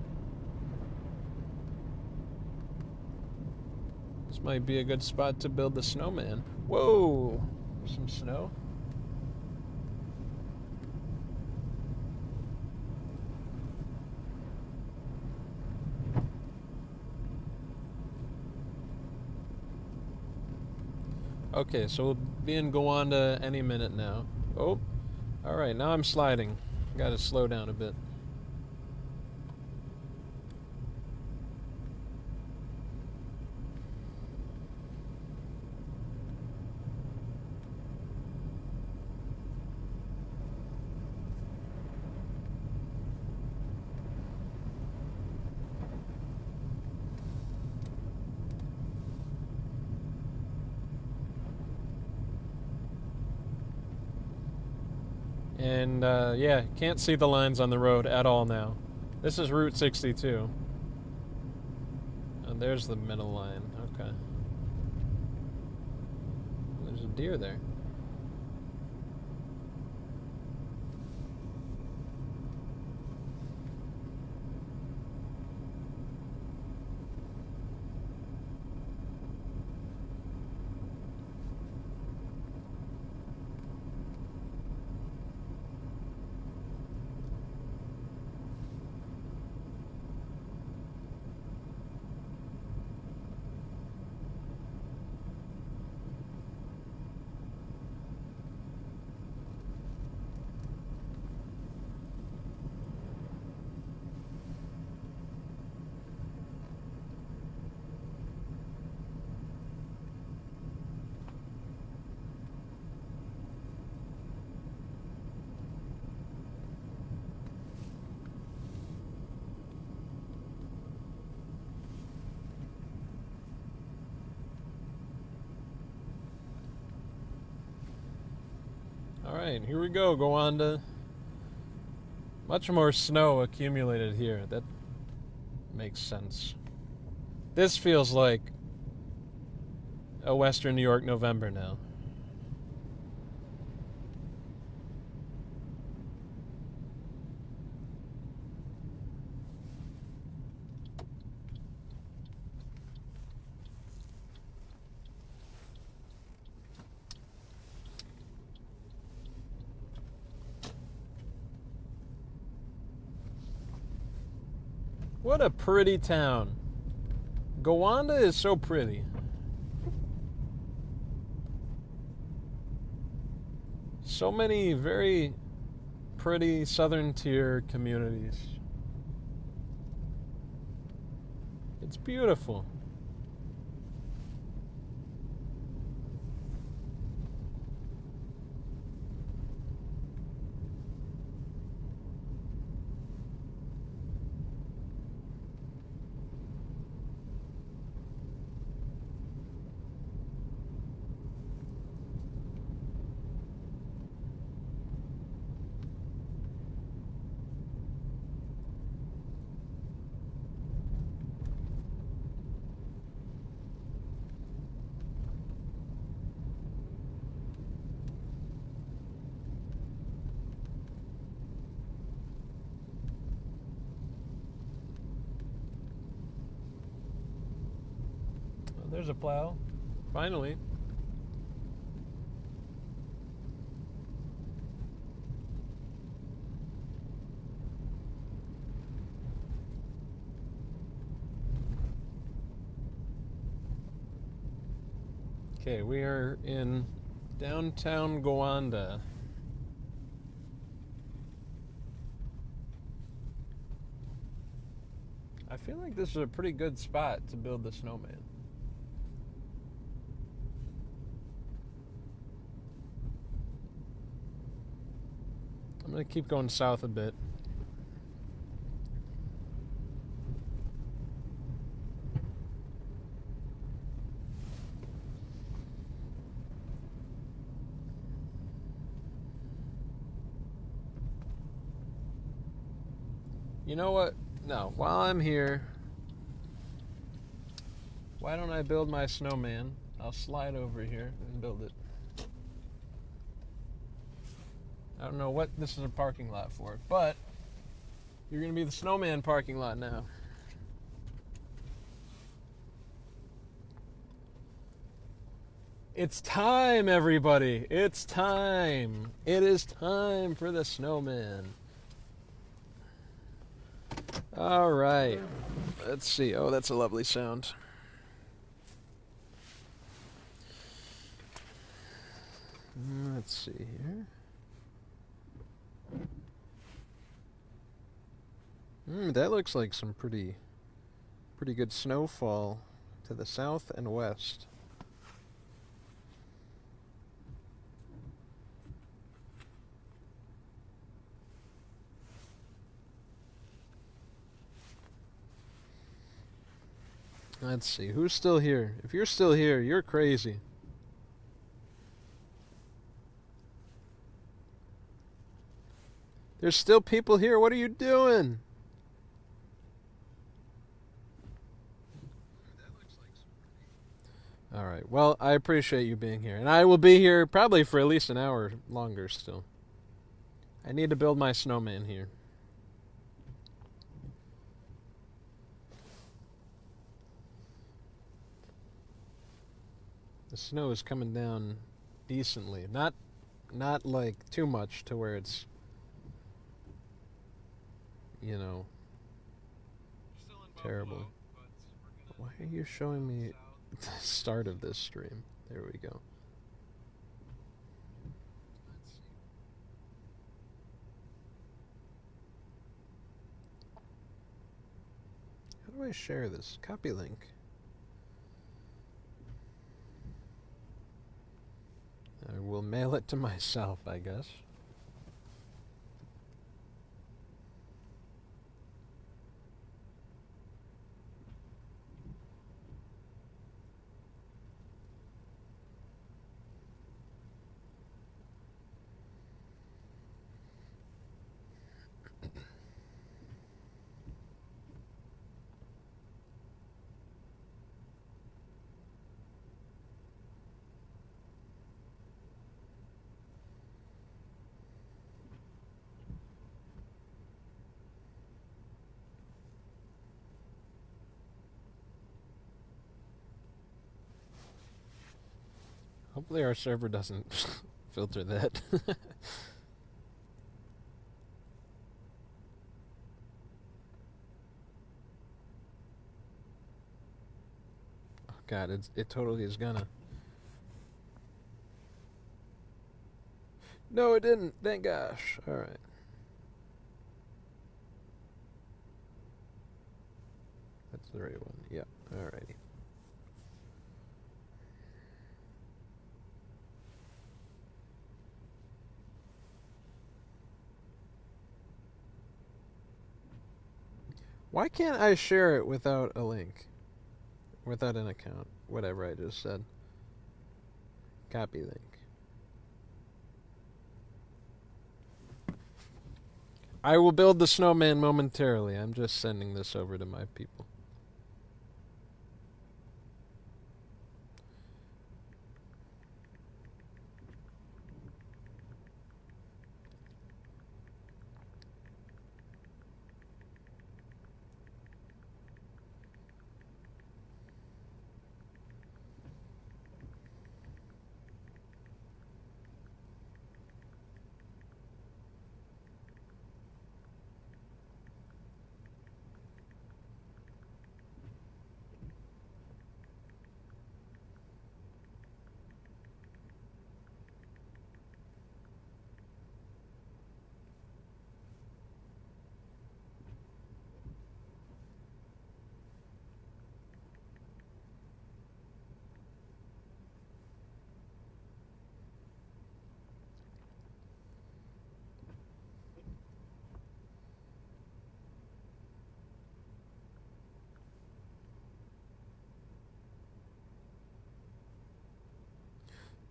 This might be a good spot to build the snowman. Whoa! There's some snow. Okay, so we'll be in Gowanda any minute now. Oh, alright, now I'm sliding. Gotta slow down a bit. And yeah, can't see the lines on the road at all now. This is Route 62. And there's the middle line. Okay. There's a deer there. Alright, here we go. Go on to much more snow accumulated here. That makes sense. This feels like a Western New York November now. What a pretty town. Gowanda is so pretty. So many very pretty southern tier communities. It's beautiful. There's a plow. Finally. Okay, we are in downtown Gowanda. I feel like this is a pretty good spot to build the snowman. I'm going to keep going south a bit. You know what? No, while I'm here, why don't I build my snowman? I'll slide over here and build it. I don't know what this is a parking lot for, but you're going to be the snowman parking lot now. It's time, everybody. It's time. It is time for the snowman. All right. Let's see. Oh, that's a lovely sound. Let's see here. That looks like some pretty good snowfall to the south and west. Let's see, who's still here? If you're still here, you're crazy. There's still people here. What are you doing? All right. Well, I appreciate you being here. And I will be here probably for at least an hour longer still. I need to build my snowman here. The snow is coming down decently. Not like too much to where it's, you know, Still in terrible. Buffalo, but we're Why gonna are you showing me south. the start of this stream? There we go. Let's see. How do I share this? Copy link. I will mail it to myself, I guess. Hopefully our server doesn't filter that. Oh God, it totally is gonna. No, it didn't. Thank gosh. All right. That's the right one. Yeah. Alrighty. Why can't I share it without a link? Without an account? Whatever I just said. Copy link. I will build the snowman momentarily. I'm just sending this over to my people.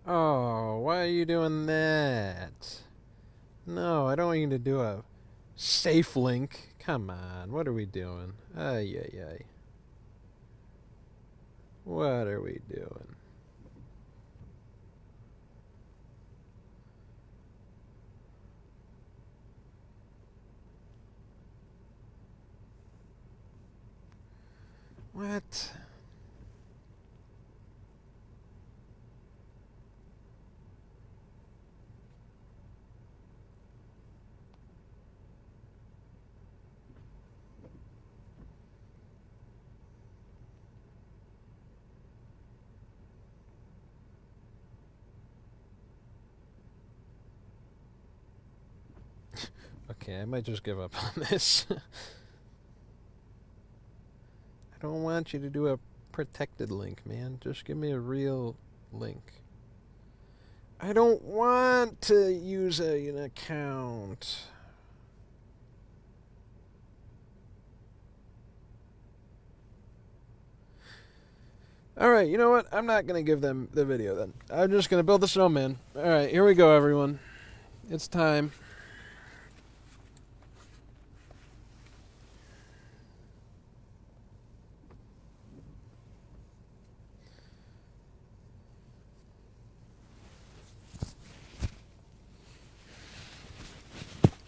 Oh, why are you doing that? No, I don't want you to do a safe link. Come on, what are we doing? Ay, ay, ay. What are we doing? What? Okay, I might just give up on this. I don't want you to do a protected link, man. Just give me a real link. I don't want to use an account. Alright, you know what? I'm not going to give them the video then. I'm just going to build the snowman. Alright, here we go, everyone. It's time.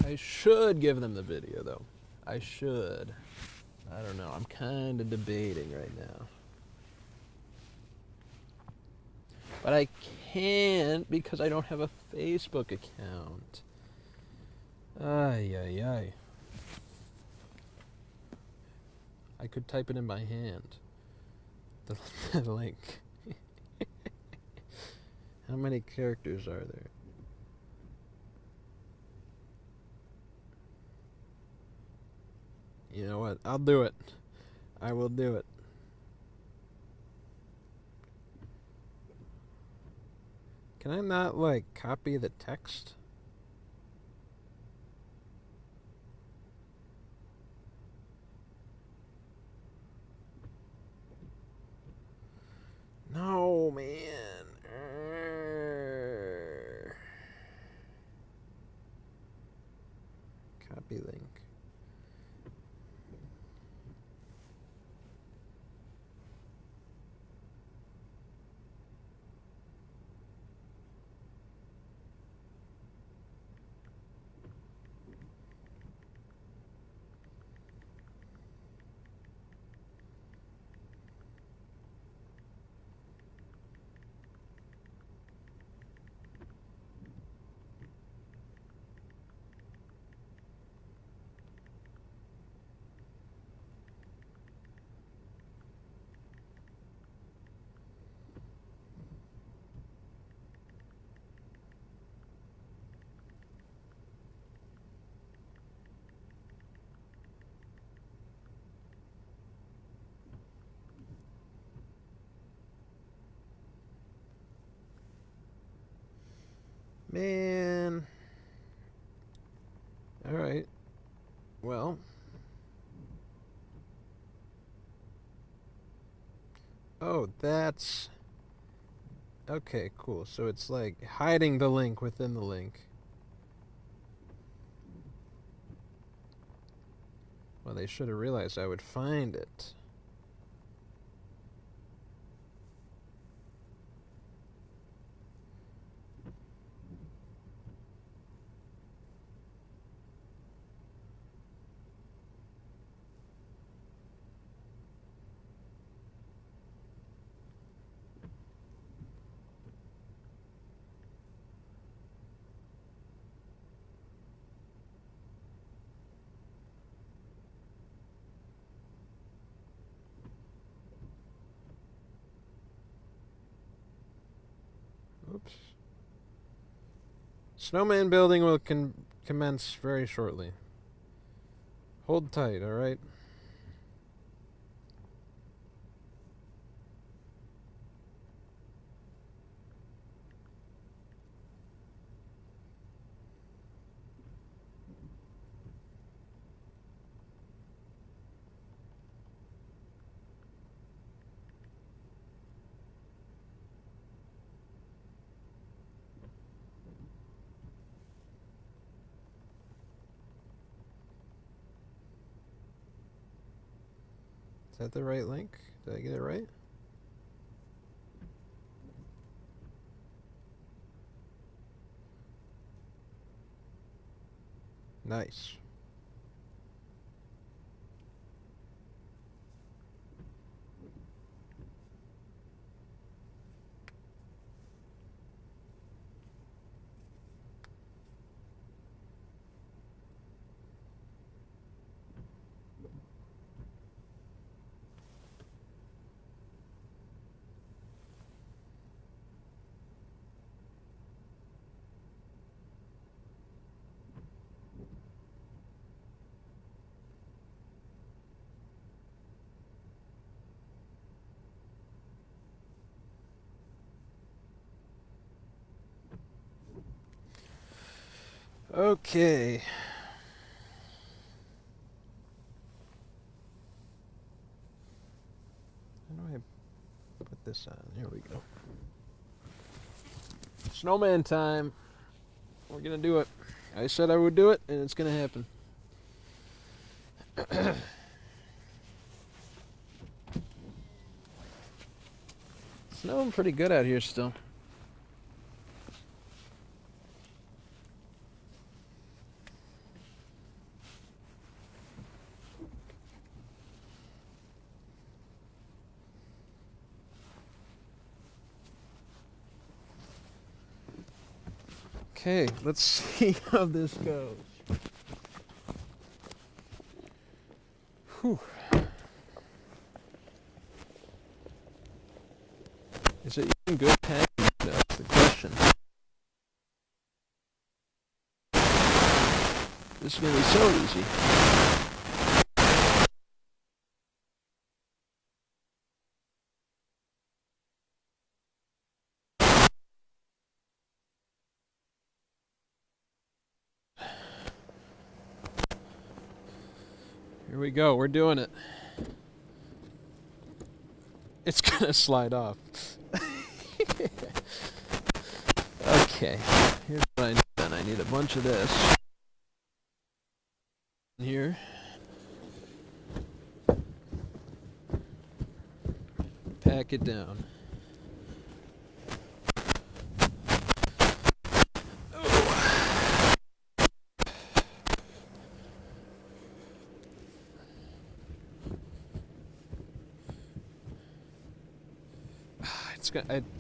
I should give them the video, though. I should. I don't know. I'm kind of debating right now. But I can't because I don't have a Facebook account. Ay, ay, ay. I could type it in by hand. The link. How many characters are there? You know what? I'll do it. I will do it. Can I not, like, copy the text? No, man. Copy link. Man. Alright. Well. Oh, that's... Okay, cool. So it's like hiding the link within the link. Well, they should have realized I would find it. Oops. Snowman building will commence very shortly. Hold tight, alright? Is that the right link? Did I get it right? Nice. Okay. How do I put this on? Here we go. Snowman time. We're gonna do it. I said I would do it, and it's gonna happen. Snowing pretty good out here still. Okay, let's see how this goes. Whew. Is it even good packing? That's the question. This is going to be so easy. Here we go, we're doing it. It's gonna slide off. Okay, here's what I need then. I need a bunch of this. Here. Pack it down.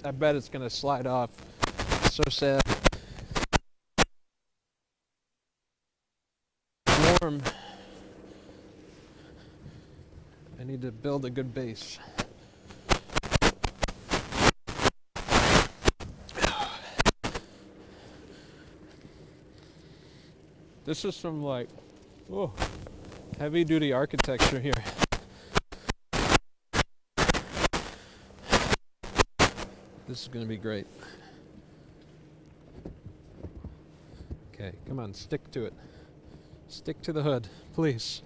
I bet it's gonna slide off. So sad. Warm. I need to build a good base. This is some like, oh, heavy duty architecture here. This is going to be great. Okay, come on, stick to it. Stick to the hood, please.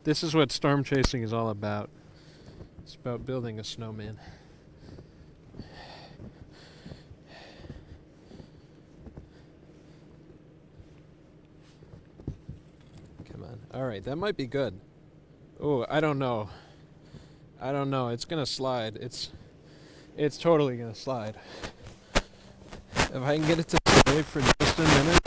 This is what storm chasing is all about. It's about building a snowman. Come on. All right, that might be good. Oh, I don't know. I don't know. It's gonna slide. It's totally gonna slide. If I can get it to stay for just a minute.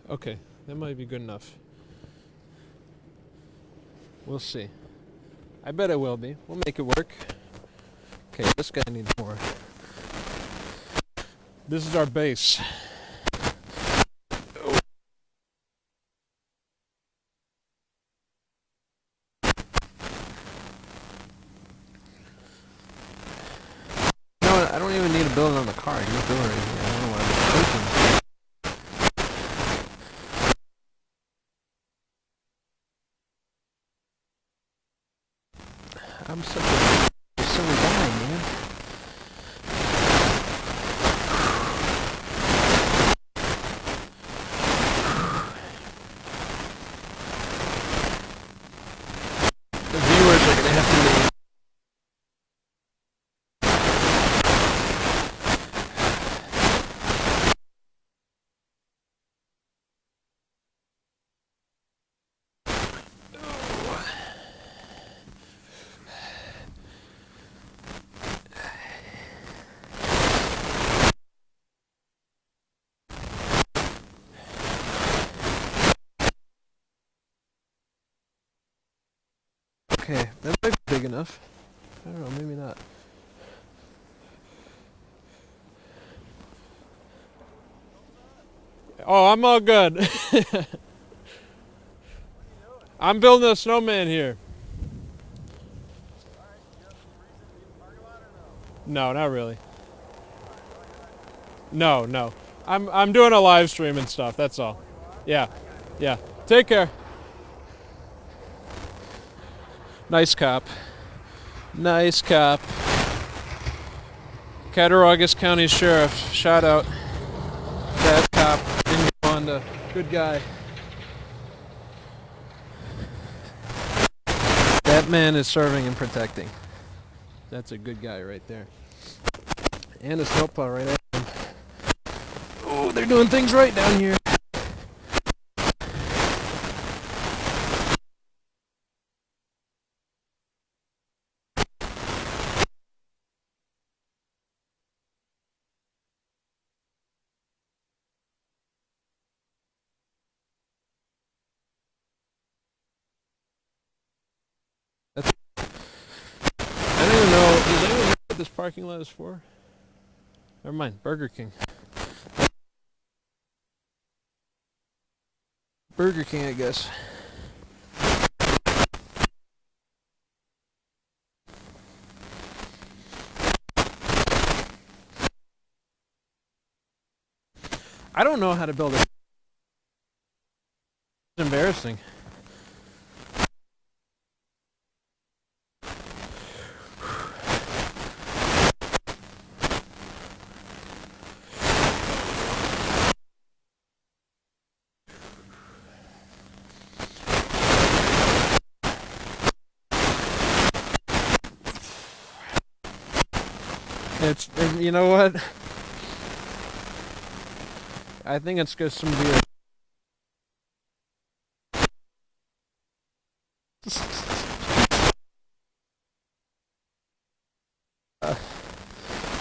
Okay, that might be good enough. We'll see. I bet it will be. We'll make it work. Okay, this guy needs more. This is our base. Oh. No, I don't even need to build it on the car. I can just build it right here. I don't know why I'm thinking. I'm such a silly guy, man. The viewers are gonna have to leave. Okay, that might be big enough. I don't know, maybe not. Oh, I'm all good. I'm building a snowman here. No, not really. No. I'm doing a live stream and stuff, that's all. Yeah. Take care. Nice cop. Cattaraugus County Sheriff, shout out. Bad cop in Uganda. Good guy. That man is serving and protecting. That's a good guy right there. And a snowplow right at him. Oh, they're doing things right down here. I don't even know. Does anyone know what this parking lot is for? Never mind. Burger King. Burger King, I guess. I don't know how to build it. It's embarrassing. It's, you know what? I think it's just some weird.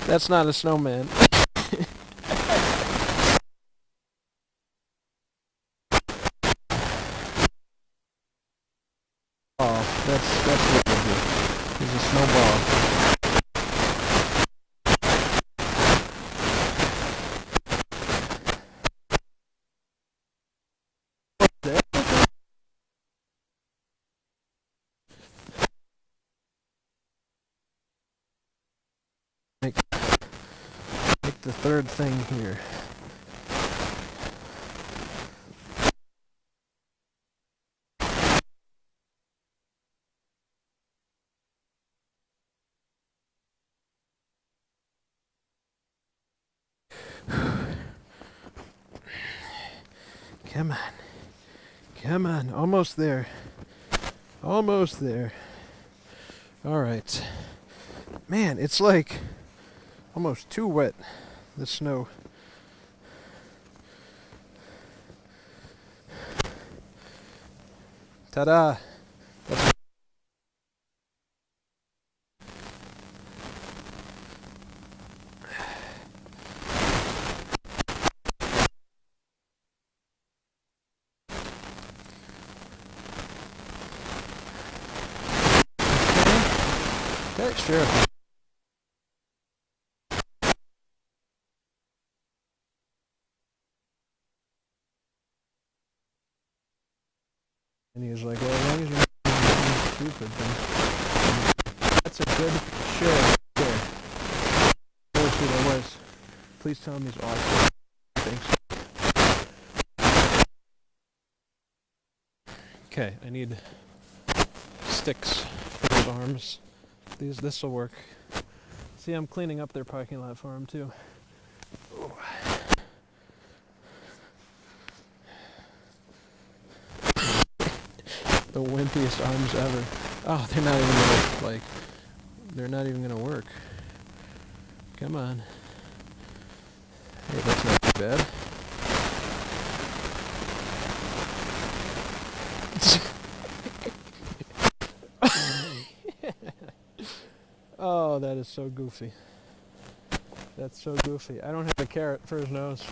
That's not a snowman. Oh, that's what we'll do. He's a snowball. Make the third thing here. Come on. Come on. Almost there. Almost there. Alright. Man, it's like almost too wet, the snow. Ta-da! Okay, sure. And he was like, well, as long as you're not stupid, then that's a good share there. Knows who that was. Please tell him he's awesome. Thanks. Okay, I need sticks for those arms. This will work. See, I'm cleaning up their parking lot for them too. Ooh. The wimpiest arms ever. Oh, they're not even gonna, like, they're not even gonna work. Come on. Hey, that's not too bad. Oh, that is so goofy. That's so goofy. I don't have a carrot for his nose.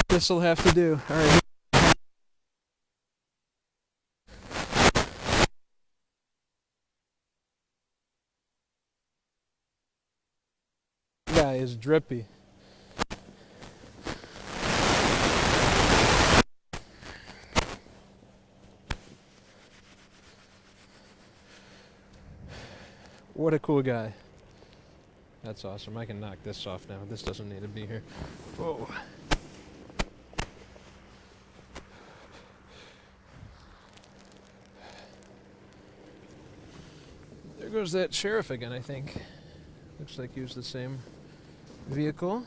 This'll have to do. Alright. Guy is drippy. What a cool guy. That's awesome. I can knock this off now. This doesn't need to be here. Whoa. There goes that sheriff again, I think. Looks like he was the same vehicle.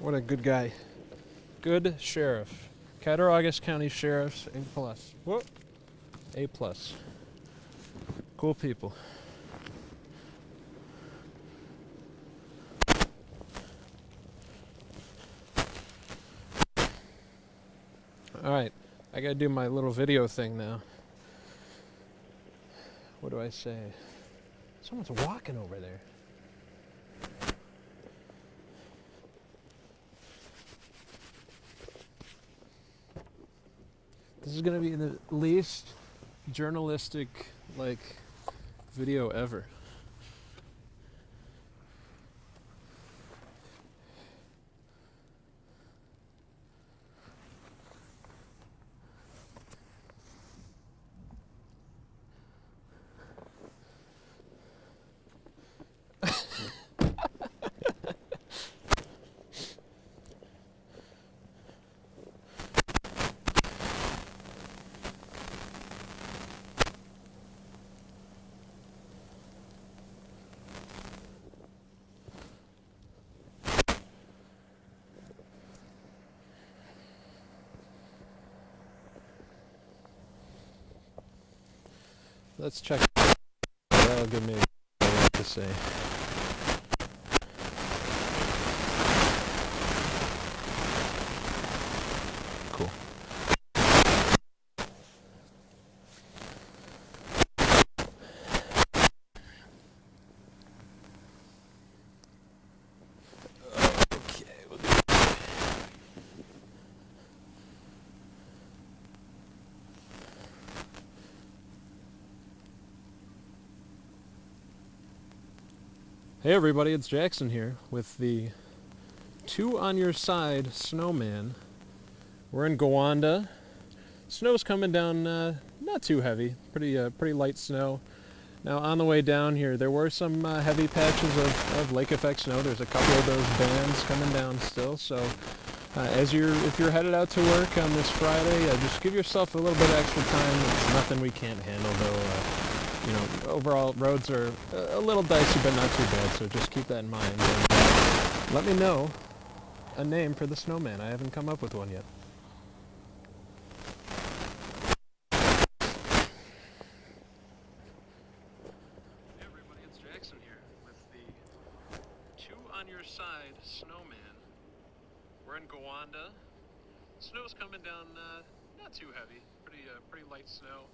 What a good guy. Good sheriff. Cattaraugus County Sheriff's A+. Whoop. A+. Cool people. Alright, I gotta do my little video thing now. What do I say? Someone's walking over there. This is gonna be the least journalistic, video ever. Let's check. That'll give me what to say. Cool. Okay, we'll do it. Hey everybody, it's Jackson here with the 2 on your side snowman. We're in Gowanda. Snow's coming down, not too heavy, pretty light snow. Now on the way down here, there were some heavy patches of lake effect snow. There's a couple of those bands coming down still. So if you're headed out to work on this Friday, just give yourself a little bit of extra time. It's nothing we can't handle though. Overall roads are a little dicey, but not too bad, so just keep that in mind. And let me know a name for the snowman. I haven't come up with one yet. Hey everybody, it's Jackson here with the 2 on your side snowman. We're in Gowanda. Snow's coming down, not too heavy, pretty light snow.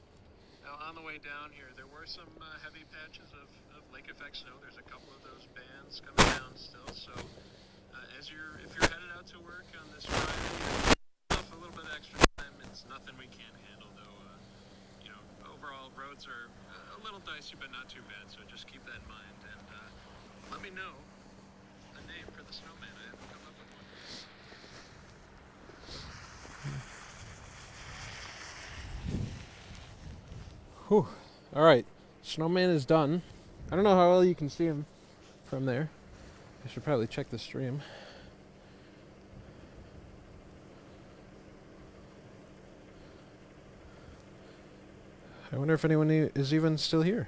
Now on the way down here, there were some heavy patches of lake effect snow. There's a couple of those bands coming down still. So if you're headed out to work on this Friday, give yourself a little bit of extra time. It's nothing we can't handle though. Overall roads are a little dicey, but not too bad. So just keep that in mind and let me know a name for the snowman. I haven't come up with one. Whew. Alright, snowman is done. I don't know how well you can see him from there. I should probably check the stream. I wonder if anyone is even still here.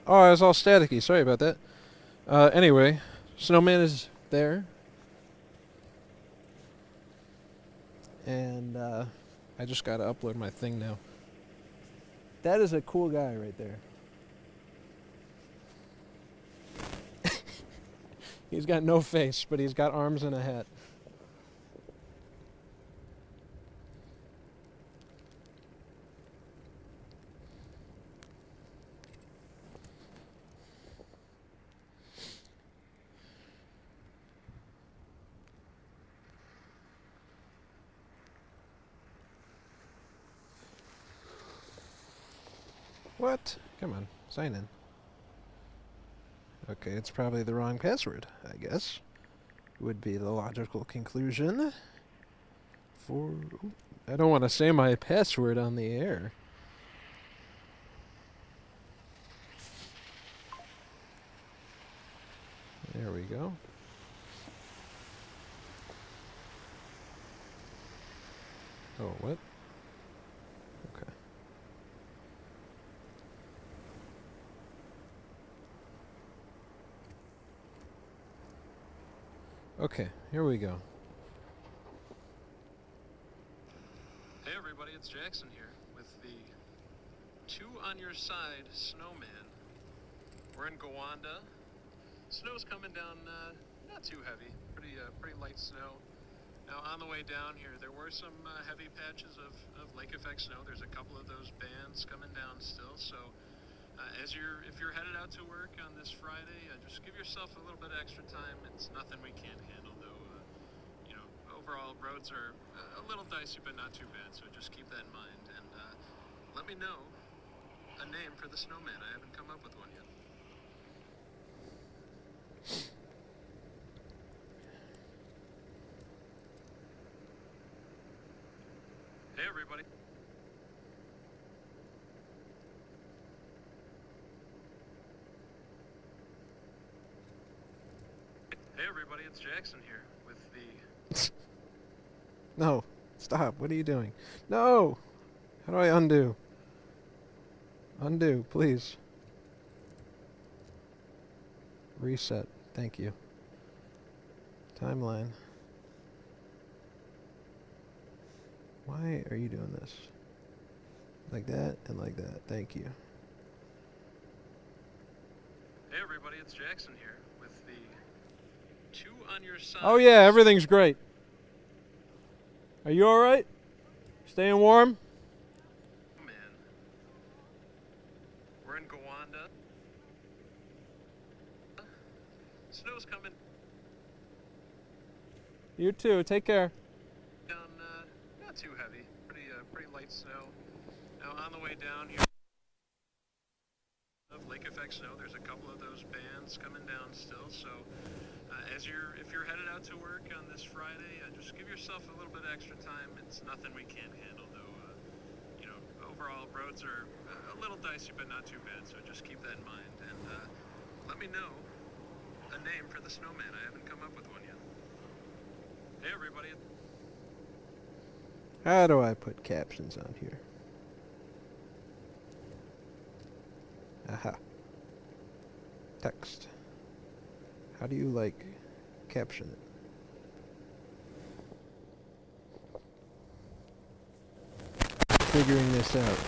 Oh, I was all staticky. Sorry about that. Anyway, snowman is there. And I just gotta upload my thing now. That is a cool guy right there. He's got no face, but he's got arms and a hat. What? Come on, sign in. Okay, it's probably the wrong password, I guess. Would be the logical conclusion. I don't want to say my password on the air. There we go. Oh, what? Okay. Okay, here we go. Hey everybody, it's Jackson here with the Two on Your Side Snowman. We're in Gowanda. Snow's coming down, not too heavy, pretty light snow. Now on the way down here, there were some heavy patches of lake effect snow. There's a couple of those bands coming down still, so if you're headed out to work on this Friday, just give yourself a little bit of extra time. It's nothing we can't handle, though. Overall, roads are a little dicey, but not too bad, so just keep that in mind. And let me know a name for the snowman. I haven't come up with one yet. Hey, everybody. Hey, everybody, it's Jackson here with the... No, stop. What are you doing? No! How do I undo? Undo, please. Reset. Thank you. Timeline. Why are you doing this? Like that and like that. Thank you. Hey, everybody, it's Jackson here with the Two on Your Side. Oh yeah, everything's great. Are you alright? Staying warm? Man. We're in Gowanda. Snow's coming You too. Take care. down, not too heavy. Pretty light snow. Now on the way down here of lake effect snow, there's a couple of those bands coming down still, so if you're headed out to work on this Friday, just give yourself a little bit extra time. It's nothing we can't handle, though. Overall, roads are a little dicey, but not too bad, so just keep that in mind. And let me know a name for the snowman. I haven't come up with one yet. Hey, everybody. How do I put captions on here? Aha. Text. How do you, like, caption it? Figuring this out.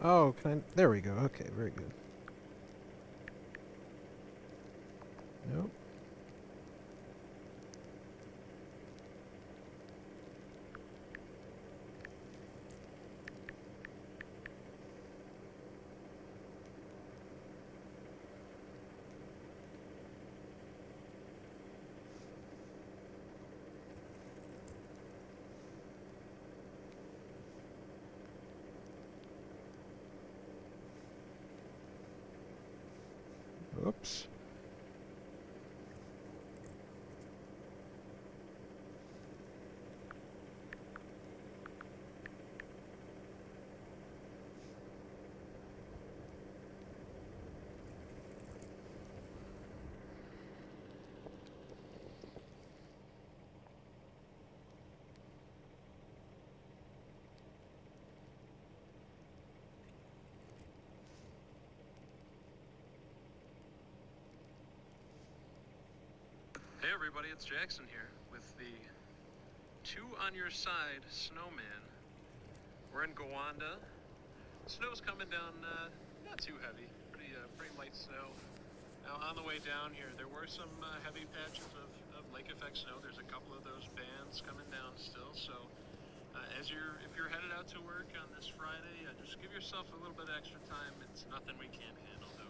Oh, can I? There we go. Okay, very good. Nope. Oops. Hey, everybody, it's Jackson here with the Two on Your Side Snowman. We're in Gowanda. Snow's coming down, not too heavy. Pretty light snow. Now, on the way down here, there were some heavy patches of lake effect snow. There's a couple of those bands coming down still. So, if you're headed out to work on this Friday, just give yourself a little bit extra time. It's nothing we can't handle, though.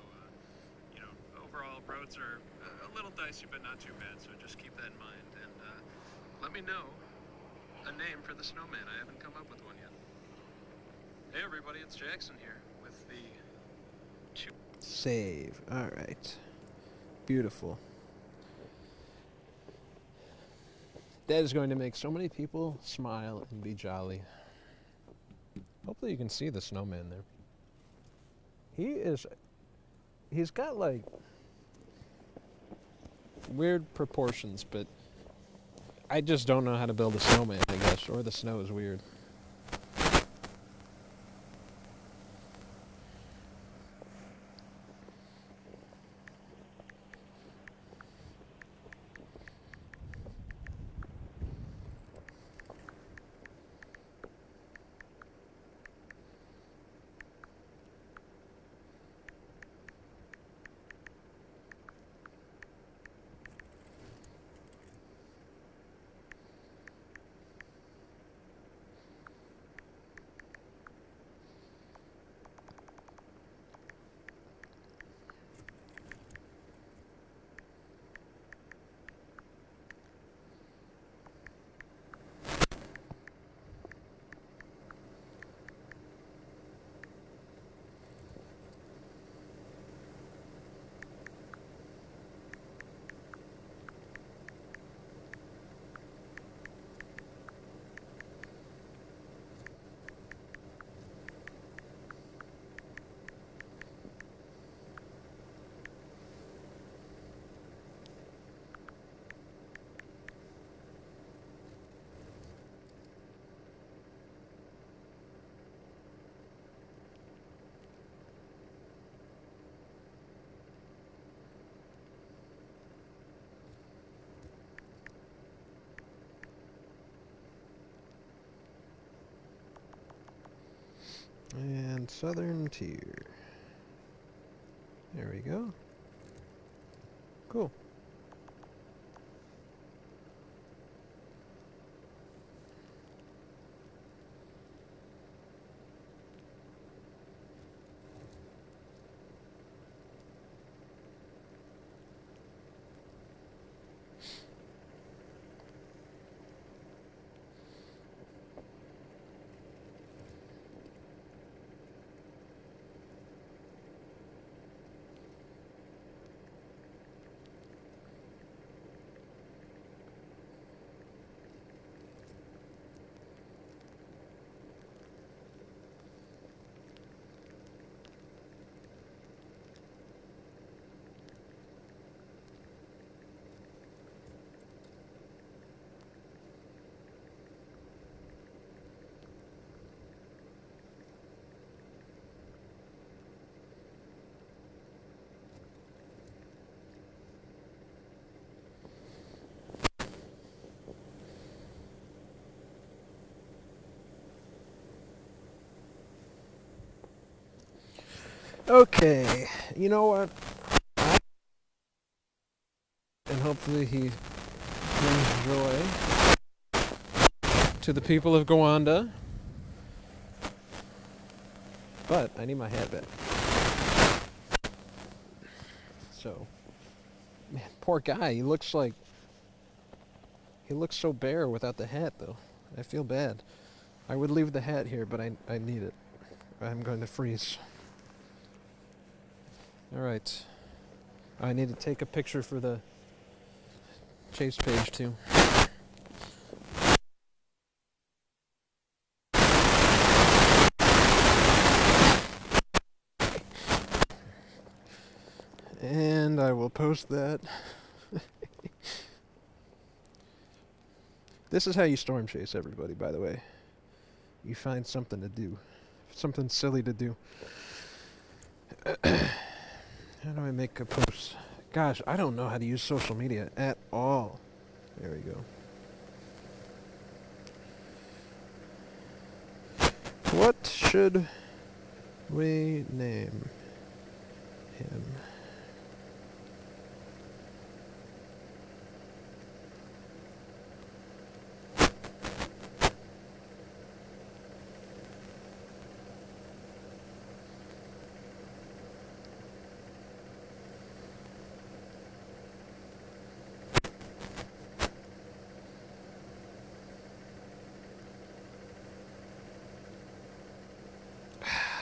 Overall, roads are a little dicey, but not too bad. So just keep that in mind, and let me know a name for the snowman. I haven't come up with one yet. Hey, everybody, it's Jackson here with the Save. Alright. Beautiful. That is going to make so many people smile and be jolly. Hopefully you can see the snowman there. He's got like weird proportions, but I just don't know how to build a snowman, I guess, or the snow is weird. And southern tier. There we go. Cool. Okay, you know what? And hopefully he brings joy to the people of Gowanda. But I need my hat back. So, man, poor guy. He looks so bare without the hat, though. I feel bad. I would leave the hat here, but I need it. I'm going to freeze. Alright. I need to take a picture for the chase page, too. And I will post that. This is how you storm chase, everybody, by the way. You find something to do. Something silly to do. How do I make a post? Gosh, I don't know how to use social media at all. There we go. What should we name him?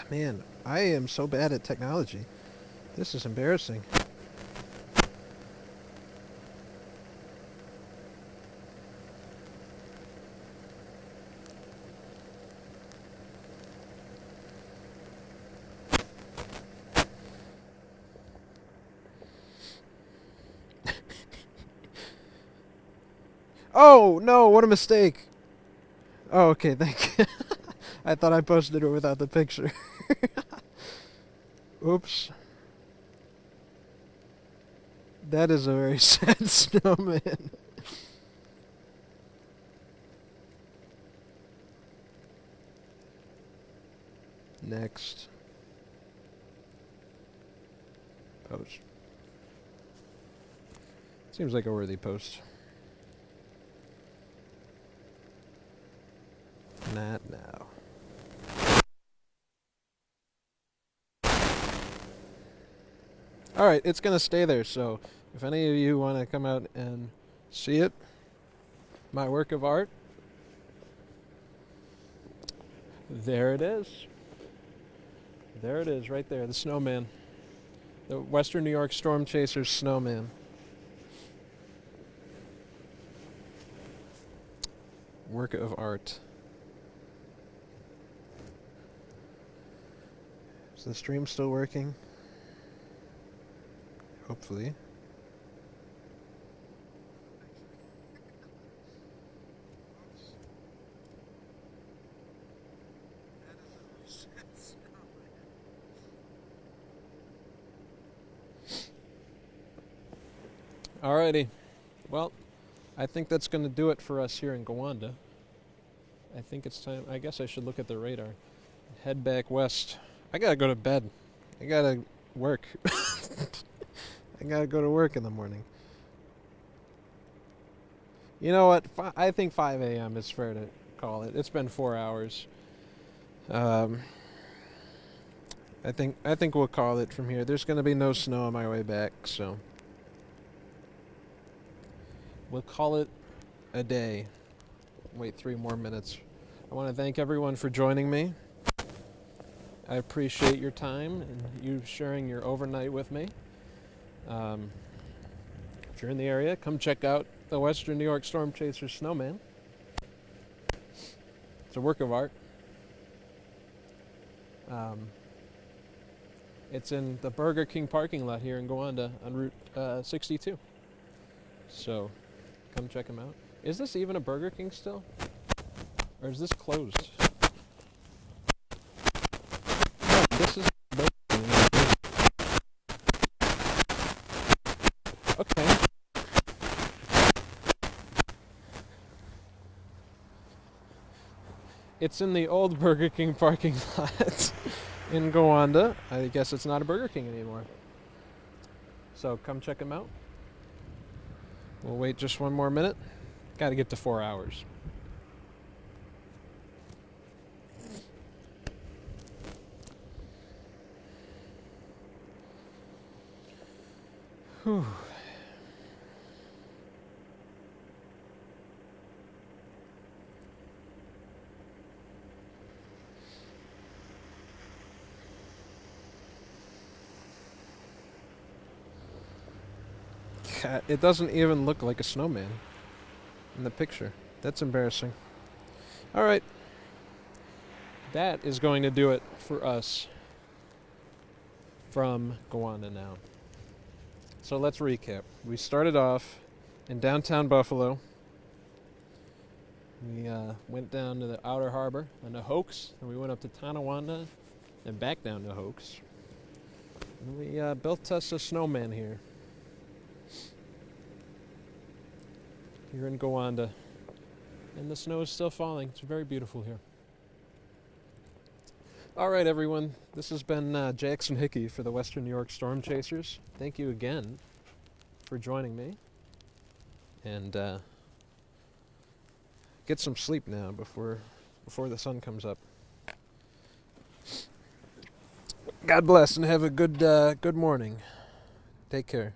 Man, I am so bad at technology. This is embarrassing. Oh, no, what a mistake. Oh, okay, thank you. I thought I posted it without the picture. Oops. That is a very sad snowman. Next. Post. Seems like a worthy post. Not now. Alright, it's going to stay there, so if any of you want to come out and see it, my work of art, there it is. There it is, right there, the snowman. The Western New York StormChasers snowman. Work of art. Is the stream still working? Hopefully. Alrighty. Well, I think that's going to do it for us here in Gowanda. I think it's time. I guess I should look at the radar. Head back west. I gotta go to bed. I gotta work. I gotta go to work in the morning. You know what? I think 5 a.m. is fair to call it. It's been 4 hours. I think we'll call it from here. There's gonna be no snow on my way back, so we'll call it a day. Wait 3 more minutes. I want to thank everyone for joining me. I appreciate your time and you sharing your overnight with me. If you're in the area, come check out the Western New York StormChaser Snowman. It's a work of art. It's in the Burger King parking lot here in Gowanda on Route 62. So, come check them out. Is this even a Burger King still? Or is this closed? No, this is Burger King. Okay. It's in the old Burger King parking lot in Gowanda. I guess it's not a Burger King anymore. So come check them out. We'll wait just 1 more minute. Got to get to 4 hours. Whew. God, it doesn't even look like a snowman in the picture. That's embarrassing. All right. That is going to do it for us from Gowanda now. So let's recap. We started off in downtown Buffalo. We went down to the outer harbor and the Hoax, and we went up to Tonawanda and back down to Hoax. And we built us a snowman here in Gowanda. And the snow is still falling. It's very beautiful here. All right, everyone. This has been Jackson Hickey for the Western New York StormChasers. Thank you again for joining me. And get some sleep now before the sun comes up. God bless and have a good morning. Take care.